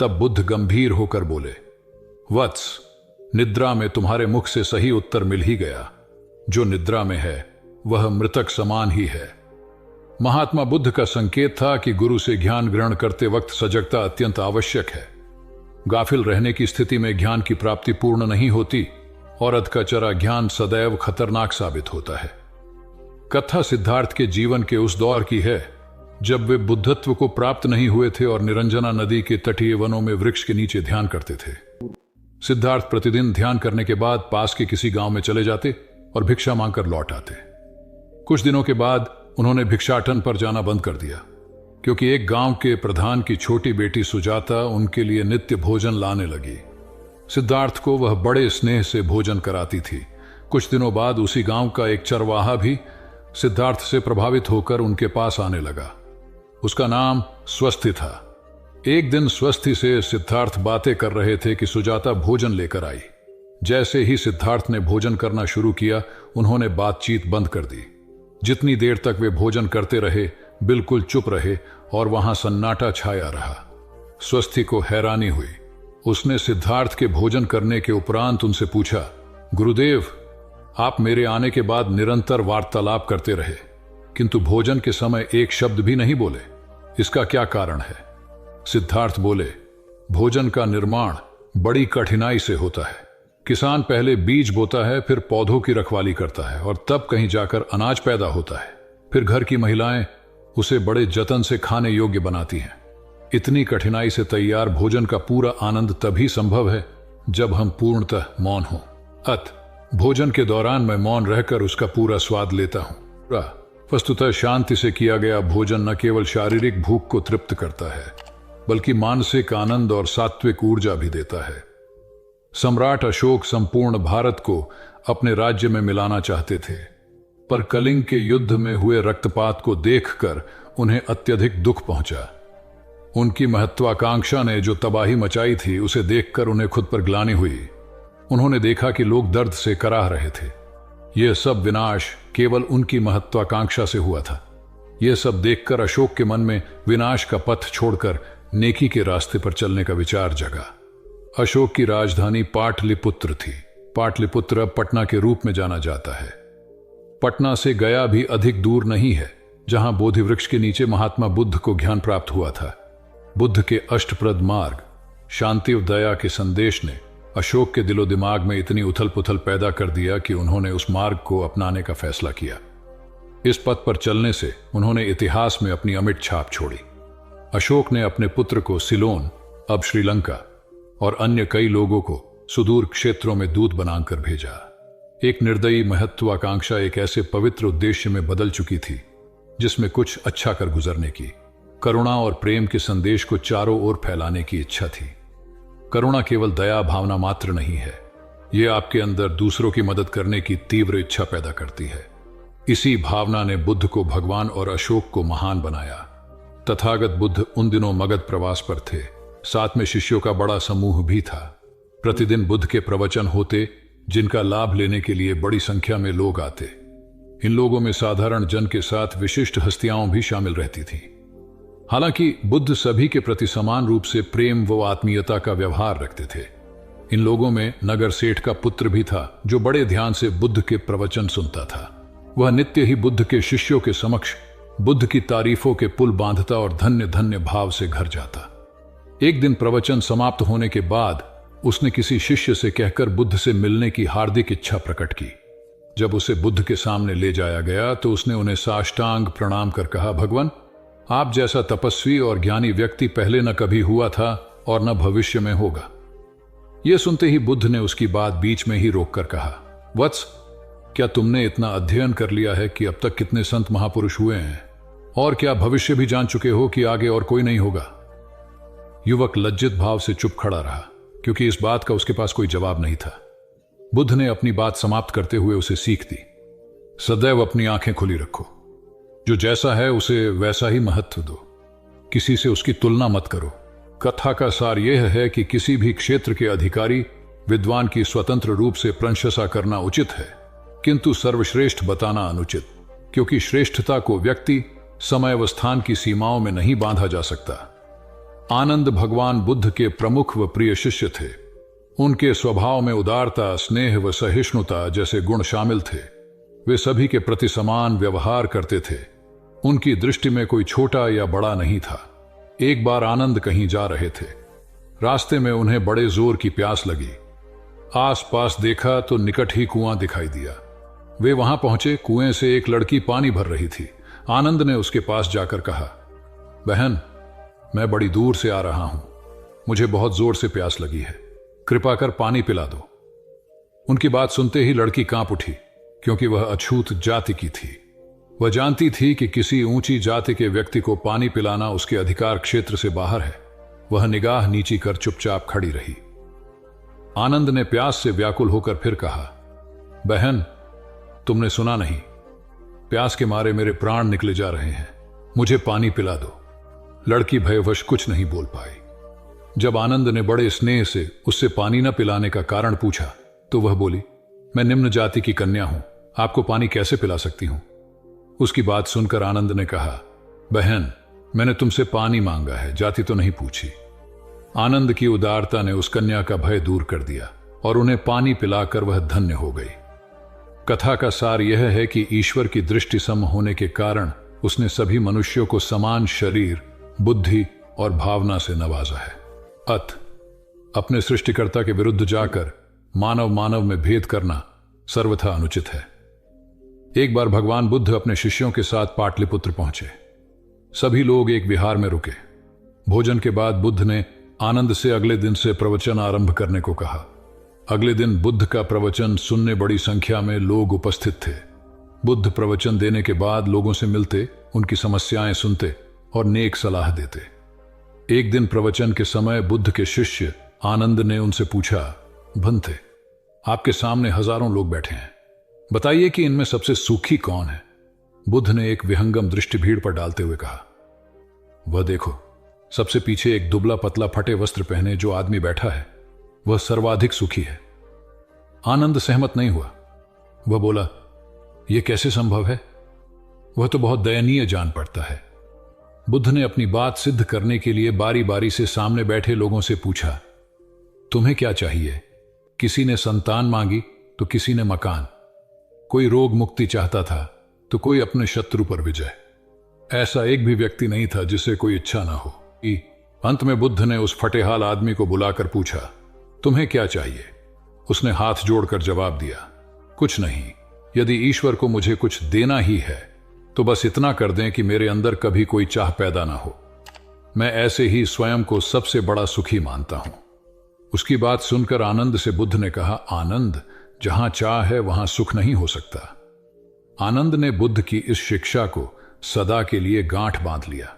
तब बुद्ध गंभीर होकर बोले, वत्स, निद्रा में तुम्हारे मुख से सही उत्तर मिल ही गया। जो निद्रा में है वह मृतक समान ही है। महात्मा बुद्ध का संकेत था कि गुरु से ज्ञान ग्रहण करते वक्त सजगता अत्यंत आवश्यक है। गाफिल रहने की स्थिति में ज्ञान की प्राप्ति पूर्ण नहीं होती और अध का चरा ज्ञान सदैव खतरनाक साबित होता है। कथा सिद्धार्थ के जीवन के उस दौर की है जब वे बुद्धत्व को प्राप्त नहीं हुए थे और निरंजना नदी के तटीय वनों में वृक्ष के नीचे ध्यान करते थे। सिद्धार्थ प्रतिदिन ध्यान करने के बाद पास के किसी गांव में चले जाते और भिक्षा मांगकर लौट आते। कुछ दिनों के बाद उन्होंने भिक्षाटन पर जाना बंद कर दिया, क्योंकि एक गांव के प्रधान की छोटी बेटी सुजाता उनके लिए नित्य भोजन लाने लगी। सिद्धार्थ को वह बड़े स्नेह से भोजन कराती थी। कुछ दिनों बाद उसी गांव का एक चरवाहा भी सिद्धार्थ से प्रभावित होकर उनके पास आने लगा। उसका नाम स्वस्थि था। एक दिन स्वस्थि से सिद्धार्थ बातें कर रहे थे कि सुजाता भोजन लेकर आई। जैसे ही सिद्धार्थ ने भोजन करना शुरू किया, उन्होंने बातचीत बंद कर दी। जितनी देर तक वे भोजन करते रहे, बिल्कुल चुप रहे और वहां सन्नाटा छाया रहा। स्वस्थि को हैरानी हुई। उसने सिद्धार्थ के भोजन करने के उपरांत उनसे पूछा, गुरुदेव, आप मेरे आने के बाद निरंतर वार्तालाप करते रहे, किंतु भोजन के समय एक शब्द भी नहीं बोले। इसका क्या कारण है? सिद्धार्थ बोले, भोजन का निर्माण बड़ी कठिनाई से होता है। किसान पहले बीज बोता है, फिर पौधों की रखवाली करता है और तब कहीं जाकर अनाज पैदा होता है। फिर घर की महिलाएं उसे बड़े जतन से खाने योग्य बनाती हैं। इतनी कठिनाई से तैयार भोजन का पूरा आनंद तभी संभव है जब हम पूर्णतः मौन हों। भोजन के दौरान मैं मौन रहकर उसका पूरा स्वाद लेता हूं। वस्तुतः शांति से किया गया भोजन न केवल शारीरिक भूख को तृप्त करता है, बल्कि मानसिक आनंद और सात्विक ऊर्जा भी देता है। सम्राट अशोक संपूर्ण भारत को अपने राज्य में मिलाना चाहते थे, पर कलिंग के युद्ध में हुए रक्तपात को देखकर उन्हें अत्यधिक दुख पहुंचा। उनकी महत्वाकांक्षा ने जो तबाही मचाई थी, उसे देखकर उन्हें खुद पर ग्लानि हुई। उन्होंने देखा कि लोग दर्द से कराह रहे थे। यह सब विनाश केवल उनकी महत्वाकांक्षा से हुआ था। यह सब देखकर अशोक के मन में विनाश का पथ छोड़कर नेकी के रास्ते पर चलने का विचार जगा। अशोक की राजधानी पाटलिपुत्र थी। पाटलिपुत्र अब पटना के रूप में जाना जाता है। पटना से गया भी अधिक दूर नहीं है, जहां बोधि वृक्ष के नीचे महात्मा बुद्ध को ज्ञान प्राप्त हुआ था। बुद्ध के अष्टप्रद मार्ग, शांति और दया के संदेश ने अशोक के दिलो दिमाग में इतनी उथल पुथल पैदा कर दिया कि उन्होंने उस मार्ग को अपनाने का फैसला किया। इस पथ पर चलने से उन्होंने इतिहास में अपनी अमिट छाप छोड़ी। अशोक ने अपने पुत्र को सिलोन अब श्रीलंका और अन्य कई लोगों को सुदूर क्षेत्रों में दूत बनाकर भेजा। एक निर्दयी महत्वाकांक्षा एक ऐसे पवित्र उद्देश्य में बदल चुकी थी जिसमें कुछ अच्छा कर गुजरने की, करुणा और प्रेम के संदेश को चारों ओर फैलाने की इच्छा थी। करुणा केवल दया भावना मात्र नहीं है, यह आपके अंदर दूसरों की मदद करने की तीव्र इच्छा पैदा करती है। इसी भावना ने बुद्ध को भगवान और अशोक को महान बनाया। तथागत बुद्ध उन दिनों मगध प्रवास पर थे, साथ में शिष्यों का बड़ा समूह भी था। प्रतिदिन बुद्ध के प्रवचन होते जिनका लाभ लेने के लिए बड़ी संख्या में लोग आते। इन लोगों में साधारण जन के साथ विशिष्ट हस्तियां भी शामिल रहती थीं। हालांकि बुद्ध सभी के प्रति समान रूप से प्रेम व आत्मीयता का व्यवहार रखते थे। इन लोगों में नगर सेठ का पुत्र भी था जो बड़े ध्यान से बुद्ध के प्रवचन सुनता था। वह नित्य ही बुद्ध के शिष्यों के समक्ष बुद्ध की तारीफों के पुल बांधता और धन्य धन्य भाव से घर जाता। एक दिन प्रवचन समाप्त होने के बाद उसने किसी शिष्य से कहकर बुद्ध से मिलने की हार्दिक इच्छा प्रकट की। जब उसे बुद्ध के सामने ले जाया गया तो उसने उन्हें साष्टांग प्रणाम कर कहा, भगवान, आप जैसा तपस्वी और ज्ञानी व्यक्ति पहले न कभी हुआ था और न भविष्य में होगा। यह सुनते ही बुद्ध ने उसकी बात बीच में ही रोककर कहा, वत्स, क्या तुमने इतना अध्ययन कर लिया है कि अब तक कितने संत महापुरुष हुए हैं, और क्या भविष्य भी जान चुके हो कि आगे और कोई नहीं होगा? युवक लज्जित भाव से चुप खड़ा रहा क्योंकि इस बात का उसके पास कोई जवाब नहीं था। बुद्ध ने अपनी बात समाप्त करते हुए उसे सीख दी, सदैव अपनी आंखें खुली रखो। जो जैसा है उसे वैसा ही महत्व दो, किसी से उसकी तुलना मत करो। कथा का सार यह है कि किसी भी क्षेत्र के अधिकारी विद्वान की स्वतंत्र रूप से प्रशंसा करना उचित है, किंतु सर्वश्रेष्ठ बताना अनुचित, क्योंकि श्रेष्ठता को व्यक्ति, समय व स्थान की सीमाओं में नहीं बांधा जा सकता। आनंद भगवान बुद्ध के प्रमुख व प्रिय शिष्य थे। उनके स्वभाव में उदारता, स्नेह व सहिष्णुता जैसे गुण शामिल थे। वे सभी के प्रति समान व्यवहार करते थे। उनकी दृष्टि में कोई छोटा या बड़ा नहीं था। एक बार आनंद कहीं जा रहे थे। रास्ते में उन्हें बड़े जोर की प्यास लगी। आसपास देखा तो निकट ही कुआं दिखाई दिया। वे वहां पहुंचे। कुएं से एक लड़की पानी भर रही थी। आनंद ने उसके पास जाकर कहा, बहन, मैं बड़ी दूर से आ रहा हूं, मुझे बहुत जोर से प्यास लगी है, कृपा कर पानी पिला दो। उनकी बात सुनते ही लड़की कांप उठी, क्योंकि वह अछूत जाति की थी। वह जानती थी कि किसी ऊंची जाति के व्यक्ति को पानी पिलाना उसके अधिकार क्षेत्र से बाहर है। वह निगाह नीची कर चुपचाप खड़ी रही। आनंद ने प्यास से व्याकुल होकर फिर कहा, बहन, तुमने सुना नहीं, प्यास के मारे मेरे प्राण निकले जा रहे हैं, मुझे पानी पिला दो। लड़की भयवश कुछ नहीं बोल पाई। जब आनंद ने बड़े स्नेह से उससे पानी न पिलाने का कारण पूछा तो वह बोली, मैं निम्न जाति की कन्या हूं, आपको पानी कैसे पिला सकती हूं? उसकी बात सुनकर आनंद ने कहा, बहन, मैंने तुमसे पानी मांगा है, जाति तो नहीं पूछी। आनंद की उदारता ने उस कन्या का भय दूर कर दिया और उन्हें पानी पिलाकर वह धन्य हो गई। कथा का सार यह है कि ईश्वर की दृष्टि सम होने के कारण उसने सभी मनुष्यों को समान शरीर, बुद्धि और भावना से नवाजा है। अपने सृष्टिकर्ता के विरुद्ध जाकर मानव मानव में भेद करना सर्वथा अनुचित है। एक बार भगवान बुद्ध अपने शिष्यों के साथ पाटलिपुत्र पहुंचे। सभी लोग एक विहार में रुके। भोजन के बाद बुद्ध ने आनंद से अगले दिन से प्रवचन आरंभ करने को कहा। अगले दिन बुद्ध का प्रवचन सुनने बड़ी संख्या में लोग उपस्थित थे। बुद्ध प्रवचन देने के बाद लोगों से मिलते, उनकी समस्याएं सुनते और नेक सलाह देते। एक दिन प्रवचन के समय बुद्ध के शिष्य आनंद ने उनसे पूछा, भंते, आपके सामने हजारों लोग बैठे हैं, बताइए कि इनमें सबसे सुखी कौन है? बुद्ध ने एक विहंगम दृष्टि भीड़ पर डालते हुए कहा, वह देखो, सबसे पीछे एक दुबला पतला फटे वस्त्र पहने जो आदमी बैठा है, वह सर्वाधिक सुखी है। आनंद सहमत नहीं हुआ। वह बोला, यह कैसे संभव है? वह तो बहुत दयनीय जान पड़ता है। बुद्ध ने अपनी बात सिद्ध करने के लिए बारी बारी से सामने बैठे लोगों से पूछा, तुम्हें क्या चाहिए? किसी ने संतान मांगी तो किसी ने मकान, कोई रोग मुक्ति चाहता था तो कोई अपने शत्रु पर विजय। ऐसा एक भी व्यक्ति नहीं था जिसे कोई इच्छा ना हो। अंत में बुद्ध ने उस फटेहाल आदमी को बुलाकर पूछा, तुम्हें क्या चाहिए? उसने हाथ जोड़कर जवाब दिया, कुछ नहीं, यदि ईश्वर को मुझे कुछ देना ही है तो बस इतना कर दें कि मेरे अंदर कभी कोई चाह पैदा ना हो। मैं ऐसे ही स्वयं को सबसे बड़ा सुखी मानता हूं। उसकी बात सुनकर आनंद से बुद्ध ने कहा, आनंद, जहां चाह है वहां सुख नहीं हो सकता। आनंद ने बुद्ध की इस शिक्षा को सदा के लिए गांठ बांध लिया।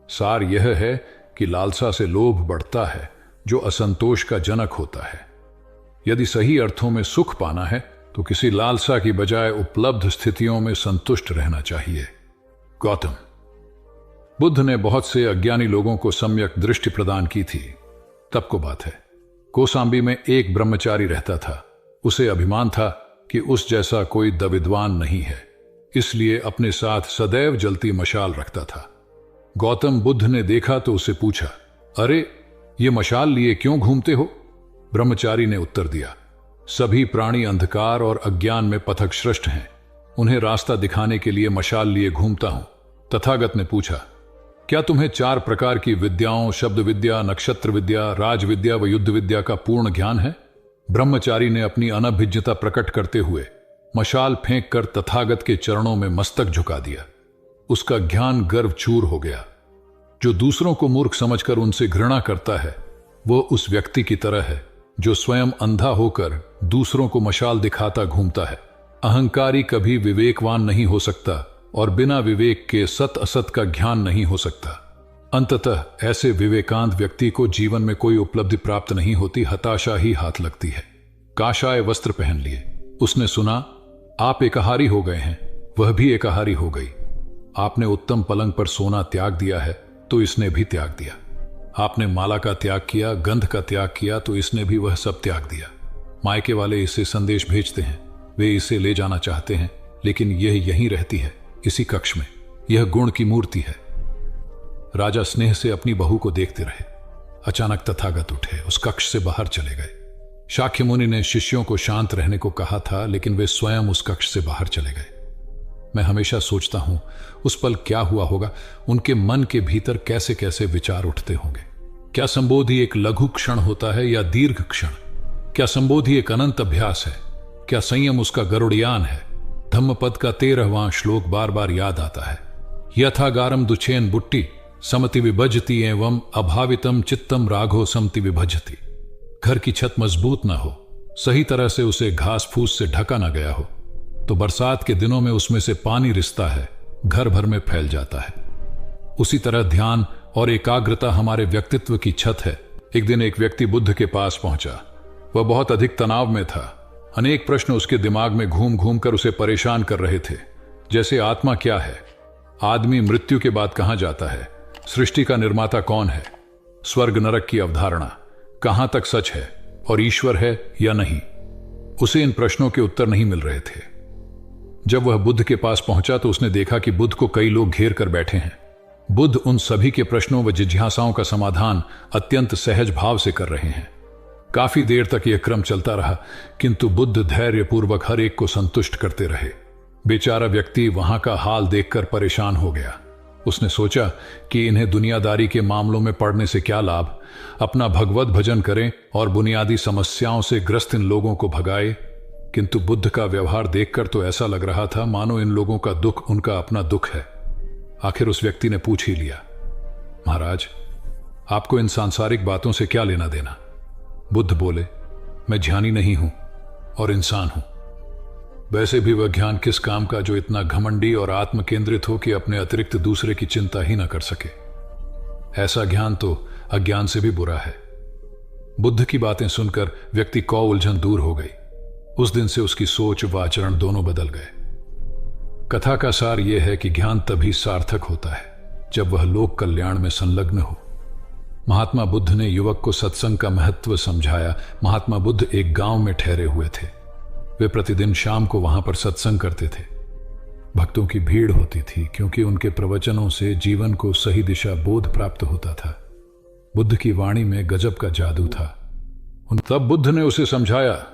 सार यह है कि लालसा से लोभ बढ़ता है, जो असंतोष का जनक होता है। यदि सही अर्थों में सुख पाना है तो किसी लालसा की बजाय उपलब्ध स्थितियों में संतुष्ट रहना चाहिए। गौतम। बुद्ध ने बहुत से अज्ञानी लोगों को सम्यक दृष्टि प्रदान की थी। तब को बात है, कौसाम्बी में एक ब्रह्मचारी रहता था। उसे अभिमान था कि उस जैसा कोई विद्वान नहीं है, इसलिए अपने साथ सदैव जलती मशाल रखता था। गौतम बुद्ध ने देखा तो उसे पूछा, अरे, ये मशाल लिए क्यों घूमते हो? ब्रह्मचारी ने उत्तर दिया, सभी प्राणी अंधकार और अज्ञान में पथश्रष्ट हैं, उन्हें रास्ता दिखाने के लिए मशाल लिए घूमता हूं। तथागत ने पूछा, क्या तुम्हें 4 प्रकार की विद्याओं, शब्द विद्या, नक्षत्र विद्या, राज विद्या व युद्ध विद्या का पूर्ण ज्ञान है? ब्रह्मचारी ने अपनी अनभिज्ञता प्रकट करते हुए मशाल फेंक कर तथागत के चरणों में मस्तक झुका दिया। उसका ज्ञान गर्व चूर हो गया। जो दूसरों को मूर्ख समझकर उनसे घृणा करता है, वो उस व्यक्ति की तरह है जो स्वयं अंधा होकर दूसरों को मशाल दिखाता घूमता है। अहंकारी कभी विवेकवान नहीं हो सकता और बिना विवेक के सत असत का ज्ञान नहीं हो सकता। अंततः ऐसे विवेकांत व्यक्ति को जीवन में कोई उपलब्धि प्राप्त नहीं होती, हताशा ही हाथ लगती है। काशाय वस्त्र पहन लिए। उसने सुना, आप एकाहारी हो गए हैं, वह भी एकाहारी हो गई। आपने उत्तम पलंग पर सोना त्याग दिया है तो इसने भी त्याग दिया। आपने माला का त्याग किया, गंध का त्याग किया तो इसने भी वह सब त्याग दिया। मायके वाले इसे संदेश भेजते हैं, वे इसे ले जाना चाहते हैं, लेकिन यह यहीं रहती है, इसी कक्ष में। यह गुण की मूर्ति है। राजा स्नेह से अपनी बहू को देखते रहे। अचानक तथागत उठे, उस कक्ष से बाहर चले गए। शाक्य मुनि ने शिष्यों को शांत रहने को कहा था, लेकिन वे स्वयं उस कक्ष से बाहर चले गए। मैं हमेशा सोचता हूं उस पल क्या हुआ होगा, उनके मन के भीतर कैसे कैसे विचार उठते होंगे। क्या संबोधि एक लघु क्षण होता है या दीर्घ क्षण? क्या संबोधि एक अनंत अभ्यास है? क्या संयम उसका गरुड़यान है? धम्मपद का 13वां श्लोक बार बार याद आता है। यथागारम दुछेन बुट्टी समति विभजति एवं अभावितम चित्तम राघो समति विभजति। घर की छत मजबूत ना हो, सही तरह से उसे घास फूस से ढका ना गया हो, तो बरसात के दिनों में उसमें से पानी रिसता है, घर भर में फैल जाता है। उसी तरह ध्यान और एकाग्रता हमारे व्यक्तित्व की छत है। एक दिन एक व्यक्ति बुद्ध के पास पहुंचा। वह बहुत अधिक तनाव में था। अनेक प्रश्न उसके दिमाग में घूम घूम कर उसे परेशान कर रहे थे, जैसे आत्मा क्या है, आदमी मृत्यु के बाद कहां जाता है, सृष्टि का निर्माता कौन है, स्वर्ग नरक की अवधारणा कहां तक सच है और ईश्वर है या नहीं। उसे इन प्रश्नों के उत्तर नहीं मिल रहे थे। जब वह बुद्ध के पास पहुंचा तो उसने देखा कि बुद्ध को कई लोग घेर कर बैठे हैं। बुद्ध उन सभी के प्रश्नों व जिज्ञासाओं का समाधान अत्यंत सहज भाव से कर रहे हैं। काफी देर तक यह क्रम चलता रहा, किंतु बुद्ध धैर्यपूर्वक हर एक को संतुष्ट करते रहे। बेचारा व्यक्ति वहां का हाल देखकर परेशान हो गया। उसने सोचा कि इन्हें दुनियादारी के मामलों में पड़ने से क्या लाभ, अपना भगवत भजन करें और बुनियादी समस्याओं से ग्रस्त इन लोगों को भगाए। किंतु बुद्ध का व्यवहार देखकर तो ऐसा लग रहा था मानो इन लोगों का दुख उनका अपना दुख है। आखिर उस व्यक्ति ने पूछ ही लिया, महाराज, आपको इन सांसारिक बातों से क्या लेना देना? बुद्ध बोले, मैं ज्ञानी नहीं हूं और इंसान हूं। वैसे भी वह ज्ञान किस काम का जो इतना घमंडी और आत्म केंद्रित हो कि अपने अतिरिक्त दूसरे की चिंता ही ना कर सके। ऐसा ज्ञान तो अज्ञान से भी बुरा है। बुद्ध की बातें सुनकर व्यक्ति को उलझन दूर हो गई। उस दिन से उसकी सोच व आचरण दोनों बदल गए। कथा का सार यह है कि ज्ञान तभी सार्थक होता है जब वह लोक कल्याण में संलग्न हो। महात्मा बुद्ध ने युवक को सत्संग का महत्व समझाया। महात्मा बुद्ध एक गांव में ठहरे हुए थे। वे प्रतिदिन शाम को वहां पर सत्संग करते थे। भक्तों की भीड़ होती थी क्योंकि उनके प्रवचनों से जीवन को सही दिशा बोध प्राप्त होता था। बुद्ध की वाणी में गजब का जादू था। तब बुद्ध ने उसे समझाया,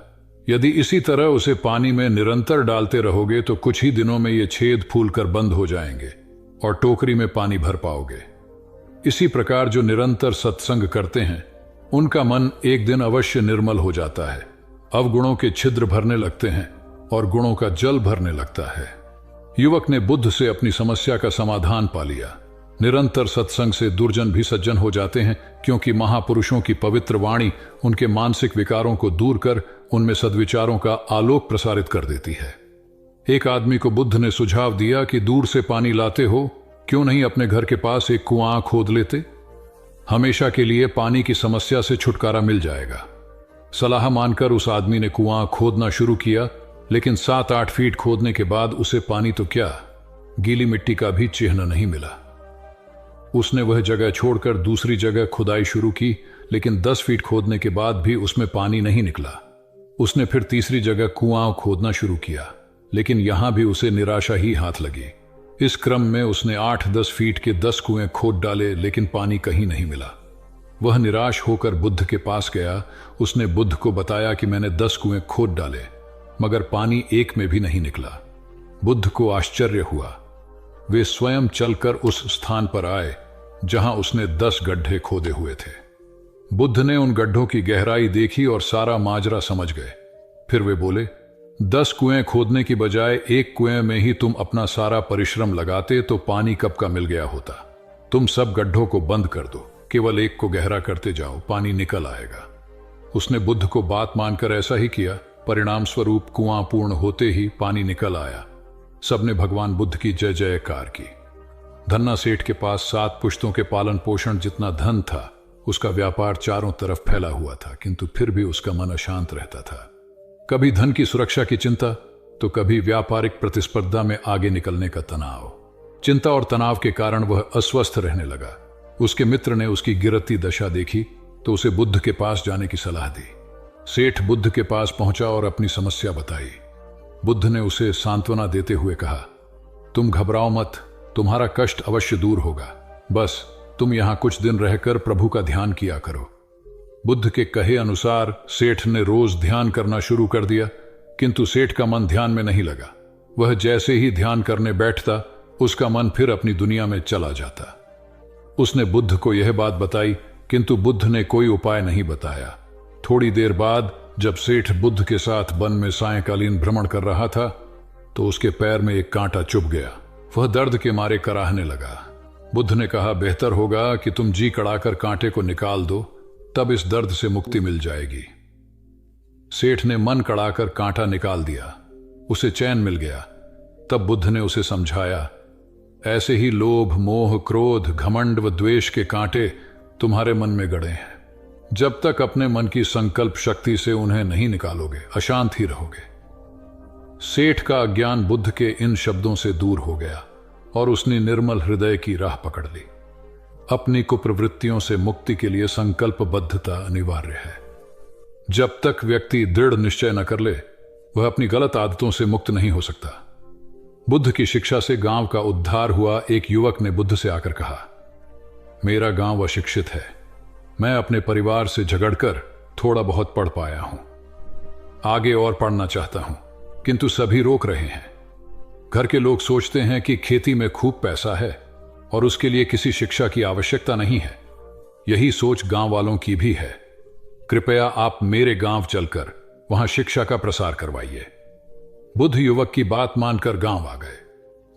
यदि इसी तरह उसे पानी में निरंतर डालते रहोगे तो कुछ ही दिनों में ये छेद फूलकर बंद हो जाएंगे और टोकरी में पानी भर पाओगे। इसी प्रकार जो निरंतर सत्संग करते हैं उनका मन एक दिन अवश्य निर्मल हो जाता है। अवगुणों के छिद्र भरने लगते हैं और गुणों का जल भरने लगता है। युवक ने बुद्ध से अपनी समस्या का समाधान पा लिया। निरंतर सत्संग से दुर्जन भी सज्जन हो जाते हैं, क्योंकि महापुरुषों की पवित्र वाणी उनके मानसिक विकारों को दूर कर उनमें सद्विचारों का आलोक प्रसारित कर देती है। एक आदमी को बुद्ध ने सुझाव दिया कि दूर से पानी लाते हो, क्यों नहीं अपने घर के पास एक कुआं खोद लेते? हमेशा के लिए पानी की समस्या से छुटकारा मिल जाएगा। सलाह मानकर उस आदमी ने कुआं खोदना शुरू किया, लेकिन 7-8 फीट खोदने के बाद उसे पानी तो क्या, गीली मिट्टी का भी चिन्ह नहीं मिला। उसने वह जगह छोड़कर दूसरी जगह खुदाई शुरू की, लेकिन 10 फीट खोदने के बाद भी उसमें पानी नहीं निकला। उसने फिर तीसरी जगह कुआं खोदना शुरू किया, लेकिन यहां भी उसे निराशा ही हाथ लगी। इस क्रम में उसने 8-10 फीट के 10 कुएं खोद डाले, लेकिन पानी कहीं नहीं मिला। वह निराश होकर बुद्ध के पास गया। उसने बुद्ध को बताया कि मैंने 10 कुएं खोद डाले, मगर पानी एक में भी नहीं निकला। बुद्ध को आश्चर्य हुआ। वे स्वयं चलकर उस स्थान पर आए जहां उसने 10 गड्ढे खोदे हुए थे। बुद्ध ने उन गड्ढों की गहराई देखी और सारा माजरा समझ गए। फिर वे बोले, 10 कुएं खोदने की बजाय एक कुएं में ही तुम अपना सारा परिश्रम लगाते तो पानी कब का मिल गया होता। तुम सब गड्ढों को बंद कर दो, केवल एक को गहरा करते जाओ, पानी निकल आएगा। उसने बुद्ध को बात मानकर ऐसा ही किया। परिणाम स्वरूप कुआं पूर्ण होते ही पानी निकल आया। सबने भगवान बुद्ध की जय जयकार की। धन्ना सेठ के पास 7 पुश्तों के पालन पोषण जितना धन था। उसका व्यापार चारों तरफ फैला हुआ था, किंतु फिर भी उसका मन अशांत रहता था। कभी धन की सुरक्षा की चिंता, तो कभी व्यापारिक प्रतिस्पर्धा में आगे निकलने का तनाव। चिंता और तनाव के कारण वह अस्वस्थ रहने लगा। उसके मित्र ने उसकी गिरती दशा देखी तो उसे बुद्ध के पास जाने की सलाह दी। सेठ बुद्ध के पास पहुंचा और अपनी समस्या बताई। बुद्ध ने उसे सांत्वना देते हुए कहा, तुम घबराओ मत, तुम्हारा कष्ट अवश्य दूर होगा। बस तुम यहां कुछ दिन रहकर प्रभु का ध्यान किया करो। बुद्ध के कहे अनुसार सेठ ने रोज ध्यान करना शुरू कर दिया, किंतु सेठ का मन ध्यान में नहीं लगा। वह जैसे ही ध्यान करने बैठता, उसका मन फिर अपनी दुनिया में चला जाता। उसने बुद्ध को यह बात बताई, किंतु बुद्ध ने कोई उपाय नहीं बताया। थोड़ी देर बाद जब सेठ बुद्ध के साथ वन में सायंकालीन भ्रमण कर रहा था, तो उसके पैर में एक कांटा चुभ गया। वह दर्द के मारे कराहने लगा। बुद्ध ने कहा, बेहतर होगा कि तुम जी कड़ाकर कांटे को निकाल दो, तब इस दर्द से मुक्ति मिल जाएगी। सेठ ने मन कड़ाकर कांटा निकाल दिया। उसे चैन मिल गया। तब बुद्ध ने उसे समझाया, ऐसे ही लोभ, मोह, क्रोध, घमंड व द्वेष के कांटे तुम्हारे मन में गड़े हैं। जब तक अपने मन की संकल्प शक्ति से उन्हें नहीं निकालोगे, अशांत ही रहोगे। सेठ का अज्ञान बुद्ध के इन शब्दों से दूर हो गया और उसने निर्मल हृदय की राह पकड़ ली। अपनी कुप्रवृत्तियों से मुक्ति के लिए संकल्पबद्धता अनिवार्य है। जब तक व्यक्ति दृढ़ निश्चय न कर ले, वह अपनी गलत आदतों से मुक्त नहीं हो सकता। बुद्ध की शिक्षा से गांव का उद्धार हुआ। एक युवक ने बुद्ध से आकर कहा, मेरा गांव अशिक्षित है। मैं अपने परिवार से झगड़कर थोड़ा बहुत पढ़ पाया हूं। आगे और पढ़ना चाहता हूं, किंतु सभी रोक रहे हैं। घर के लोग सोचते हैं कि खेती में खूब पैसा है और उसके लिए किसी शिक्षा की आवश्यकता नहीं है। यही सोच गांव वालों की भी है। कृपया आप मेरे गांव चलकर वहां शिक्षा का प्रसार करवाइए। बुद्ध युवक की बात मानकर गांव आ गए।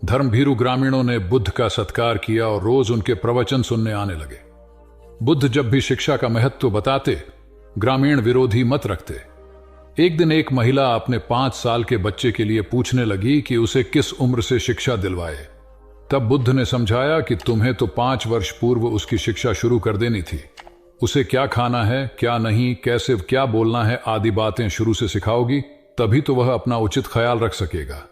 धर्मभीरू ग्रामीणों ने बुद्ध का सत्कार किया और रोज उनके प्रवचन सुनने आने लगे। बुद्ध जब भी शिक्षा का महत्व बताते, ग्रामीण विरोधी मत रखते। एक दिन एक महिला अपने 5 साल के बच्चे के लिए पूछने लगी कि उसे किस उम्र से शिक्षा दिलवाए। तब बुद्ध ने समझाया कि तुम्हें तो 5 वर्ष पूर्व उसकी शिक्षा शुरू कर देनी थी। उसे क्या खाना है, क्या नहीं, कैसे क्या बोलना है आदि बातें शुरू से सिखाओगी, तभी तो वह अपना उचित ख्याल रख सकेगा।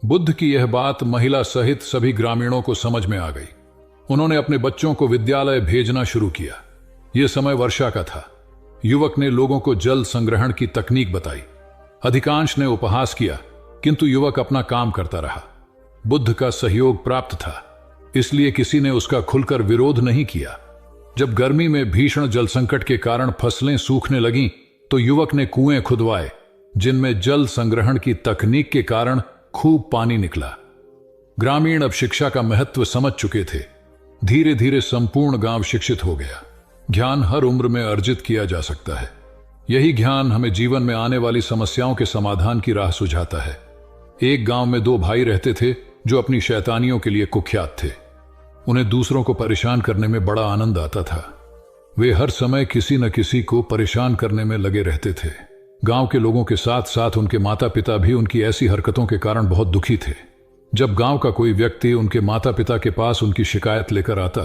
बुद्ध की यह बात महिला सहित सभी ग्रामीणों को समझ में आ गई। उन्होंने अपने बच्चों को विद्यालय भेजना शुरू किया। यह समय वर्षा का था। युवक ने लोगों को जल संग्रहण की तकनीक बताई। अधिकांश ने उपहास किया, किंतु युवक अपना काम करता रहा। बुद्ध का सहयोग प्राप्त था, इसलिए किसी ने उसका खुलकर विरोध नहीं किया। जब गर्मी में भीषण जल संकट के कारण फसलें सूखने लगीं, तो युवक ने कुएं खुदवाए, जिनमें जल संग्रहण की तकनीक के कारण खूब पानी निकला। ग्रामीण अब शिक्षा का महत्व समझ चुके थे। धीरे धीरे संपूर्ण गांव शिक्षित हो गया। ज्ञान हर उम्र में अर्जित किया जा सकता है। यही ज्ञान हमें जीवन में आने वाली समस्याओं के समाधान की राह सुझाता है। एक गांव में 2 भाई रहते थे जो अपनी शैतानियों के लिए कुख्यात थे। उन्हें दूसरों को परेशान करने में बड़ा आनंद आता था। वे हर समय किसी न किसी को परेशान करने में लगे रहते थे। गांव के लोगों के साथ साथ उनके माता पिता भी उनकी ऐसी हरकतों के कारण बहुत दुखी थे। जब गांव का कोई व्यक्ति उनके माता पिता के पास उनकी शिकायत लेकर आता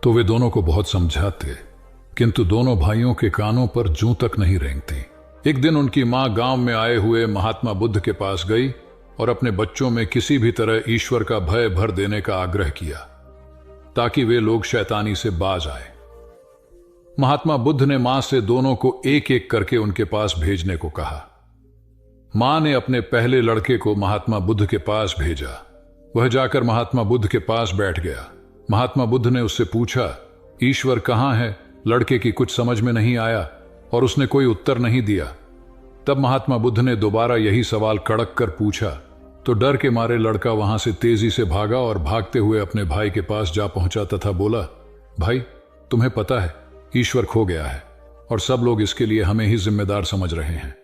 तो वे दोनों को बहुत समझाते, किंतु दोनों भाइयों के कानों पर जूं तक नहीं रेंगती। एक दिन उनकी मां गांव में आए हुए महात्मा बुद्ध के पास गई और अपने बच्चों में किसी भी तरह ईश्वर का भय भर देने का आग्रह किया ताकि वे लोग शैतानी से बाज आए। महात्मा बुद्ध ने मां से दोनों को एक एक करके उनके पास भेजने को कहा। मां ने अपने पहले लड़के को महात्मा बुद्ध के पास भेजा। वह जाकर महात्मा बुद्ध के पास बैठ गया। महात्मा बुद्ध ने उससे पूछा, ईश्वर कहां है? लड़के की कुछ समझ में नहीं आया और उसने कोई उत्तर नहीं दिया। तब महात्मा बुद्ध ने दोबारा यही सवाल कड़क कर पूछा तो डर के मारे लड़का वहां से तेजी से भागा और भागते हुए अपने भाई के पास जा पहुंचा तथा बोला, भाई, तुम्हें पता है ईश्वर खो गया है और सब लोग इसके लिए हमें ही जिम्मेदार समझ रहे हैं।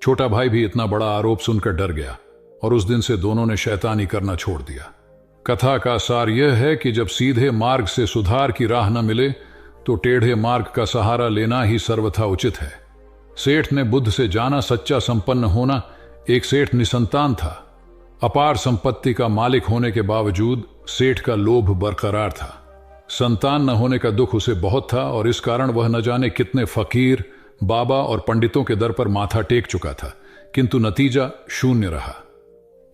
छोटा भाई भी इतना बड़ा आरोप सुनकर डर गया और उस दिन से दोनों ने शैतानी करना छोड़ दिया। कथा का सार यह है कि जब सीधे मार्ग से सुधार की राह न मिले तो टेढ़े मार्ग का सहारा लेना ही सर्वथा उचित है। सेठ ने बुद्ध से जाना सच्चा संपन्न होना। एक सेठ निसंतान था। अपार संपत्ति का मालिक होने के बावजूद सेठ का लोभ बरकरार था। संतान न होने का दुख उसे बहुत था और इस कारण वह न जाने कितने फकीर, बाबा और पंडितों के दर पर माथा टेक चुका था, किंतु नतीजा शून्य रहा।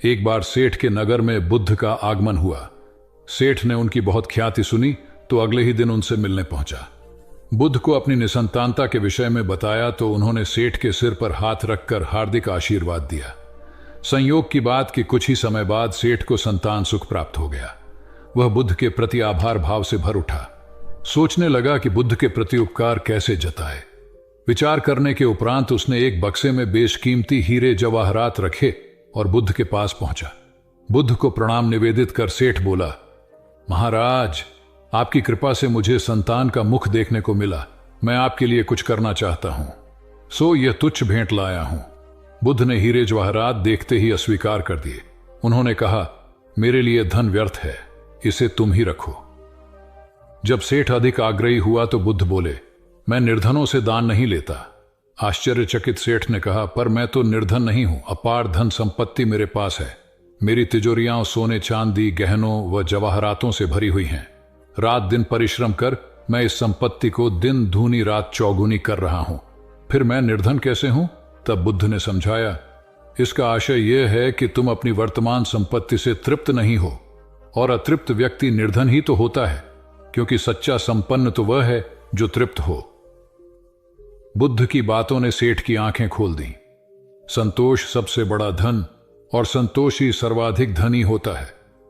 एक बार सेठ के नगर में बुद्ध का आगमन हुआ। सेठ ने उनकी बहुत ख्याति सुनी तो अगले ही दिन उनसे मिलने पहुंचा। बुद्ध को अपनी निसंतानता के विषय में बताया तो उन्होंने सेठ के सिर पर हाथ रखकर हार्दिक आशीर्वाद दिया। संयोग की बात कि कुछ ही समय बाद सेठ को संतान सुख प्राप्त हो गया। वह बुद्ध के प्रति आभार भाव से भर उठा। सोचने लगा कि बुद्ध के प्रति उपकार कैसे जताए। विचार करने के उपरांत उसने एक बक्से में बेशकीमती हीरे जवाहरात रखे और बुद्ध के पास पहुंचा। बुद्ध को प्रणाम निवेदित कर सेठ बोला, महाराज, आपकी कृपा से मुझे संतान का मुख देखने को मिला। मैं आपके लिए कुछ करना चाहता हूं, सो यह तुच्छ भेंट लाया हूं। बुद्ध ने हीरे जवाहरात देखते ही अस्वीकार कर दिए। उन्होंने कहा, मेरे लिए धन व्यर्थ है, इसे तुम ही रखो। जब सेठ अधिक आग्रही हुआ तो बुद्ध बोले, मैं निर्धनों से दान नहीं लेता। आश्चर्यचकित सेठ ने कहा, पर मैं तो निर्धन नहीं हूं, अपार धन संपत्ति मेरे पास है। मेरी तिजोरियां सोने चांदी गहनों व जवाहरातों से भरी हुई हैं। रात दिन परिश्रम कर मैं इस संपत्ति को दिन दूनी रात चौगुनी कर रहा हूं, फिर मैं निर्धन कैसे हूं? तब बुद्ध ने समझाया, इसका आशय यह है कि तुम अपनी वर्तमान संपत्ति से तृप्त नहीं हो, और अतृप्त व्यक्ति निर्धन ही तो होता है, क्योंकि सच्चा संपन्न तो वह है जो तृप्त हो। बुद्ध की बातों ने सेठ की आंखें खोल दी। संतोष सबसे बड़ा धन और संतोष ही सर्वाधिक धनी होता है,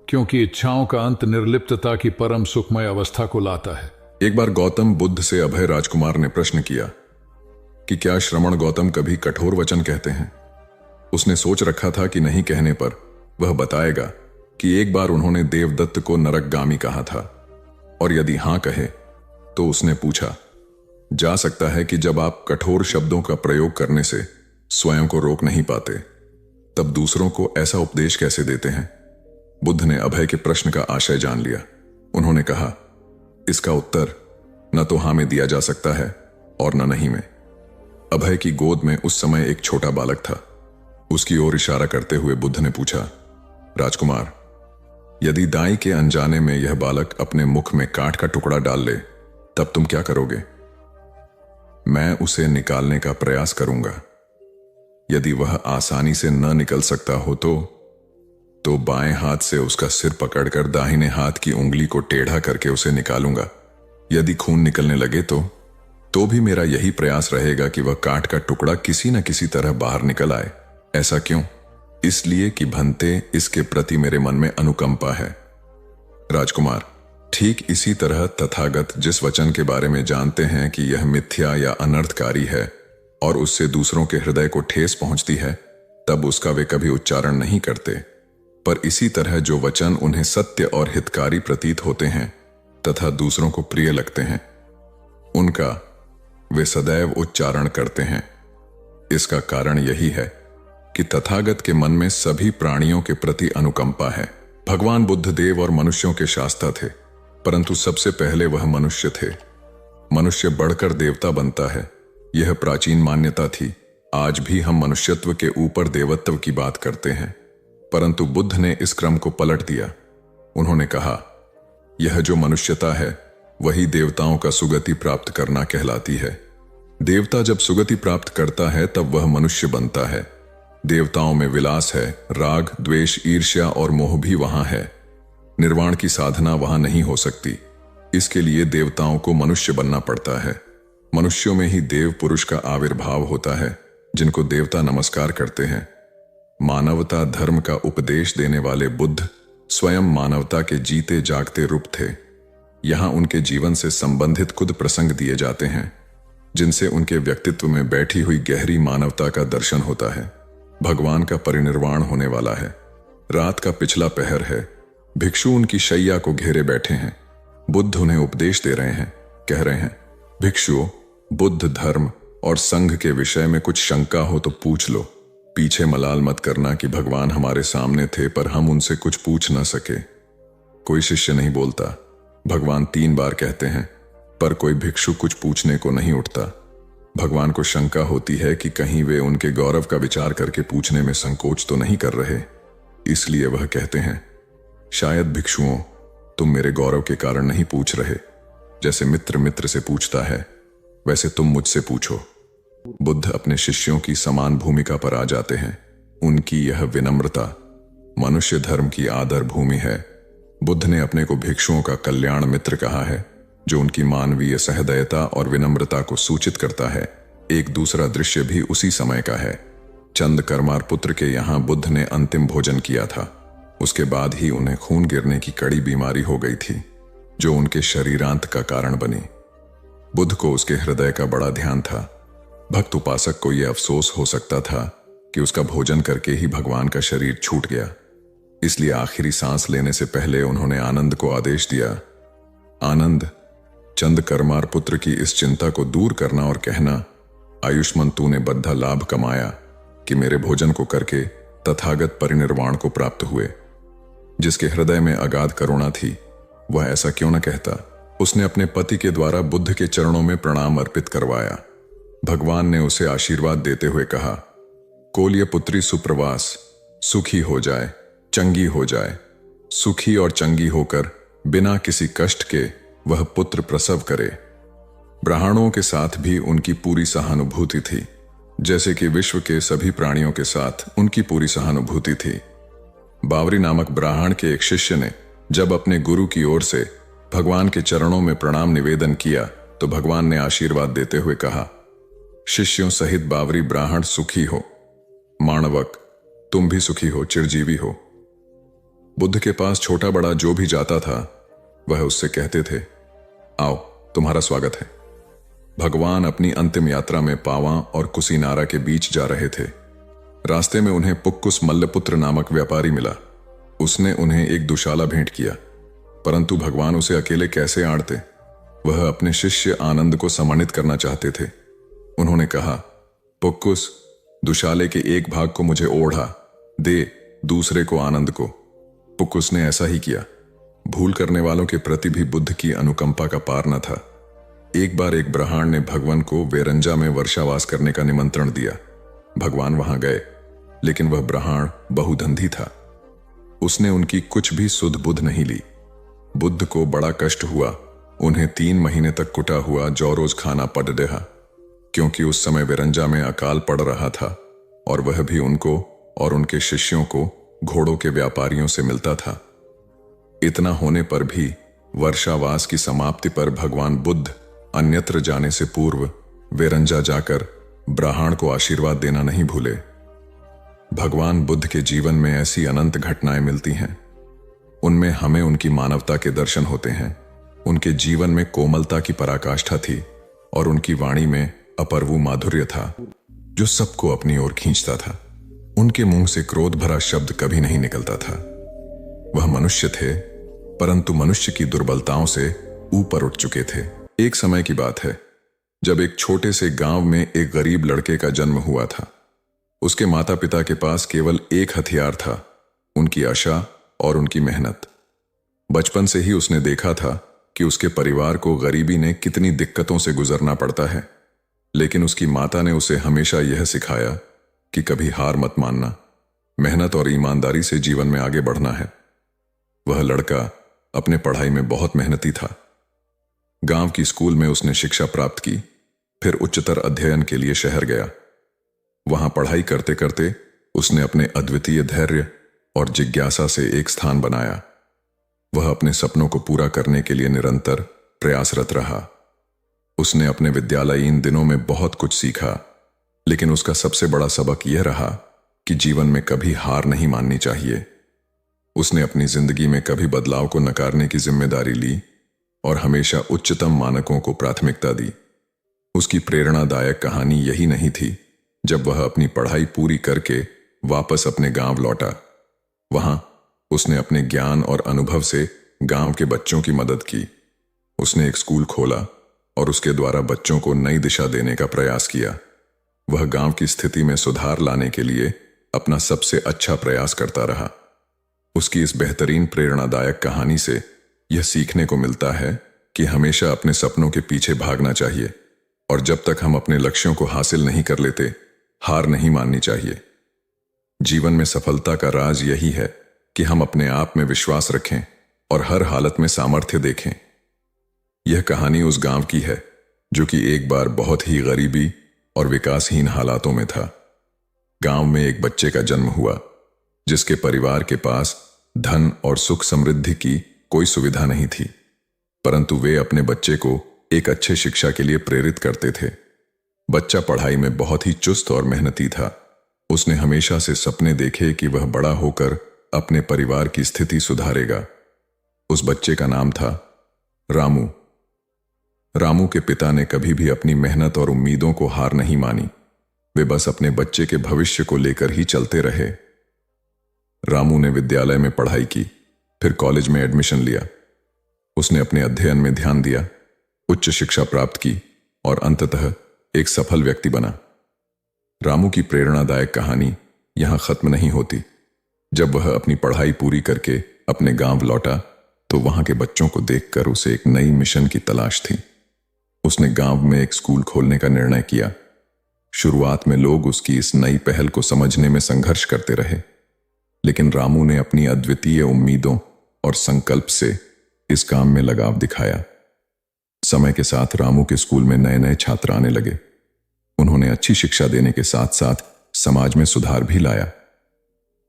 क्योंकि इच्छाओं का अंत निर्लिप्तता की परम सुखमय अवस्था को लाता है। एक बार गौतम बुद्ध से अभय राजकुमार ने प्रश्न किया कि क्या श्रमण गौतम कभी कठोर वचन कहते हैं। उसने सोच रखा था कि नहीं कहने पर वह बताएगा कि एक बार उन्होंने देवदत्त को नरकगामी कहा था, और यदि हां कहे तो उसने पूछा, जा सकता है कि जब आप कठोर शब्दों का प्रयोग करने से स्वयं को रोक नहीं पाते, तब दूसरों को ऐसा उपदेश कैसे देते हैं। बुद्ध ने अभय के प्रश्न का आशय जान लिया। उन्होंने कहा, इसका उत्तर न तो हां में दिया जा सकता है और न नहीं में। अभय की गोद में उस समय एक छोटा बालक था। उसकी ओर इशारा करते हुए बुद्ध ने पूछा, राजकुमार, यदि दाई के अनजाने में यह बालक अपने मुख में काठ का टुकड़ा डाल ले, तब तुम क्या करोगे? मैं उसे निकालने का प्रयास करूंगा। यदि वह आसानी से न निकल सकता हो तो बाएं हाथ से उसका सिर पकड़कर दाहिने हाथ की उंगली को टेढ़ा करके उसे निकालूंगा। यदि खून निकलने लगे तो भी मेरा यही प्रयास रहेगा कि वह काठ का टुकड़ा किसी न किसी तरह बाहर निकल आए। ऐसा क्यों? इसलिए कि भंते इसके प्रति मेरे मन में अनुकंपा है। राजकुमार, ठीक इसी तरह तथागत जिस वचन के बारे में जानते हैं कि यह मिथ्या या अनर्थकारी है और उससे दूसरों के हृदय को ठेस पहुंचती है, तब उसका वे कभी उच्चारण नहीं करते। पर इसी तरह जो वचन उन्हें सत्य और हितकारी प्रतीत होते हैं तथा दूसरों को प्रिय लगते हैं, उनका वे सदैव उच्चारण करते हैं। इसका कारण यही है कि तथागत के मन में सभी प्राणियों के प्रति अनुकंपा है। भगवान बुद्ध देव और मनुष्यों के शास्ता थे। परंतु सबसे पहले वह मनुष्य थे। मनुष्य बढ़कर देवता बनता है, यह प्राचीन मान्यता थी। आज भी हम मनुष्यत्व के ऊपर देवत्व की बात करते हैं, परंतु बुद्ध ने इस क्रम को पलट दिया। उन्होंने कहा, यह जो मनुष्यता है वही देवताओं का सुगति प्राप्त करना कहलाती है। देवता जब सुगति प्राप्त करता है तब वह मनुष्य बनता है। देवताओं में विलास है, राग, द्वेष, ईर्ष्या और मोह भी वहां है। निर्वाण की साधना वहां नहीं हो सकती। इसके लिए देवताओं को मनुष्य बनना पड़ता है। मनुष्यों में ही देव पुरुष का आविर्भाव होता है, जिनको देवता नमस्कार करते हैं। मानवता धर्म का उपदेश देने वाले बुद्ध स्वयं मानवता के जीते जागते रूप थे। यहां उनके जीवन से संबंधित खुद प्रसंग दिए जाते हैं, जिनसे उनके व्यक्तित्व में बैठी हुई गहरी मानवता का दर्शन होता है। भगवान का परिनिर्वाण होने वाला है। रात का पिछला पहर है। भिक्षु उनकी शैया को घेरे बैठे हैं। बुद्ध उन्हें उपदेश दे रहे हैं। कह रहे हैं, भिक्षुओं, बुद्ध धर्म और संघ के विषय में कुछ शंका हो तो पूछ लो। पीछे मलाल मत करना कि भगवान हमारे सामने थे पर हम उनसे कुछ पूछ न सके। कोई शिष्य नहीं बोलता। भगवान 3 बार कहते हैं, पर कोई भिक्षु कुछ पूछने को नहीं उठता। भगवान को शंका होती है कि कहीं वे उनके गौरव का विचार करके पूछने में संकोच तो नहीं कर रहे। इसलिए वह कहते हैं, शायद भिक्षुओं, तुम मेरे गौरव के कारण नहीं पूछ रहे। जैसे मित्र मित्र से पूछता है, वैसे तुम मुझसे पूछो। बुद्ध अपने शिष्यों की समान भूमिका पर आ जाते हैं। उनकी यह विनम्रता मनुष्य धर्म की आदर भूमि है। बुद्ध ने अपने को भिक्षुओं का कल्याण मित्र कहा है, जो उनकी मानवीय सहृदयता और विनम्रता को सूचित करता है। एक दूसरा दृश्य भी उसी समय का है। चंद कर्मार पुत्र के यहां बुद्ध ने अंतिम भोजन किया था। उसके बाद ही उन्हें खून गिरने की कड़ी बीमारी हो गई थी, जो उनके शरीरांत का कारण बनी। बुद्ध को उसके हृदय का बड़ा ध्यान था। भक्त उपासक को यह अफसोस हो सकता था कि उसका भोजन करके ही भगवान का शरीर छूट गया। इसलिए आखिरी सांस लेने से पहले उन्होंने आनंद को आदेश दिया, आनंद, चंद कर्मार पुत्र की इस चिंता को दूर करना और कहना, आयुष्मान तूने बद्धा लाभ कमाया कि मेरे भोजन को करके तथागत परिनिर्वाण को प्राप्त हुए। जिसके हृदय में अगाध करुणा थी, वह ऐसा क्यों न कहता। उसने अपने पति के द्वारा बुद्ध के चरणों में प्रणाम अर्पित करवाया। भगवान ने उसे आशीर्वाद देते हुए कहा, कोल्य पुत्री सुप्रवास, सुखी हो जाए, चंगी हो जाए। सुखी और चंगी होकर बिना किसी कष्ट के वह पुत्र प्रसव करे। ब्राह्मणों के साथ भी उनकी पूरी सहानुभूति थी, जैसे कि विश्व के सभी प्राणियों के साथ उनकी पूरी सहानुभूति थी। बावरी नामक ब्राह्मण के एक शिष्य ने जब अपने गुरु की ओर से भगवान के चरणों में प्रणाम निवेदन किया तो भगवान ने आशीर्वाद देते हुए कहा, शिष्यों सहित बावरी ब्राह्मण सुखी हो। माणवक, तुम भी सुखी हो, चिरजीवी हो। बुद्ध के पास छोटा बड़ा जो भी जाता था, वह उससे कहते थे, आओ, तुम्हारा स्वागत है। भगवान अपनी अंतिम यात्रा में पावा और कुसीनारा के बीच जा रहे थे। रास्ते में उन्हें पुक्कुस मल्लपुत्र नामक व्यापारी मिला। उसने उन्हें एक दुशाला भेंट किया, परंतु भगवान उसे अकेले कैसे आड़ते। वह अपने शिष्य आनंद को सम्मानित करना चाहते थे। उन्होंने कहा, पुक्कुस, दुशाले के एक भाग को मुझे ओढ़ा दे, दूसरे को आनंद को। पुक्कुस ने ऐसा ही किया। भूल करने वालों के प्रति भी बुद्ध की अनुकंपा का पार न था। एक बार एक ब्राह्मण ने भगवान को वेरंजा में वर्षावास करने का निमंत्रण दिया। भगवान वहां गए, लेकिन वह ब्राह्मण बहुधंधी था। उसने उनकी कुछ भी सुध बुध नहीं ली। बुद्ध को बड़ा कष्ट हुआ। उन्हें 3 महीने तक कुटा हुआ जौ रोज खाना पड़ रहा, क्योंकि उस समय वेरंजा में अकाल पड़ रहा था और वह भी उनको और उनके शिष्यों को घोड़ों के व्यापारियों से मिलता था। इतना होने पर भी वर्षावास की समाप्ति पर भगवान बुद्ध अन्यत्र जाने से पूर्व वेरंजा जाकर ब्राह्मण को आशीर्वाद देना नहीं भूले। भगवान बुद्ध के जीवन में ऐसी अनंत घटनाएं मिलती हैं। उनमें हमें उनकी मानवता के दर्शन होते हैं। उनके जीवन में कोमलता की पराकाष्ठा थी और उनकी वाणी में अपर्वु माधुर्य था, जो सबको अपनी ओर खींचता था। उनके मुंह से क्रोध भरा शब्द कभी नहीं निकलता था। वह मनुष्य थे, परंतु मनुष्य की दुर्बलताओं से ऊपर उठ चुके थे। एक समय की बात है, जब एक छोटे से गांव में एक गरीब लड़के का जन्म हुआ था। उसके माता पिता के पास केवल एक हथियार था, उनकी आशा और उनकी मेहनत। बचपन से ही उसने देखा था कि उसके परिवार को गरीबी ने कितनी दिक्कतों से गुजरना पड़ता है, लेकिन उसकी माता ने उसे हमेशा यह सिखाया कि कभी हार मत मानना, मेहनत और ईमानदारी से जीवन में आगे बढ़ना है। वह लड़का अपने पढ़ाई में बहुत मेहनती था। गांव की स्कूल में उसने शिक्षा प्राप्त की, फिर उच्चतर अध्ययन के लिए शहर गया। वहां पढ़ाई करते करते उसने अपने अद्वितीय धैर्य और जिज्ञासा से एक स्थान बनाया। वह अपने सपनों को पूरा करने के लिए निरंतर प्रयासरत रहा। उसने अपने विद्यालयीन दिनों में बहुत कुछ सीखा, लेकिन उसका सबसे बड़ा सबक यह रहा कि जीवन में कभी हार नहीं माननी चाहिए। उसने अपनी जिंदगी में कभी बदलाव को नकारने की जिम्मेदारी ली और हमेशा उच्चतम मानकों को प्राथमिकता दी। उसकी प्रेरणादायक कहानी यही नहीं थी। जब वह अपनी पढ़ाई पूरी करके वापस अपने गांव लौटा, वहां उसने अपने ज्ञान और अनुभव से गांव के बच्चों की मदद की। उसने एक स्कूल खोला और उसके द्वारा बच्चों को नई दिशा देने का प्रयास किया। वह गांव की स्थिति में सुधार लाने के लिए अपना सबसे अच्छा प्रयास करता रहा। उसकी इस बेहतरीन प्रेरणादायक कहानी से यह सीखने को मिलता है कि हमेशा अपने सपनों के पीछे भागना चाहिए और जब तक हम अपने लक्ष्यों को हासिल नहीं कर लेते, हार नहीं माननी चाहिए। जीवन में सफलता का राज यही है कि हम अपने आप में विश्वास रखें और हर हालत में सामर्थ्य देखें। यह कहानी उस गांव की है जो कि एक बार बहुत ही गरीबी और विकासहीन हालातों में था। गांव में एक बच्चे का जन्म हुआ जिसके परिवार के पास धन और सुख समृद्धि की कोई सुविधा नहीं थी, परंतु वे अपने बच्चे को एक अच्छे शिक्षा के लिए प्रेरित करते थे। बच्चा पढ़ाई में बहुत ही चुस्त और मेहनती था। उसने हमेशा से सपने देखे कि वह बड़ा होकर अपने परिवार की स्थिति सुधारेगा। उस बच्चे का नाम था रामू। रामू के पिता ने कभी भी अपनी मेहनत और उम्मीदों को हार नहीं मानी। वे बस अपने बच्चे के भविष्य को लेकर ही चलते रहे। रामू ने विद्यालय में पढ़ाई की, फिर कॉलेज में एडमिशन लिया। उसने अपने अध्ययन में ध्यान दिया, उच्च शिक्षा प्राप्त की और अंततः एक सफल व्यक्ति बना। रामू की प्रेरणादायक कहानी यहां खत्म नहीं होती। जब वह अपनी पढ़ाई पूरी करके अपने गांव लौटा तो वहां के बच्चों को देखकर उसे एक नई मिशन की तलाश थी। उसने गांव में एक स्कूल खोलने का निर्णय किया। शुरुआत में लोग उसकी इस नई पहल को समझने में संघर्ष करते रहे, लेकिन रामू ने अपनी अद्वितीय उम्मीदों और संकल्प से इस काम में लगाव दिखाया। समय के साथ रामू के स्कूल में नए नए छात्र आने लगे। उन्होंने अच्छी शिक्षा देने के साथ साथ समाज में सुधार भी लाया।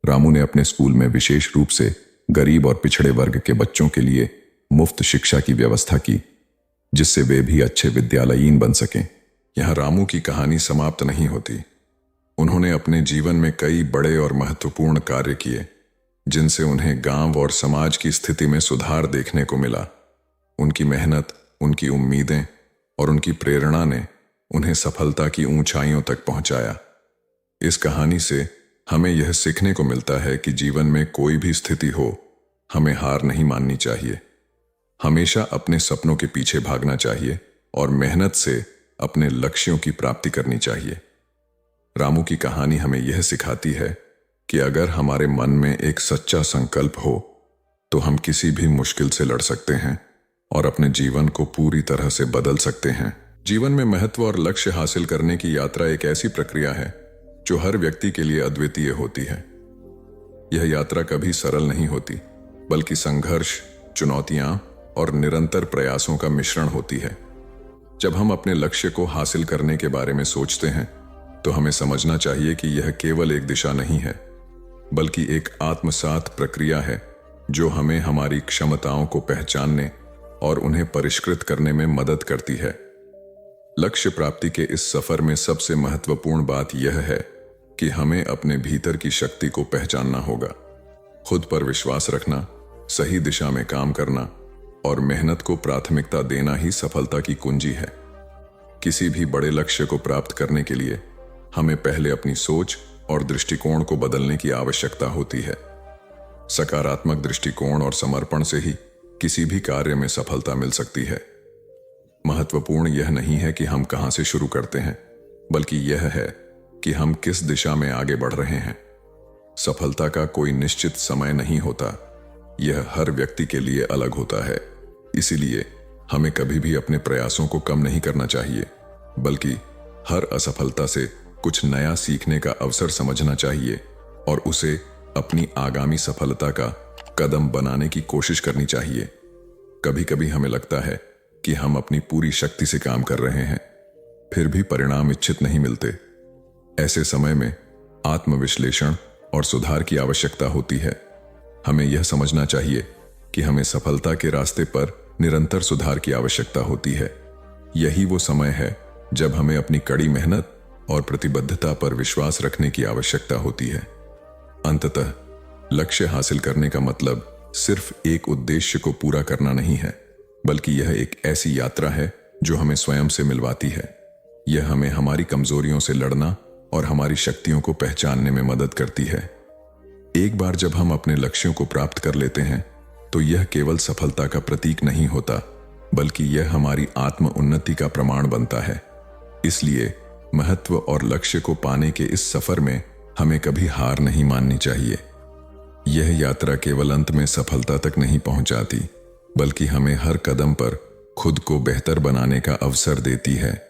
रामू ने अपने स्कूल में विशेष रूप से गरीब और पिछड़े वर्ग के बच्चों के लिए मुफ्त शिक्षा की व्यवस्था की, जिससे वे भी अच्छे विद्यालयीन बन सकें। यहां रामू की कहानी समाप्त नहीं होती। उन्होंने अपने जीवन में कई बड़े और महत्वपूर्ण कार्य किए, जिनसे उन्हें गांव और समाज की स्थिति में सुधार देखने को मिला। उनकी मेहनत, उनकी उम्मीदें और उनकी प्रेरणा ने उन्हें सफलता की ऊंचाइयों तक पहुंचाया। इस कहानी से हमें यह सीखने को मिलता है कि जीवन में कोई भी स्थिति हो, हमें हार नहीं माननी चाहिए। हमेशा अपने सपनों के पीछे भागना चाहिए और मेहनत से अपने लक्ष्यों की प्राप्ति करनी चाहिए। रामू की कहानी हमें यह सिखाती है कि अगर हमारे मन में एक सच्चा संकल्प हो तो हम किसी भी मुश्किल से लड़ सकते हैं और अपने जीवन को पूरी तरह से बदल सकते हैं। जीवन में महत्व और लक्ष्य हासिल करने की यात्रा एक ऐसी प्रक्रिया है जो हर व्यक्ति के लिए अद्वितीय होती है। यह यात्रा कभी सरल नहीं होती, बल्कि संघर्ष, चुनौतियां और निरंतर प्रयासों का मिश्रण होती है। जब हम अपने लक्ष्य को हासिल करने के बारे में सोचते हैं तो हमें समझना चाहिए कि यह केवल एक दिशा नहीं है, बल्कि एक आत्मसात प्रक्रिया है जो हमें हमारी क्षमताओं को पहचानने और उन्हें परिष्कृत करने में मदद करती है। लक्ष्य प्राप्ति के इस सफर में सबसे महत्वपूर्ण बात यह है कि हमें अपने भीतर की शक्ति को पहचानना होगा। खुद पर विश्वास रखना, सही दिशा में काम करना और मेहनत को प्राथमिकता देना ही सफलता की कुंजी है। किसी भी बड़े लक्ष्य को प्राप्त करने के लिए हमें पहले अपनी सोच और दृष्टिकोण को बदलने की आवश्यकता होती है। सकारात्मक दृष्टिकोण और समर्पण से ही किसी भी कार्य में सफलता मिल सकती है। महत्वपूर्ण यह नहीं है कि हम कहां से शुरू करते हैं, बल्कि यह है कि हम किस दिशा में आगे बढ़ रहे हैं। सफलता का कोई निश्चित समय नहीं होता, यह हर व्यक्ति के लिए अलग होता है। इसीलिए हमें कभी भी अपने प्रयासों को कम नहीं करना चाहिए, बल्कि हर असफलता से कुछ नया सीखने का अवसर समझना चाहिए और उसे अपनी आगामी सफलता का कदम बनाने की कोशिश करनी चाहिए। कभी कभी हमें लगता है कि हम अपनी पूरी शक्ति से काम कर रहे हैं, फिर भी परिणाम इच्छित नहीं मिलते। ऐसे समय में आत्मविश्लेषण और सुधार की आवश्यकता होती है। हमें यह समझना चाहिए कि हमें सफलता के रास्ते पर निरंतर सुधार की आवश्यकता होती है। यही वो समय है जब हमें अपनी कड़ी मेहनत और प्रतिबद्धता पर विश्वास रखने की आवश्यकता होती है। अंततः लक्ष्य हासिल करने का मतलब सिर्फ एक उद्देश्य को पूरा करना नहीं है, बल्कि यह एक ऐसी यात्रा है जो हमें स्वयं से मिलवाती है। यह हमें हमारी कमजोरियों से लड़ना और हमारी शक्तियों को पहचानने में मदद करती है। एक बार जब हम अपने लक्ष्यों को प्राप्त कर लेते हैं तो यह केवल सफलता का प्रतीक नहीं होता, बल्कि यह हमारी आत्म उन्नति का प्रमाण बनता है। इसलिए महत्व और लक्ष्य को पाने के इस सफर में हमें कभी हार नहीं माननी चाहिए। यह यात्रा केवल अंत में सफलता तक नहीं पहुंचाती, बल्कि हमें हर कदम पर खुद को बेहतर बनाने का अवसर देती है।